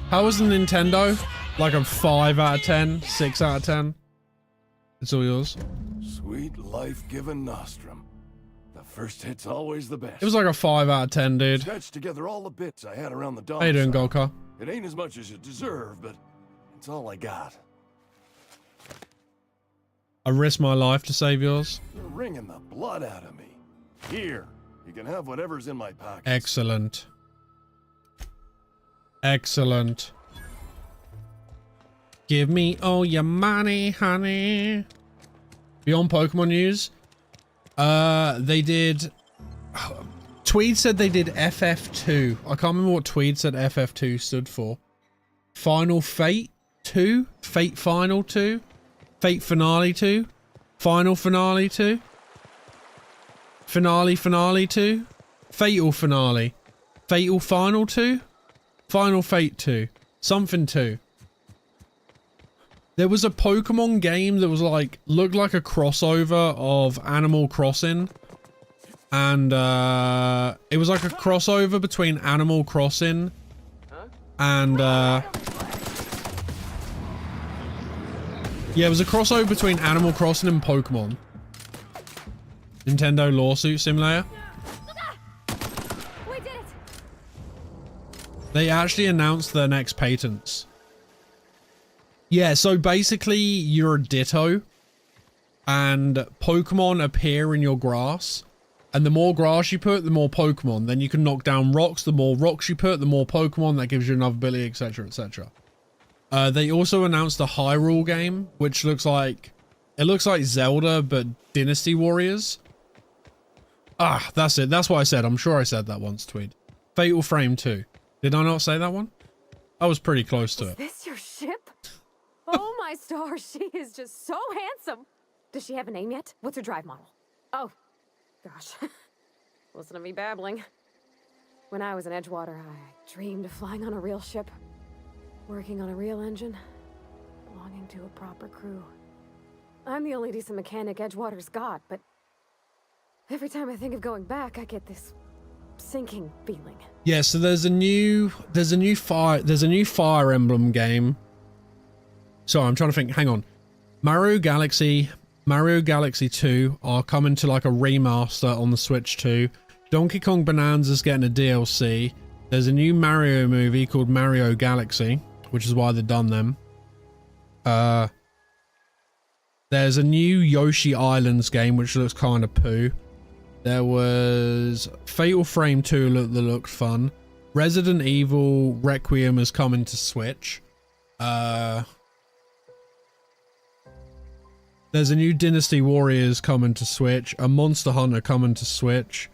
How was the Nintendo? Like a 5 out of 10, 6 out of 10. It's all yours. Sweet life-giving nostrum. The first hit's always the best. It was like a 5 out of 10, dude. Scratched together all the bits I had around the domicile. How you doing, Golka? It ain't as much as you deserve, but it's all I got. I risked my life to save yours. You're wringing the blood out of me. Here, you can have whatever's in my pocket. Excellent. Excellent. Give me all your money, honey. Beyond Pokemon news, they did... Tweed said they did FF2. I can't remember what Tweed said FF2 stood for. Final Fate 2? Fate Final 2? Fate Finale 2? Final Finale 2? Finale 2? Fatal Finale? Fatal Final 2? Final Fate 2? Something 2. There was a Pokemon game that was like, looked like a crossover of Animal Crossing and it was like a crossover between Animal Crossing and yeah, it was a crossover between Animal Crossing and Pokemon. Nintendo Lawsuit Simulator. We did it. They actually announced their next patents. Yeah, so basically you're a Ditto and Pokemon appear in your grass, and the more grass you put, the more Pokemon. Then you can knock down rocks. The more rocks you put, the more Pokemon. That gives you another ability, etc, etc. They also announced a Hyrule game, which looks like Zelda but Dynasty Warriors. Ah, that's it. That's what I said. I'm sure I said that once, Tweed. Fatal Frame 2. Did I not say that one? I was pretty close to it. Is this your ship? Oh my stars, she is just so handsome. Does she have a name yet? What's her drive model? Oh, gosh. Listen to me babbling. When I was in Edgewater, I dreamed of flying on a real ship, working on a real engine, belonging to a proper crew. I'm the only decent mechanic Edgewater's got, but every time I think of going back, I get this sinking feeling. Yeah, so there's a new Fire Emblem game. Sorry, I'm trying to think. Hang on. Mario Galaxy 2 are coming to like a remaster on the Switch 2. Donkey Kong Bonanza's getting a DLC. There's a new Mario movie called Mario Galaxy, which is why they've done them. There's a new Yoshi Islands game, which looks kind of poo. There was Fatal Frame 2 that looked fun. Resident Evil Requiem is coming to Switch. There's a new Dynasty Warriors coming to Switch. A Monster Hunter coming to Switch.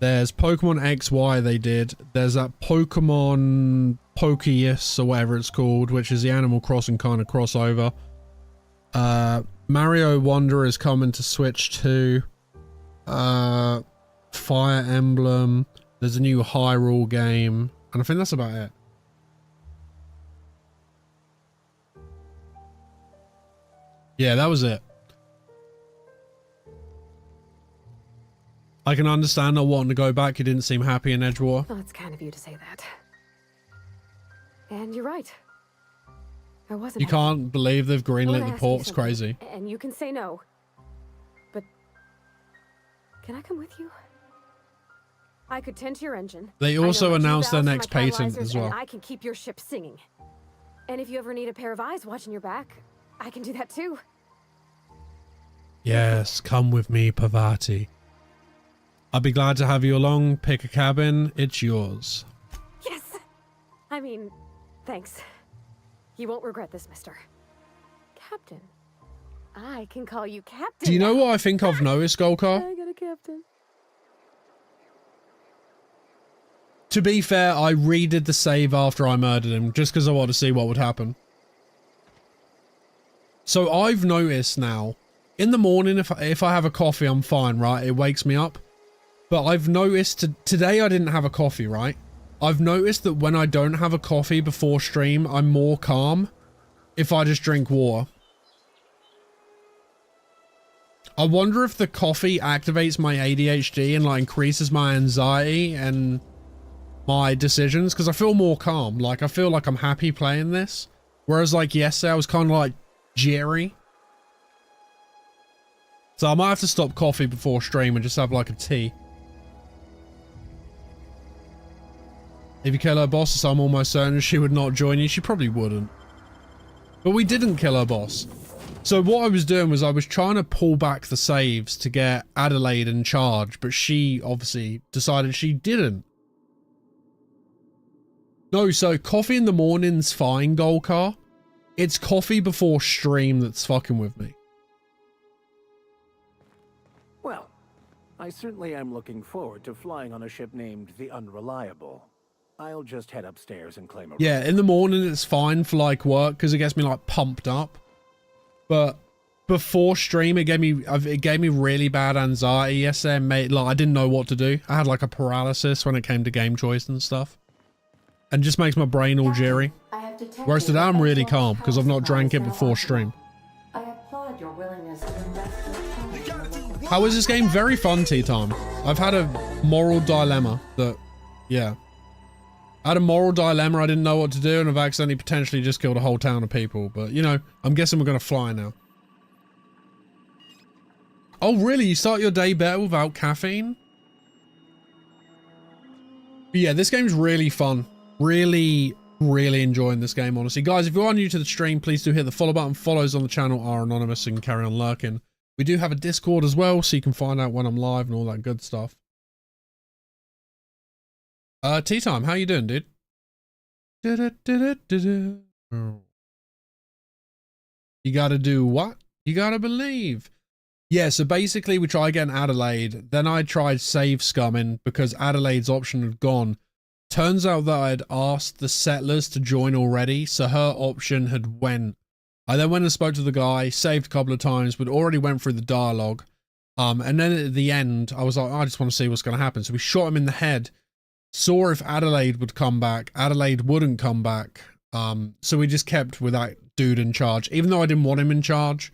There's Pokemon XY they did. There's that Pokemon Pokeus or whatever it's called, which is the Animal Crossing kind of crossover. Mario Wonder is coming to Switch too. Fire Emblem. There's a new Hyrule game. And I think that's about it. Yeah, that was it. I can understand not wanting to go back. You didn't seem happy in Edgewater. Well, it's kind of you to say that. And you're right. I wasn't. You can't believe they've greenlit the port. It's crazy. And you can say no. But can I come with you? I could tend to your engine. They also announced their next patent as well. And I can keep your ship singing. And if you ever need a pair of eyes watching your back, I can do that too. Yes, come with me, Pavati. I'd be glad to have you along. Pick a cabin. It's yours. Yes! I mean, thanks. You won't regret this, mister. Captain. I can call you Captain. Do you know what I think I've noticed, Golkar? I got a captain. To be fair, I redid the save after I murdered him, just because I wanted to see what would happen. So I've noticed now, in the morning, if I have a coffee, I'm fine, right? It wakes me up. But I've noticed, today I didn't have a coffee, right? I've noticed that when I don't have a coffee before stream, I'm more calm if I just drink water. I wonder if the coffee activates my ADHD and like increases my anxiety and my decisions, because I feel more calm. Like I feel like I'm happy playing this. Whereas like yesterday I was kind of like jittery. So I might have to stop coffee before stream and just have like a tea. If you kill her boss, so I'm almost certain she would not join you. She probably wouldn't. But we didn't kill her boss. So what I was doing was I was trying to pull back the saves to get Adelaide in charge, but she obviously decided she didn't. No, so coffee in the morning's fine, Golkar. It's coffee before stream that's fucking with me. Well, I certainly am looking forward to flying on a ship named the Unreliable. I'll just head upstairs and claim a Yeah, in the morning it's fine for like work because it gets me like pumped up. But before stream it gave me really bad anxiety yesterday and made like I didn't know what to do. I had like a paralysis when it came to game choice and stuff. And just makes my brain all jittery. Whereas today I'm really calm because I've not drank it before stream. I applaud your willingness to invest your time. How is this game? Very fun, Tea Time. I've had a moral dilemma that, yeah. I had a moral dilemma, I didn't know what to do, and I've accidentally potentially just killed a whole town of people. But, you know, I'm guessing we're going to fly now. Oh, really? You start your day better without caffeine? But yeah, this game's really fun. Really enjoying this game, honestly. Guys, if you are new to the stream, please do hit the follow button. Follows on the channel are anonymous and carry on lurking. We do have a Discord as well, so you can find out when I'm live and all that good stuff. Tea time, how you doing, dude? You gotta do what? You gotta believe. Yeah, so basically we tried getting Adelaide, then I tried save scumming because Adelaide's option had gone. Turns out that I'd asked the settlers to join already, so her option had went. I then went and spoke to the guy, saved a couple of times, but already went through the dialogue. And then at the end, I was like, I just want to see what's going to happen. So we shot him in the head, saw if Adelaide would come back. Adelaide wouldn't come back. So we just kept with that dude in charge, even though I didn't want him in charge.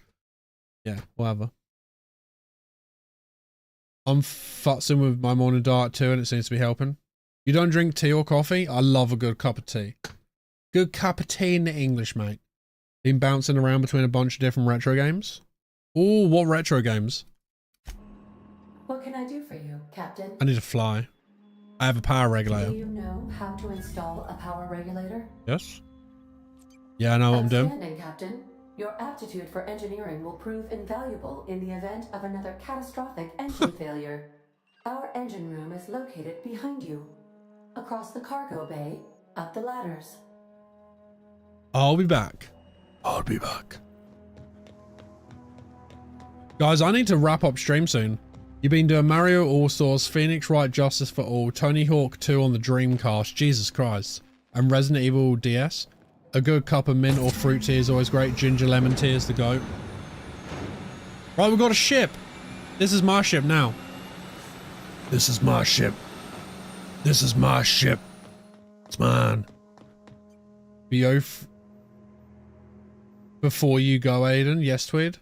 Yeah, whatever. I'm futzing with my morning diet too, and it seems to be helping. You don't drink tea or coffee? I love a good cup of tea. Good cup of tea in the English, mate. Been bouncing around between a bunch of different retro games. Oh, what retro games? What can I do for you, Captain? I need to fly. I have a power regulator. Do you know how to install a power regulator? Yes. Yeah, I know what I'm doing. Outstanding, Captain. Your aptitude for engineering will prove invaluable in the event of another catastrophic engine failure. Our engine room is located behind you. Across the cargo bay, up the ladders. I'll be back. I'll be back. Guys, I need to wrap up stream soon. You've been doing Mario All-Stars, Phoenix Wright Justice for All, Tony Hawk 2 on the Dreamcast, Jesus Christ, and Resident Evil DS. A good cup of mint or fruit tea is always great. Ginger lemon tea is the goat. Right, we've got a ship. This is my ship now. This is my ship. This is my ship. It's mine. Before you go, Aiden. Yes, Tweed.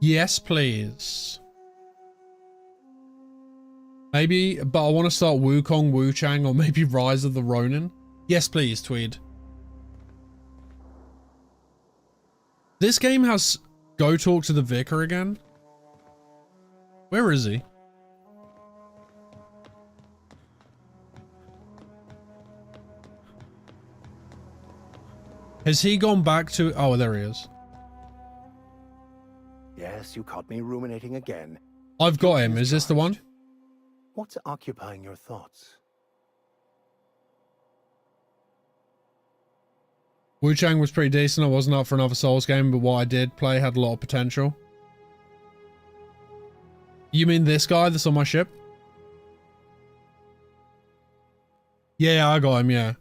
Yes, please. Maybe, but I want to start Wukong Wu Chang or maybe Rise of the Ronin. Yes, please, Tweed. This game has Go Talk to the Vicar again. Where is he? Has he gone back to... Oh, there he is. Yes, you caught me ruminating again. I've got him. Is this the one? What's occupying your thoughts? Wu Chang was pretty decent. I wasn't up for another Souls game, but what I did play had a lot of potential. You mean this guy that's on my ship? Yeah, I got him, yeah.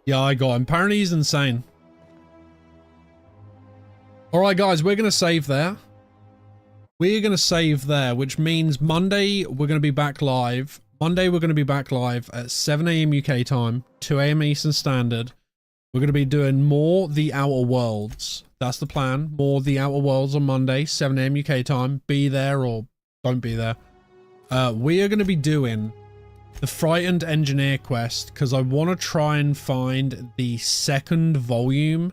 Yeah, I got him. Apparently he's insane. Alright guys, we're going to save there. We're going to save there, which means Monday we're going to be back live. Monday we're going to be back live at 7 AM UK time, 2 AM Eastern Standard. We're going to be doing more The Outer Worlds. That's the plan. More The Outer Worlds on Monday, 7 AM UK time. Be there or don't be there. We are going to be doing the Frightened Engineer quest because I want to try and find the second volume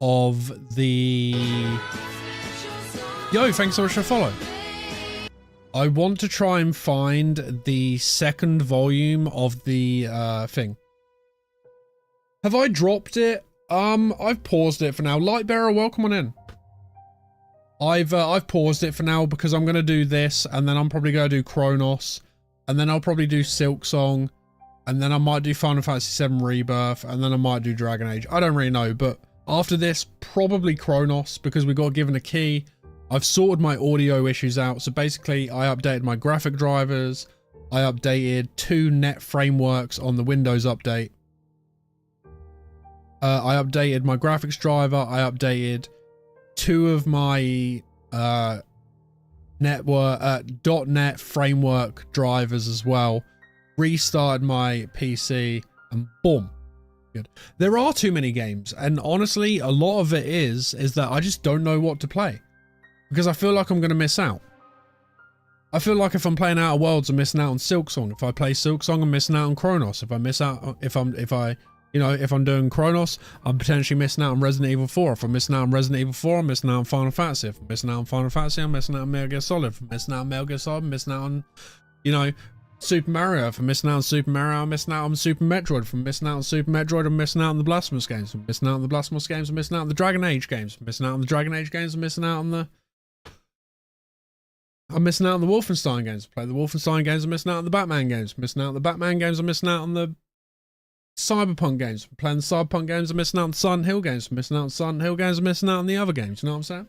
of the... Yo, thanks so much for follow. I want to try and find the second volume of the thing. Have I dropped it? I've paused it for now. Lightbearer, welcome on in. I've paused it for now because I'm gonna do this, and then I'm probably gonna do Kronos, and then I'll probably do Silk Song, and then I might do Final Fantasy VII Rebirth, and then I might do Dragon Age. I don't really know, but after this, probably Kronos because we got given a key. I've sorted my audio issues out, so basically I updated my graphic drivers, I updated 2 net frameworks on the Windows update. I updated my graphics driver, I updated 2 of my .NET framework drivers as well, restarted my PC, and boom. Good. There are too many games, and honestly, a lot of it is that I just don't know what to play. Because I feel like I'm going to miss out. I feel like if I'm playing Outer Worlds, I'm missing out on Silksong. If I play Silksong, I'm missing out on Kronos. If I miss out, if I'm doing Kronos, I'm potentially missing out on Resident Evil 4. If I'm missing out on Resident Evil 4, I'm missing out on Final Fantasy. If I'm missing out on Final Fantasy, I'm missing out on Metal Gear Solid. If I'm missing out on Metal Gear Solid, I'm missing out on, Super Mario. If I'm missing out on Super Mario, I'm missing out on Super Metroid. If I'm missing out on Super Metroid, I'm missing out on the Blasphemous games. If I'm missing out on the Blasphemous games, I'm missing out on the Dragon Age games. If I'm missing out on the Dragon Age games, I'm missing out on the Wolfenstein games. Play the Wolfenstein games, I'm missing out on the Batman games. Missing out on the Batman games, I'm missing out on the Cyberpunk games. Playing the Cyberpunk games, I'm missing out on Silent Hill games. Missing out on Silent Hill games, I'm missing out on the other games. You know what I'm saying?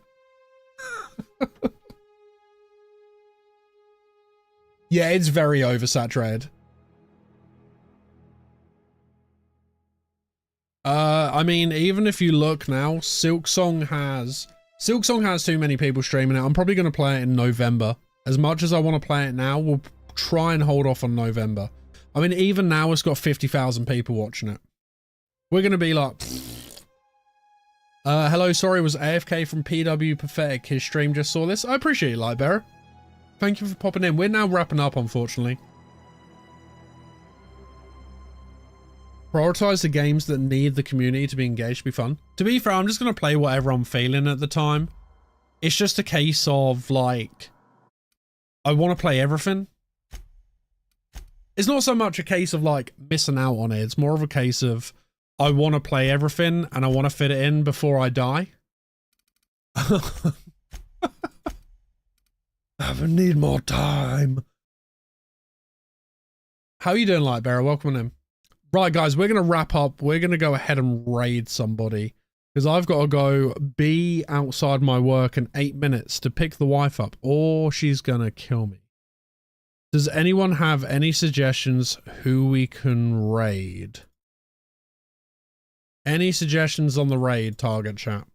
Yeah, it's very oversaturated. I mean, even if you look now, Silksong has too many people streaming it. I'm probably going to play it in November. As much as I want to play it now, we'll try and hold off on November. I mean, even now it's got 50,000 people watching it. We're going to be like... hello, sorry, was AFK from PW Pathetic. His stream just saw this. I appreciate it, Lightbearer. Thank you for popping in. We're now wrapping up, unfortunately. Prioritize the games that need the community to be engaged to be fun. To be fair, I'm just going to play whatever I'm feeling at the time. It's just a case of, like, I want to play everything. It's not so much a case of, like, missing out on it. It's more of a case of, I want to play everything and I want to fit it in before I die. I need more time. How are you doing, Lightbearer? Welcome in. Right, guys, we're going to wrap up. We're going to go ahead and raid somebody. Because I've got to go be outside my work in 8 minutes to pick the wife up. Or she's going to kill me. Does anyone have any suggestions who we can raid? Any suggestions on the raid target chat?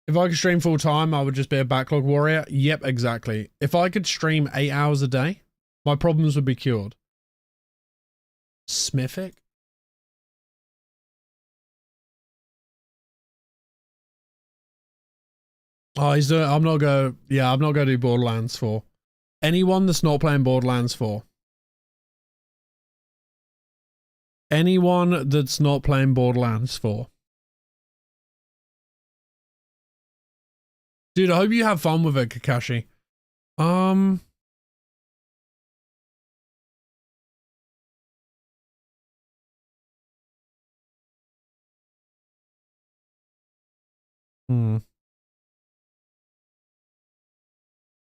If I could stream full time, I would just be a backlog warrior. Yep, exactly. If I could stream 8 hours a day, my problems would be cured. Smithic? Oh, he's doing, I'm not going to do Borderlands 4. Anyone that's not playing Borderlands 4. Anyone that's not playing Borderlands 4. Dude, I hope you have fun with it, Kakashi.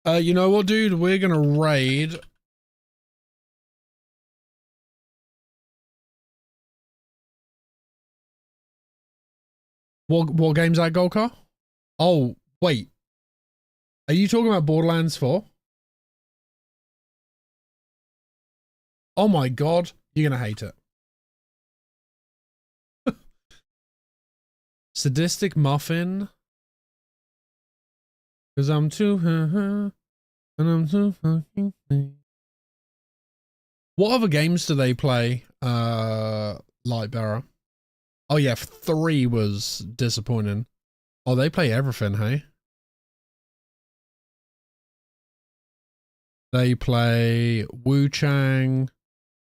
You know what, dude? We're gonna raid. What game's that, Golka? Oh, wait. Are you talking about Borderlands 4? Oh my god, you're gonna hate it. Sadistic Muffin. Cause I'm too and I'm too fucking clean. What other games do they play? Lightbearer. Oh yeah, 3 was disappointing. Oh, they play everything, hey? They play Wu Chang,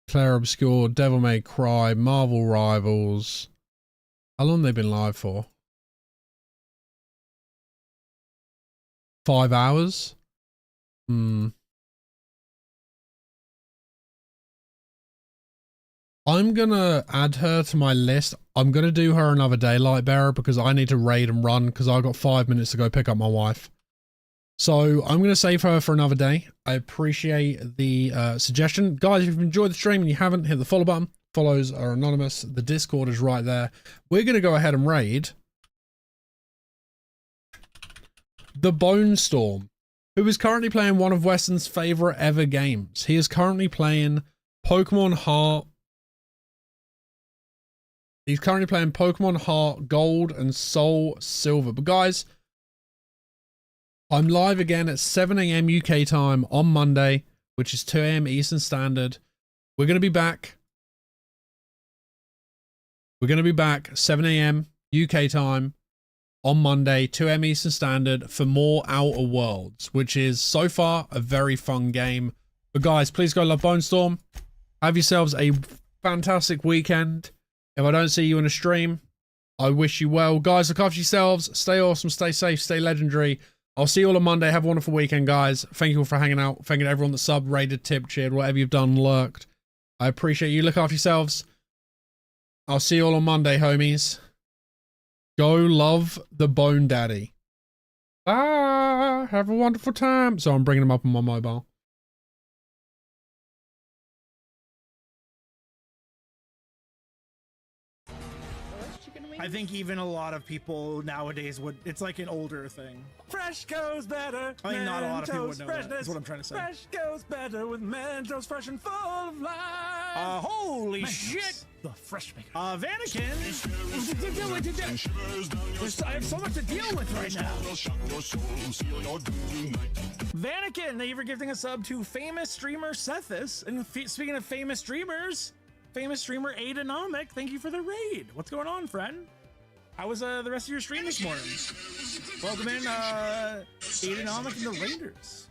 Claire Obscure, Devil May Cry, Marvel Rivals. How long have they been live for? 5 hours? I'm gonna add her to my list. I'm gonna do her another day, Lightbearer, because I need to raid and run because I got 5 minutes to go pick up my wife. So I'm gonna save her for another day. I appreciate the suggestion. Guys, if you've enjoyed the stream and you haven't, hit the follow button. Follows are anonymous. The Discord is right there. We're gonna go ahead and raid the Bone Storm, who is currently playing one of Weston's favorite ever games. He is currently playing Pokemon Heart. He's currently playing Pokemon Heart Gold and Soul Silver. But guys, I'm live again at 7 AM UK time on Monday, which is 2 AM Eastern Standard. We're going to be back We're going to be back 7 a.m. UK time on Monday, 2 a.m. Eastern Standard for more Outer Worlds, which is so far a very fun game. But guys, please go love Bone Storm. Have yourselves a fantastic weekend. If I don't see you in a stream, I wish you well. Guys, look after yourselves. Stay awesome, stay safe, stay legendary. I'll see you all on Monday. Have a wonderful weekend, guys. Thank you all for hanging out. Thank you to everyone that subbed, rated, tipped, cheered, whatever you've done, lurked. I appreciate you. Look after yourselves. I'll see you all on Monday, homies. Go love the Bone Daddy. Bye. Have a wonderful time. So I'm bringing them up on my mobile. I think even a lot of people nowadays would. It's like an older thing. Fresh goes better. I think not a lot of people would know that. That's what I'm trying to say. Fresh goes better with Mentos, fresh and full of life. Holy shit! The fresh maker. Vanakin. I have so much to deal with right now. Vanakin, thank you for gifting a sub to famous streamer Sethis. And speaking of famous streamers. Famous streamer Aidanomic, thank you for the raid. What's going on, friend? How was the rest of your stream this morning? Welcome in, Aidanomic and the Raiders.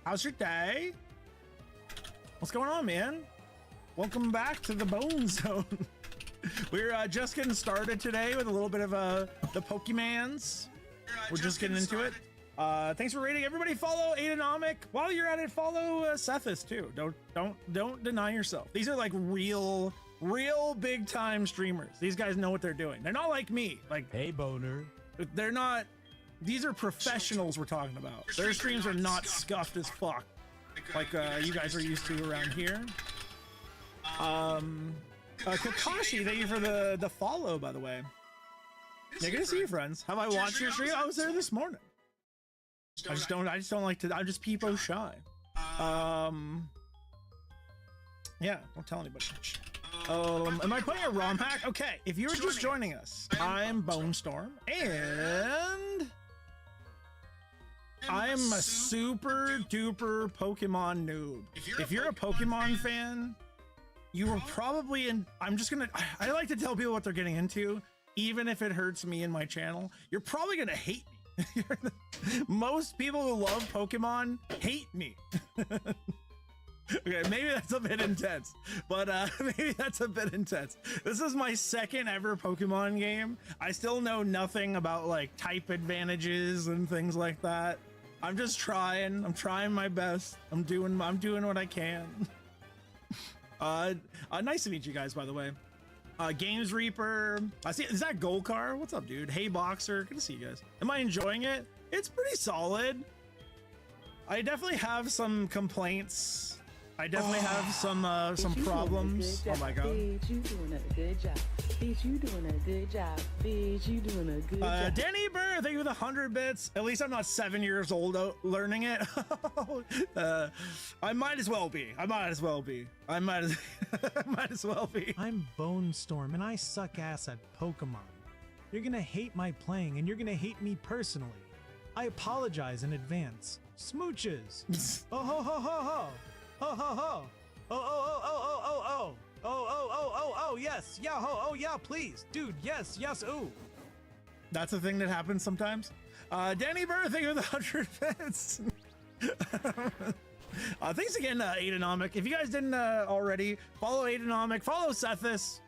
How's your day? What's going on, man? Welcome back to the Bone Zone. We're just getting started today with a little bit of the Pokemans. We're just getting into it. Thanks for rating. Everybody follow Aidanomic. While you're at it, follow Sethis too. Don't deny yourself. These are like real big time streamers. These guys know what they're doing. They're not like me. Like, hey boner. They're not. These are professionals we're talking about. Their streams are not scuffed as fuck like you guys are used to around here. Kakashi, thank you for the follow, by the way. Yeah, good to see you, friends. Have I watched your stream? I was there this morning. I just don't like to. I'm just peepo shy. Yeah, don't tell anybody. Am I playing a ROM hack? Okay, if you're just joining us, I'm Bone Storm, and I'm a super duper Pokemon noob. If you're a Pokemon fan, you were probably in. I like to tell people what they're getting into, even if it hurts me and my channel. You're probably gonna hate me. Most people who love Pokemon hate me. Okay, maybe that's a bit intense, but maybe that's a bit intense. This is my second ever Pokemon game. I still know nothing about like type advantages and things like that. I'm just trying. I'm trying my best. I'm doing what I can. Nice to meet you guys, by the way. Games Reaper. I see. Is that Golkar? What's up, dude? Hey, Boxer. Good to see you guys. Am I enjoying it? It's pretty solid. I definitely have some complaints. I definitely have some problems. Oh my god. Bitch, you doing a good job. Bitch, you doing a good job. Bitch, you doing a good job. Danny Burr, thank you for the 100 bits. At least I'm not 7 years old learning it. I might as well be. I might as well be. I'm Bone Storm, and I suck ass at Pokemon. You're gonna hate my playing, and you're gonna hate me personally. I apologize in advance. Smooches. Oh ho ho ho ho. Ho ho ho. Oh oh oh oh oh oh oh. Oh oh oh oh oh yes. Yeah ho oh yeah please. Dude, yes, ooh. That's a thing that happens sometimes. Danny Burr, thank you for the 100 bits. Thanks again, Aidanomic. If you guys didn't already, follow Aidanomic, follow Sethis.